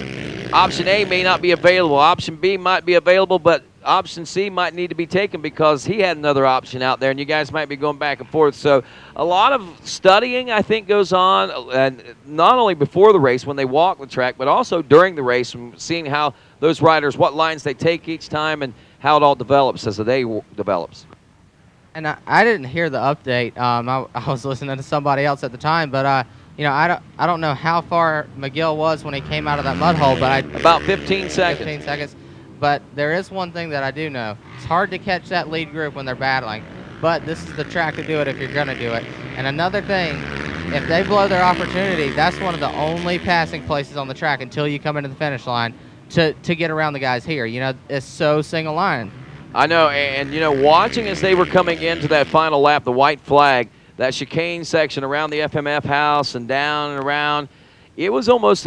option A may not be available. Option B might be available, but option C might need to be taken because he had another option out there, and you guys might be going back and forth. So a lot of studying, I think, goes on, and not only before the race when they walk the track, but also during the race, and seeing how those riders, what lines they take each time, and how it all develops as the day develops. And I didn't hear the update. I was listening to somebody else at the time, but you know, I don't know how far McGill was when he came out of that mud hole, but about 15 seconds. 15 seconds. But there is one thing that I do know. It's hard to catch that lead group when they're battling, but this is the track to do it if you're going to do it. And another thing, if they blow their opportunity, that's one of the only passing places on the track until you come into the finish line to get around the guys here. You know, it's so single line. I know, and, you know, watching as they were coming into that final lap, the white flag, that chicane section around the FMF house and down and around, it was almost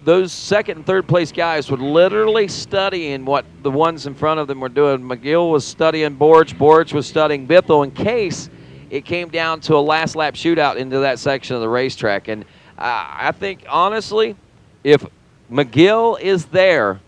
those second and third place guys were literally studying what the ones in front of them were doing. McGill was studying Borch was studying Bithell in case it came down to a last lap shootout into that section of the racetrack. And I think, honestly, if McGill is there,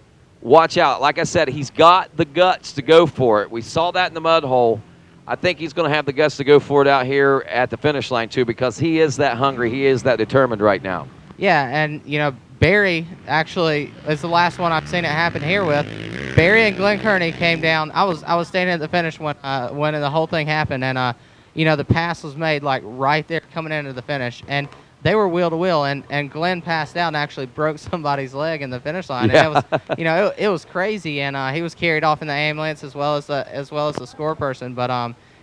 watch out. Like I said, he's got the guts to go for it. We saw that in the mud hole. I think he's going to have the guts to go for it out here at the finish line, too, because he is that hungry. He is that determined right now. Yeah, and, you know, Barry actually is the last one I've seen it happen here with. Barry and Glenn Kearney came down. I was standing at the finish when the whole thing happened, and, you know, the pass was made, like, right there coming into the finish. And they were wheel to wheel, and Glenn passed out and actually broke somebody's leg in the finish line. Yeah. And it was, you know, it was crazy, and he was carried off in the ambulance as well as the score person. But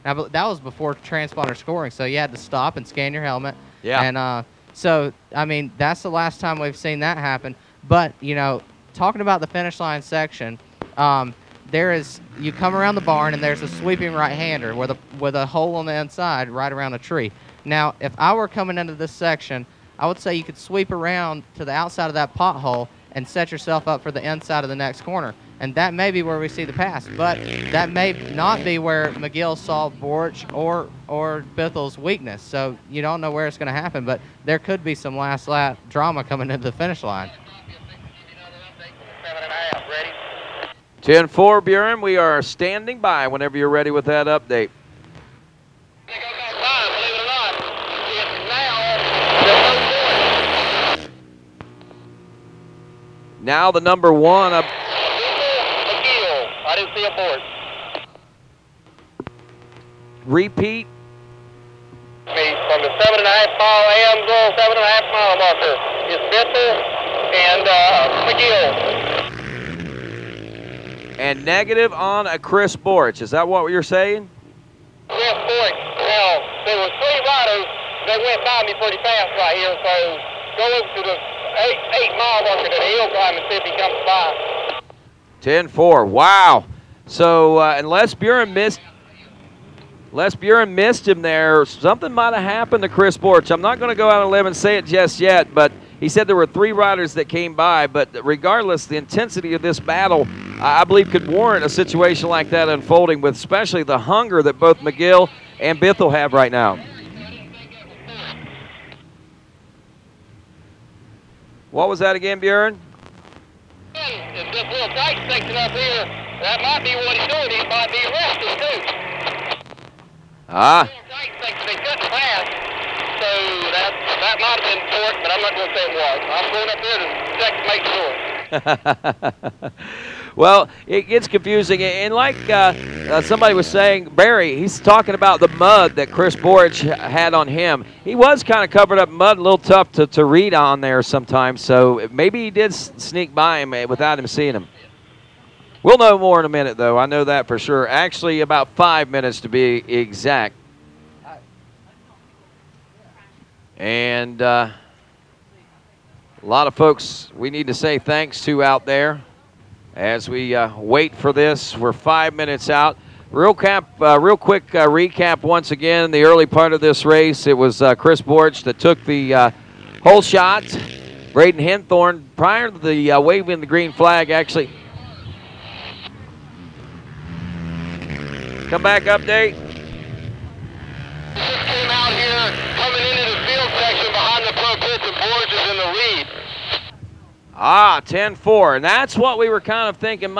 that was before transponder scoring, so you had to stop and scan your helmet. Yeah. And so I mean, that's the last time we've seen that happen. But you know, talking about the finish line section, you come around the barn and there's a sweeping right-hander with a hole on the inside right around a tree. Now, if I were coming into this section, I would say you could sweep around to the outside of that pothole and set yourself up for the inside of the next corner. And that may be where we see the pass, but that may not be where McGill saw Borch or Bithell's weakness. So you don't know where it's going to happen, but there could be some last lap drama coming into the finish line. 10-4, Buren. We are standing by whenever you're ready with that update. Now the number one up. I didn't see a board. Repeat. From the 7.5 mile AM zone, 7.5 mile marker is Bithell and McGill. And negative on a Chris Borch. Is that what you're saying? Chris Borch. Now, there were 3 riders that went by me pretty fast right here, so go over to the 8 mile marker to the hill climb and see if he comes by. 10-4. Wow. So unless Buren missed him there, something might have happened to Chris Borch. I'm not going to go out on a limb and say it just yet, but he said there were 3 riders that came by. But regardless, the intensity of this battle, I believe, could warrant a situation like that unfolding, with especially the hunger that both McGill and Bithell have right now. What was that again, Buren? It's this little tight section up here. That might be what he's doing. He might be resting too. Ah. Tight section they couldn't pass. So that might have been important, but I'm not going to say it was. I'm going up there to check to make sure. Well, it gets confusing, and like somebody was saying, Barry, he's talking about the mud that Chris Borch had on him. He was kind of covered up in mud, a little tough to read on there sometimes, so maybe he did sneak by him without him seeing him. We'll know more in a minute, though. I know that for sure. Actually, about 5 minutes to be exact. And a lot of folks we need to say thanks to out there as we wait for this. We're 5 minutes out. Real quick recap once again. The early part of this race, it was Chris Borch that took the whole shot. Braden Henthorn, prior to the waving the green flag, actually. Come back, update. Just came out here, coming into the field section behind the pro pits, and Borch is in the lead. Ah, 10-4, and that's what we were kind of thinking.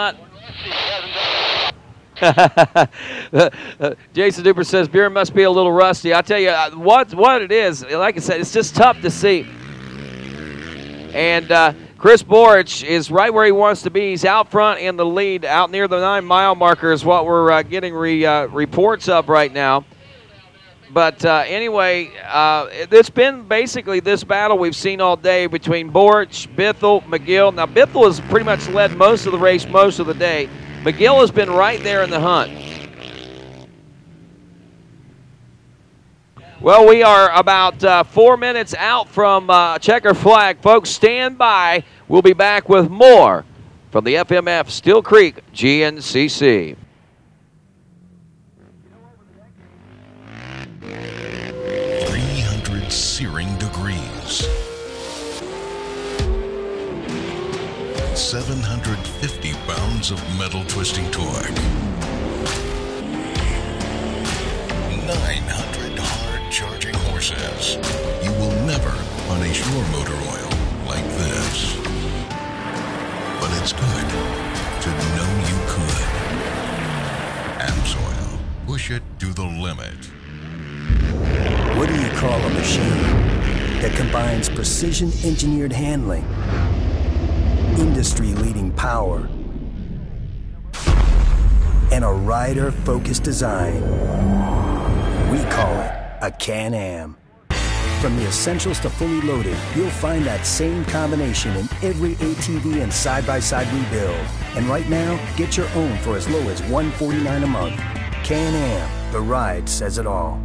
Jason Duper says Buren must be a little rusty. I tell you what it is. Like I said, it's just tough to see. And Chris Borch is right where he wants to be. He's out front in the lead, out near the 9 mile marker is what we're getting reports of right now. But anyway, it's been basically this battle we've seen all day between Borch, Bithell, McGill. Now, Bithell has pretty much led most of the race most of the day. McGill has been right there in the hunt. Well, we are about 4 minutes out from checker flag. Folks, stand by. We'll be back with more from the FMF Steele Creek GNCC. 300 searing degrees. 750 pounds of metal twisting torque. 900 hard charging horses. You will never punish your motor oil like this. But it's good to know you could. AMSOIL. Push it to the limit. What do you call a machine that combines precision engineered handling, industry-leading power, and a rider-focused design? We call it a Can-Am. From the essentials to fully loaded, you'll find that same combination in every ATV and side-by-side we build. And right now, get your own for as low as $149 a month. Can-Am, the ride says it all.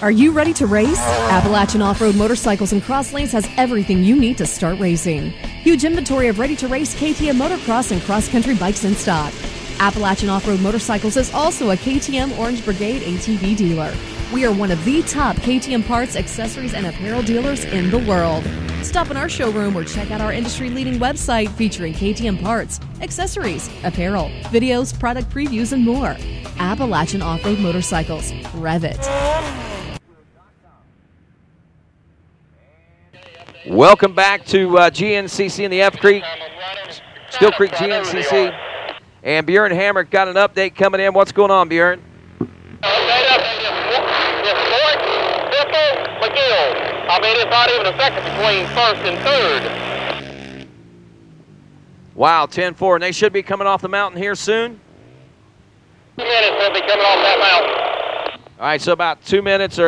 Are you ready to race? Appalachian Off-Road Motorcycles and Cross Lanes has everything you need to start racing. Huge inventory of ready-to-race KTM motocross and cross-country bikes in stock. Appalachian Off-Road Motorcycles is also a KTM Orange Brigade ATV dealer. We are one of the top KTM parts, accessories, and apparel dealers in the world. Stop in our showroom or check out our industry-leading website featuring KTM parts, accessories, apparel, videos, product previews, and more. Appalachian Off-Road Motorcycles. Rev it. Welcome back to GNCC in the Steele Creek GNCC. And Bjorn Hamrick got an update coming in. What's going on, Bjorn? I mean, it's not even a second between first and third. Wow, 10-4. And they should be coming off the mountain here soon? 2 minutes, they'll be coming off that mountain. All right, so about 2 minutes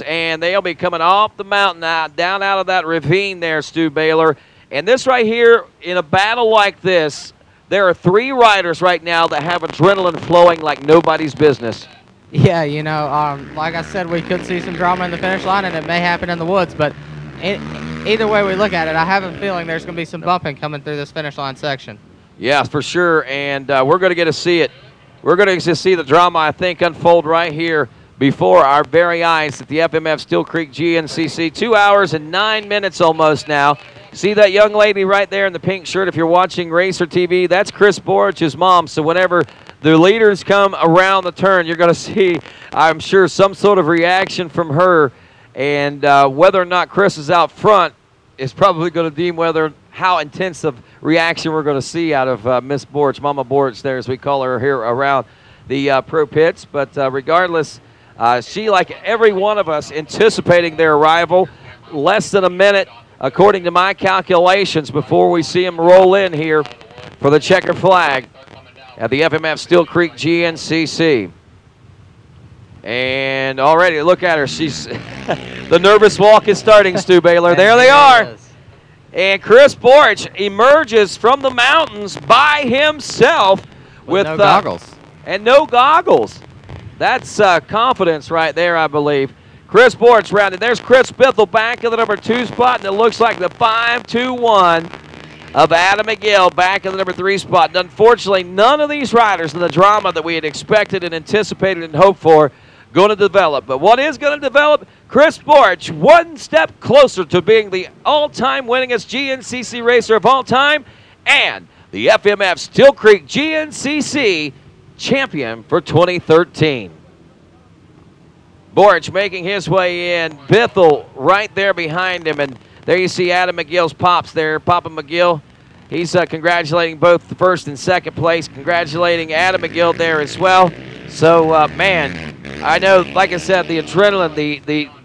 and they'll be coming off the mountain now, down out of that ravine there, Stu Baylor. And this right here, in a battle like this, there are 3 riders right now that have adrenaline flowing like nobody's business. Yeah, you know, like I said, we could see some drama in the finish line, and it may happen in the woods, but either way we look at it, I have a feeling there's going to be some bumping coming through this finish line section. Yeah, for sure, and we're going to get to see it. We're going to get to see the drama, I think, unfold right here before our very eyes at the FMF Steele Creek GNCC. 2 hours and 9 minutes almost now. See that young lady right there in the pink shirt? If you're watching Racer TV, that's Chris Borich's mom. So whenever the leaders come around the turn, you're going to see, I'm sure, some sort of reaction from her. And whether or not Chris is out front is probably going to deem how intense of reaction we're going to see out of Miss Borich, Mama Borich there, as we call her here around the pro pits. But regardless, she, like every one of us, anticipating their arrival. Less than a minute, according to my calculations, before we see them roll in here for the checker flag at the FMF Steele Creek GNCC. And already, look at her. She's the nervous walk is starting, Stu Baylor. There they are. And Chris Borich emerges from the mountains by himself with no goggles. And no goggles. That's confidence right there, I believe. Chris Borich rounded. There's Chris Bithell back in the number 2 spot, and it looks like the 5-2-1 of Adam McGill back in the number 3 spot. And unfortunately, none of these riders in the drama that we had expected and anticipated and hoped for going to develop. But what is going to develop? Chris Borich, one step closer to being the all-time winningest GNCC racer of all time and the FMF Steele Creek GNCC champion for 2013. Borich making his way in. Bithell right there behind him. And there you see Adam McGill's pops there. Papa McGill, he's congratulating both the first and second place. Congratulating Adam McGill there as well. So, man, I know, like I said, the adrenaline,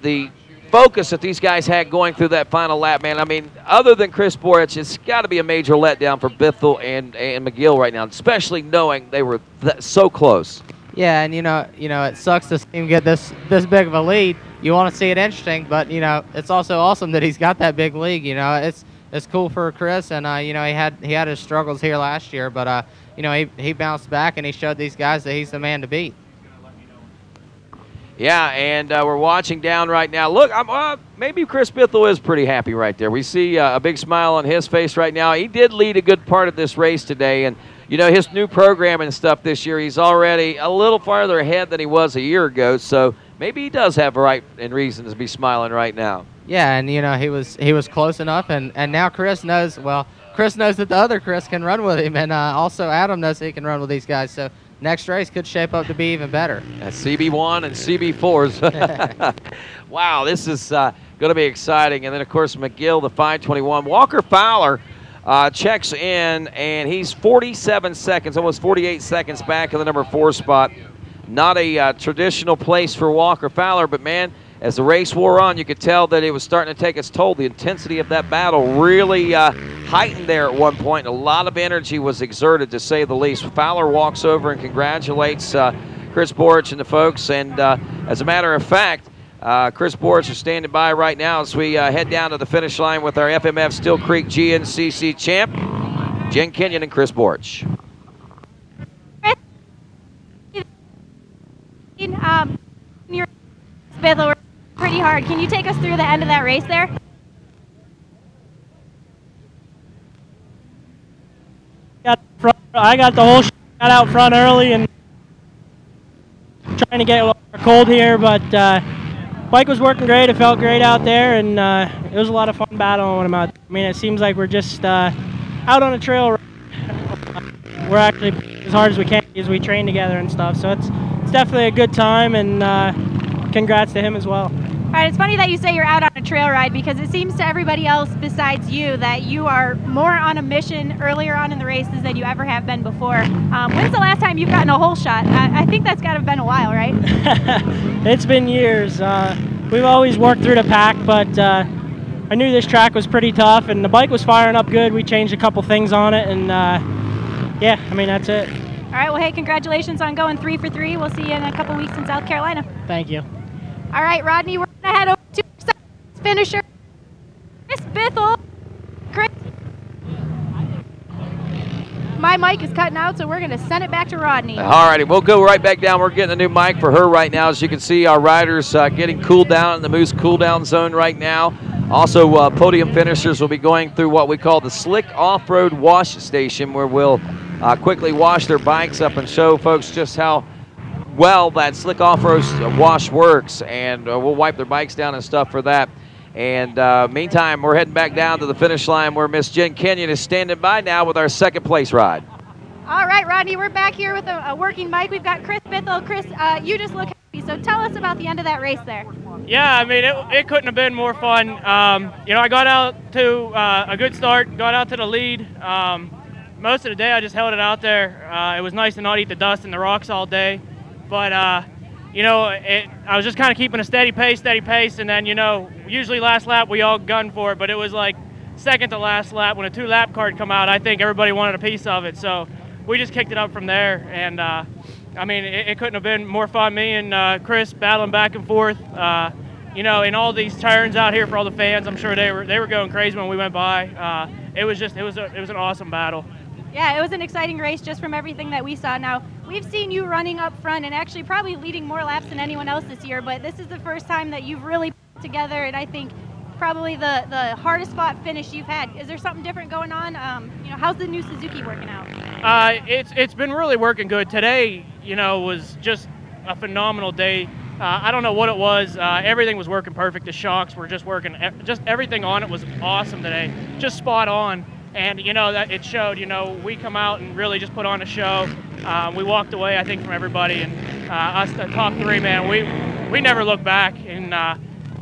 the focus that these guys had going through that final lap, man. I mean, other than Chris Borich, it's got to be a major letdown for Bithell and McGill right now, especially knowing they were so close. Yeah, and you know, it sucks to see him get this big of a lead. You want to see it interesting, but you know, it's also awesome that he's got that big lead. You know, it's cool for Chris, and you know, he had his struggles here last year, but you know, he bounced back and he showed these guys that he's the man to beat. Yeah, and we're watching down right now. Look, maybe Chris Bithell is pretty happy right there. We see a big smile on his face right now. He did lead a good part of this race today, and you know, his new program and stuff this year, he's already a little farther ahead than he was a year ago. So maybe he does have right and reason to be smiling right now. Yeah, and you know he was close enough, and now Chris knows. Well, Chris knows that the other Chris can run with him, and also Adam knows that he can run with these guys. So next race could shape up to be even better. That's CB1 and CB4s. Wow, this is going to be exciting. And then, of course, McGill, the 521. Walker Fowler checks in, and he's 47 seconds, almost 48 seconds back in the number 4 spot. Not a traditional place for Walker Fowler, but, man, as the race wore on, you could tell that it was starting to take its toll. The intensity of that battle really heightened there at one point. A lot of energy was exerted, to say the least. Fowler walks over and congratulates Chris Borich and the folks. And as a matter of fact, Chris Borich is standing by right now as we head down to the finish line with our FMF Steele Creek GNCC champ, Jen Kenyon and Chris Borich. Your Smith pretty hard. Can you take us through the end of that race there? I got the whole got out front early and trying to get a little cold here, but bike was working great. It felt great out there, and it was a lot of fun battling when I'm out. I mean, it seems like we're just out on a trail. We're actually as hard as we can as we train together and stuff. So it's definitely a good time, and congrats to him as well. All right, it's funny that you say you're out on a trail ride, because it seems to everybody else besides you that you are more on a mission earlier on in the races than you ever have been before. When's the last time you've gotten a hole shot? I think that's got to have been a while, right? It's been years. We've always worked through the pack, but I knew this track was pretty tough, and the bike was firing up good. We changed a couple things on it, and yeah, I mean, that's it. All right, well, hey, congratulations on going 3 for 3. We'll see you in a couple weeks in South Carolina. Thank you. All right, Rodney, we're going to head over to our finisher, Chris Bithell. Chris, my mic is cutting out, so we're going to send it back to Rodney. All righty, we'll go right back down. We're getting a new mic for her right now. As you can see, our riders getting cooled down in the Moose cool down zone right now. Also, podium finishers will be going through what we call the Slick Off-Road Wash Station, where we'll quickly wash their bikes up and show folks just how well that Slick Off-Road wash works, and we'll wipe their bikes down and stuff for that. And meantime, we're heading back down to the finish line where Miss Jen Kenyon is standing by now with our second place ride. All right, Rodney, we're back here with a working mic. We've got Chris Bithell. Chris, you just look happy, so tell us about the end of that race there. Yeah, I mean, it couldn't have been more fun. You know, I got out to a good start, got out to the lead. Most of the day I just held it out there. It was nice to not eat the dust and the rocks all day. But, you know, I was just kind of keeping a steady pace, and then, you know, usually last lap we all gunned for it, but it was like second to last lap when a 2-lap card come out. I think everybody wanted a piece of it, so we just kicked it up from there. And, I mean, it couldn't have been more fun. Me and Chris battling back and forth. You know, in all these turns out here for all the fans, I'm sure they were going crazy when we went by. It was an awesome battle. Yeah, it was an exciting race just from everything that we saw. Now, we've seen you running up front and actually probably leading more laps than anyone else this year, but this is the first time that you've really put together, and I think probably the hardest fought finish you've had. Is there something different going on? You know, how's the new Suzuki working out? It's been really working good. Today, you know, was just a phenomenal day. I don't know what it was. Everything was working perfect. The shocks were just working. Just everything on it was awesome today. Just spot on. And, you know, that it showed. You know, we come out and really just put on a show. We walked away, I think, from everybody. And us, the top three, man, we never looked back. And,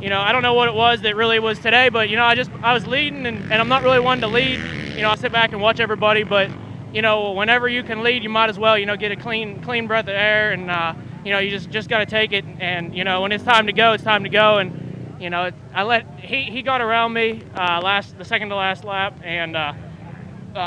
you know, I don't know what it was that really was today, but, you know, I was leading, and I'm not really one to lead. You know, I sit back and watch everybody, but, you know, whenever you can lead, you might as well, you know, get a clean breath of air. And, you know, you just got to take it. And, you know, when it's time to go, it's time to go. And, you know, he got around me the second to last lap, and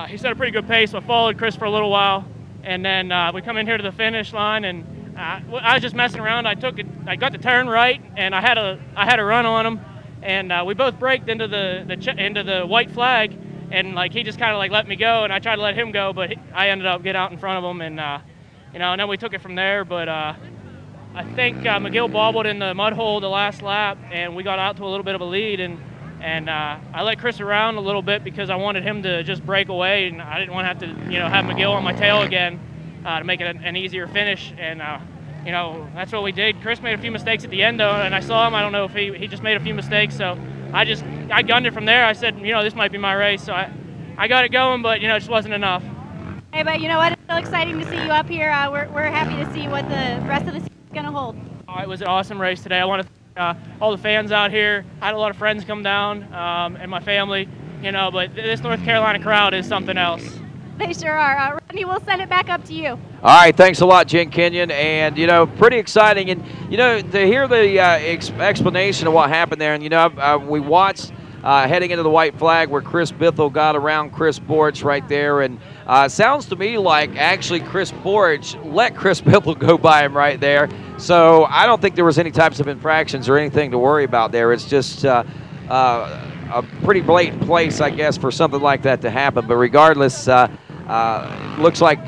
he set a pretty good pace. So I followed Chris for a little while, and then we come in here to the finish line, and I was just messing around. I got the turn right, and I had a run on him, and we both braked into the white flag, and like he just kind of like let me go, and I tried to let him go, but I ended up getting out in front of him, and you know, and then we took it from there. But I think McGill bobbled in the mud hole the last lap, and we got out to a little bit of a lead, and And I let Chris around a little bit because I wanted him to just break away, and I didn't want to have to, have McGill on my tail again to make it an easier finish. And that's what we did. Chris made a few mistakes at the end, though, and I saw him. I don't know if he just made a few mistakes, so I gunned it from there. I said, this might be my race, so I got it going, but it just wasn't enough. Hey, but you know what? It's so exciting to see you up here. We're happy to see what the rest of the season is going to hold. Oh, it was an awesome race today. I want to thank all the fans out here. I had a lot of friends come down and my family, but this North Carolina crowd is something else. They sure are. Rodney, we'll send it back up to you. All right, thanks a lot, Jen Kenyon. And, pretty exciting. And, to hear the explanation of what happened there, and, we watched heading into the white flag where Chris Bithell got around Chris Borich right there. And sounds to me like actually Chris Borich let Chris Bithell go by him right there. So I don't think there was any types of infractions or anything to worry about there. It's just a pretty blatant place, I guess, for something like that to happen. But regardless, looks like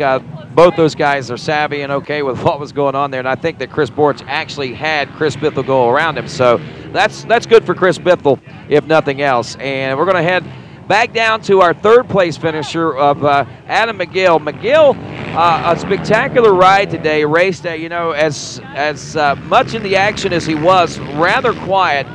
both those guys are savvy and okay with what was going on there. And I think that Chris Borich actually had Chris Bithell go around him. So that's good for Chris Bithell, if nothing else. And we're going to head back down to our third place finisher of Adam McGill. McGill, a spectacular ride today, race day, as much in the action as he was, rather quiet.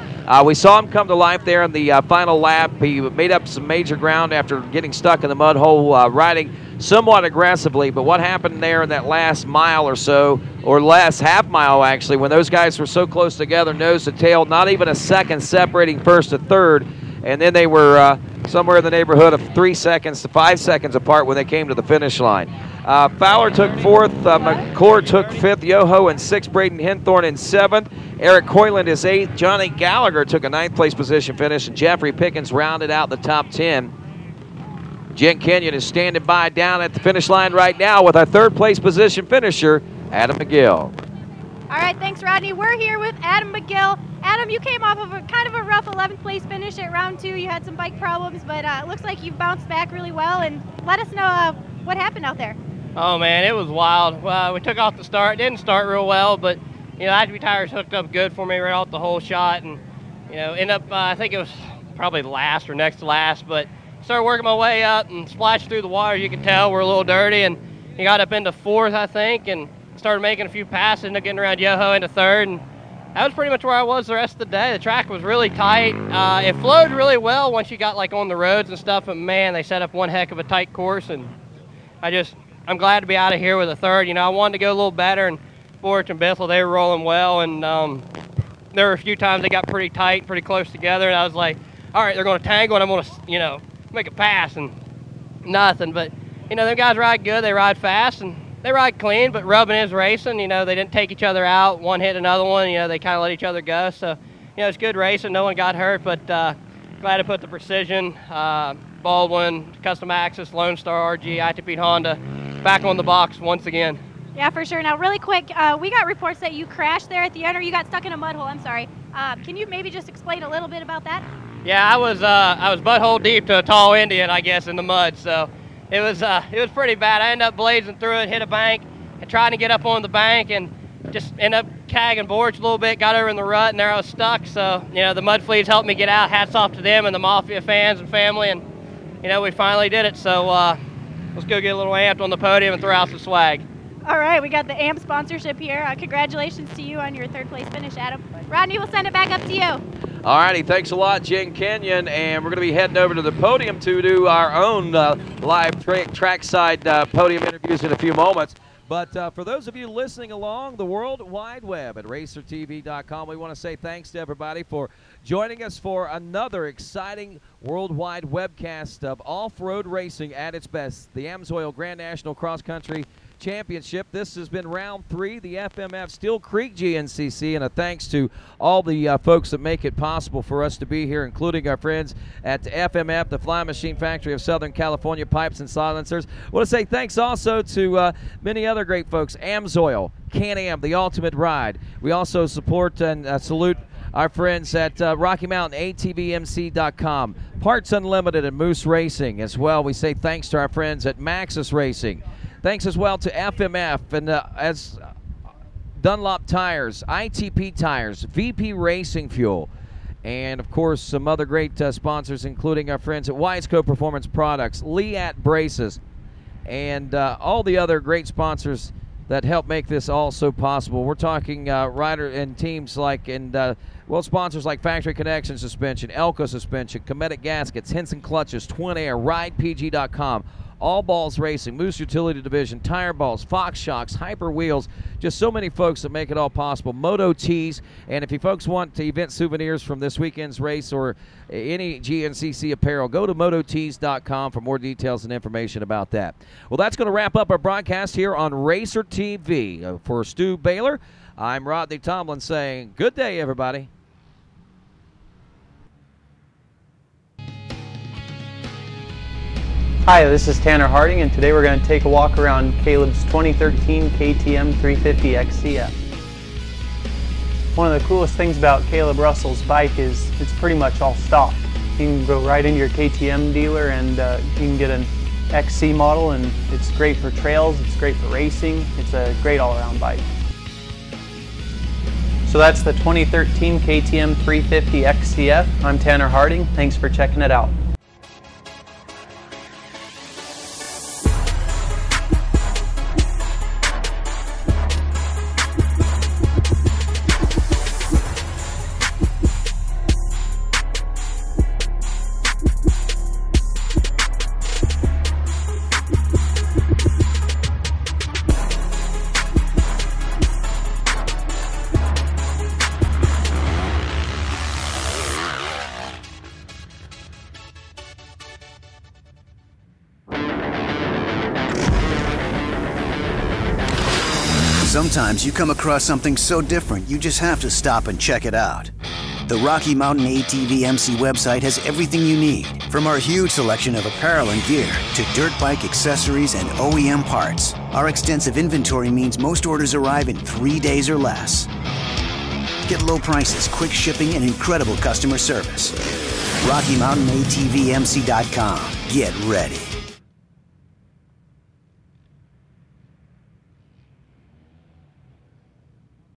We saw him come to life there in the final lap. He made up some major ground after getting stuck in the mud hole, riding somewhat aggressively. But what happened there in that last mile or so, or last half mile actually, when those guys were so close together, nose to tail, not even a second separating first to third, and then they were somewhere in the neighborhood of 3 seconds to 5 seconds apart when they came to the finish line. Fowler took fourth, McClure took fifth, Yoho in sixth, Braden Hinthorn in seventh, Eric Hoyland is eighth, Johnny Gallagher took a ninth place position finish, and Jeffrey Pickens rounded out the top 10. Jen Kenyon is standing by down at the finish line right now with our third place position finisher, Adam McGill. All right, thanks, Rodney. We're here with Adam McGill. Adam, you came off of a kind of a rough 11th place finish at round 2. You had some bike problems, but it looks like you've bounced back really well. And let us know what happened out there. Oh man, it was wild. Well, we took off the start. Didn't start real well, but ITV tires hooked up good for me right off the whole shot, and end up I think it was probably last or next to last, but started working my way up and splashed through the water. You can tell we're a little dirty, and he got up into fourth, I think, and started making a few passes, ended up getting around Yoho into third, and that was pretty much where I was the rest of the day. The track was really tight. It flowed really well once you got like on the roads and stuff, but man, they set up one heck of a tight course, and I'm glad to be out of here with a third. I wanted to go a little better, and Borich and Bithell, they were rolling well, and there were a few times they got pretty tight, pretty close together, and I was like, all right, they're going to tangle, and I'm going to, make a pass, and nothing. But, them guys ride good, they ride fast, and they ride clean, but rubbing is racing. They didn't take each other out. One hit another one, they kind of let each other go. So, it's good racing. No one got hurt, but glad to put the Precision, Baldwin, Custom Axis, Lone Star RG, ITP Honda back on the box once again. Yeah, for sure. Now, really quick, we got reports that you crashed there at the end, or you got stuck in a mud hole. I'm sorry. Can you maybe just explain a little bit about that? Yeah, I was butthole deep to a tall Indian, I guess, in the mud. So it was pretty bad. I ended up blazing through it, hit a bank, and trying to get up on the bank, and just ended up tagging Borich a little bit. Got over in the rut, and there I was stuck. So the mud fleas helped me get out. Hats off to them and the Mafia fans and family, and we finally did it. So let's go get a little amped on the podium and throw out some swag. All right, we got the AMP sponsorship here. Congratulations to you on your third place finish, Adam. Rodney, we'll send it back up to you. All righty, thanks a lot, Jen Kenyon, and we're going to be heading over to the podium to do our own live trackside podium interviews in a few moments. But for those of you listening along the World Wide Web at racertv.com, we want to say thanks to everybody for joining us for another exciting worldwide webcast of off-road racing at its best, the AMSOIL Grand National Cross Country Championship. This has been round 3, the FMF Steele Creek GNCC, and a thanks to all the folks that make it possible for us to be here, including our friends at FMF, the Fly Machine Factory of Southern California Pipes and Silencers. I want to say thanks also to many other great folks, AMSOIL, Can-Am, the Ultimate Ride. We also support and salute our friends at Rocky Mountain ATVMC.com, Parts Unlimited, and Moose Racing. As well, we say thanks to our friends at Maxxis Racing. Thanks as well to FMF and as Dunlop Tires, ITP Tires, VP Racing Fuel, And, of course, some other great sponsors, including our friends at Wiseco Performance Products, Leat Braces, and all the other great sponsors that help make this all so possible. We're talking rider and teams like, sponsors like Factory Connection Suspension, Elko Suspension, Cometic Gaskets, Henson Clutches, Twin Air, RidePG.com, All Balls Racing, Moose Utility Division, Tire Balls, Fox Shocks, Hyper Wheels, just so many folks that make it all possible. Moto Tees, and if you folks want event souvenirs from this weekend's race or any GNCC apparel, go to mototees.com for more details and information about that. Well, that's going to wrap up our broadcast here on Racer TV. For Stu Baylor, I'm Rodney Tomlin saying good day, everybody. Hi, this is Tanner Harding, and today we're going to take a walk around Caleb's 2013 KTM 350 XCF. One of the coolest things about Caleb Russell's bike is it's pretty much all stock. You can go right into your KTM dealer and you can get an XC model, and it's great for trails, it's great for racing, it's a great all-around bike. So that's the 2013 KTM 350 XCF. I'm Tanner Harding, thanks for checking it out. Sometimes you come across something so different, you just have to stop and check it out. The Rocky Mountain ATV MC website has everything you need, from our huge selection of apparel and gear to dirt bike accessories and OEM parts. Our extensive inventory means most orders arrive in 3 days or less. Get low prices, quick shipping, and incredible customer service. RockyMountainATVMC.com. Get ready.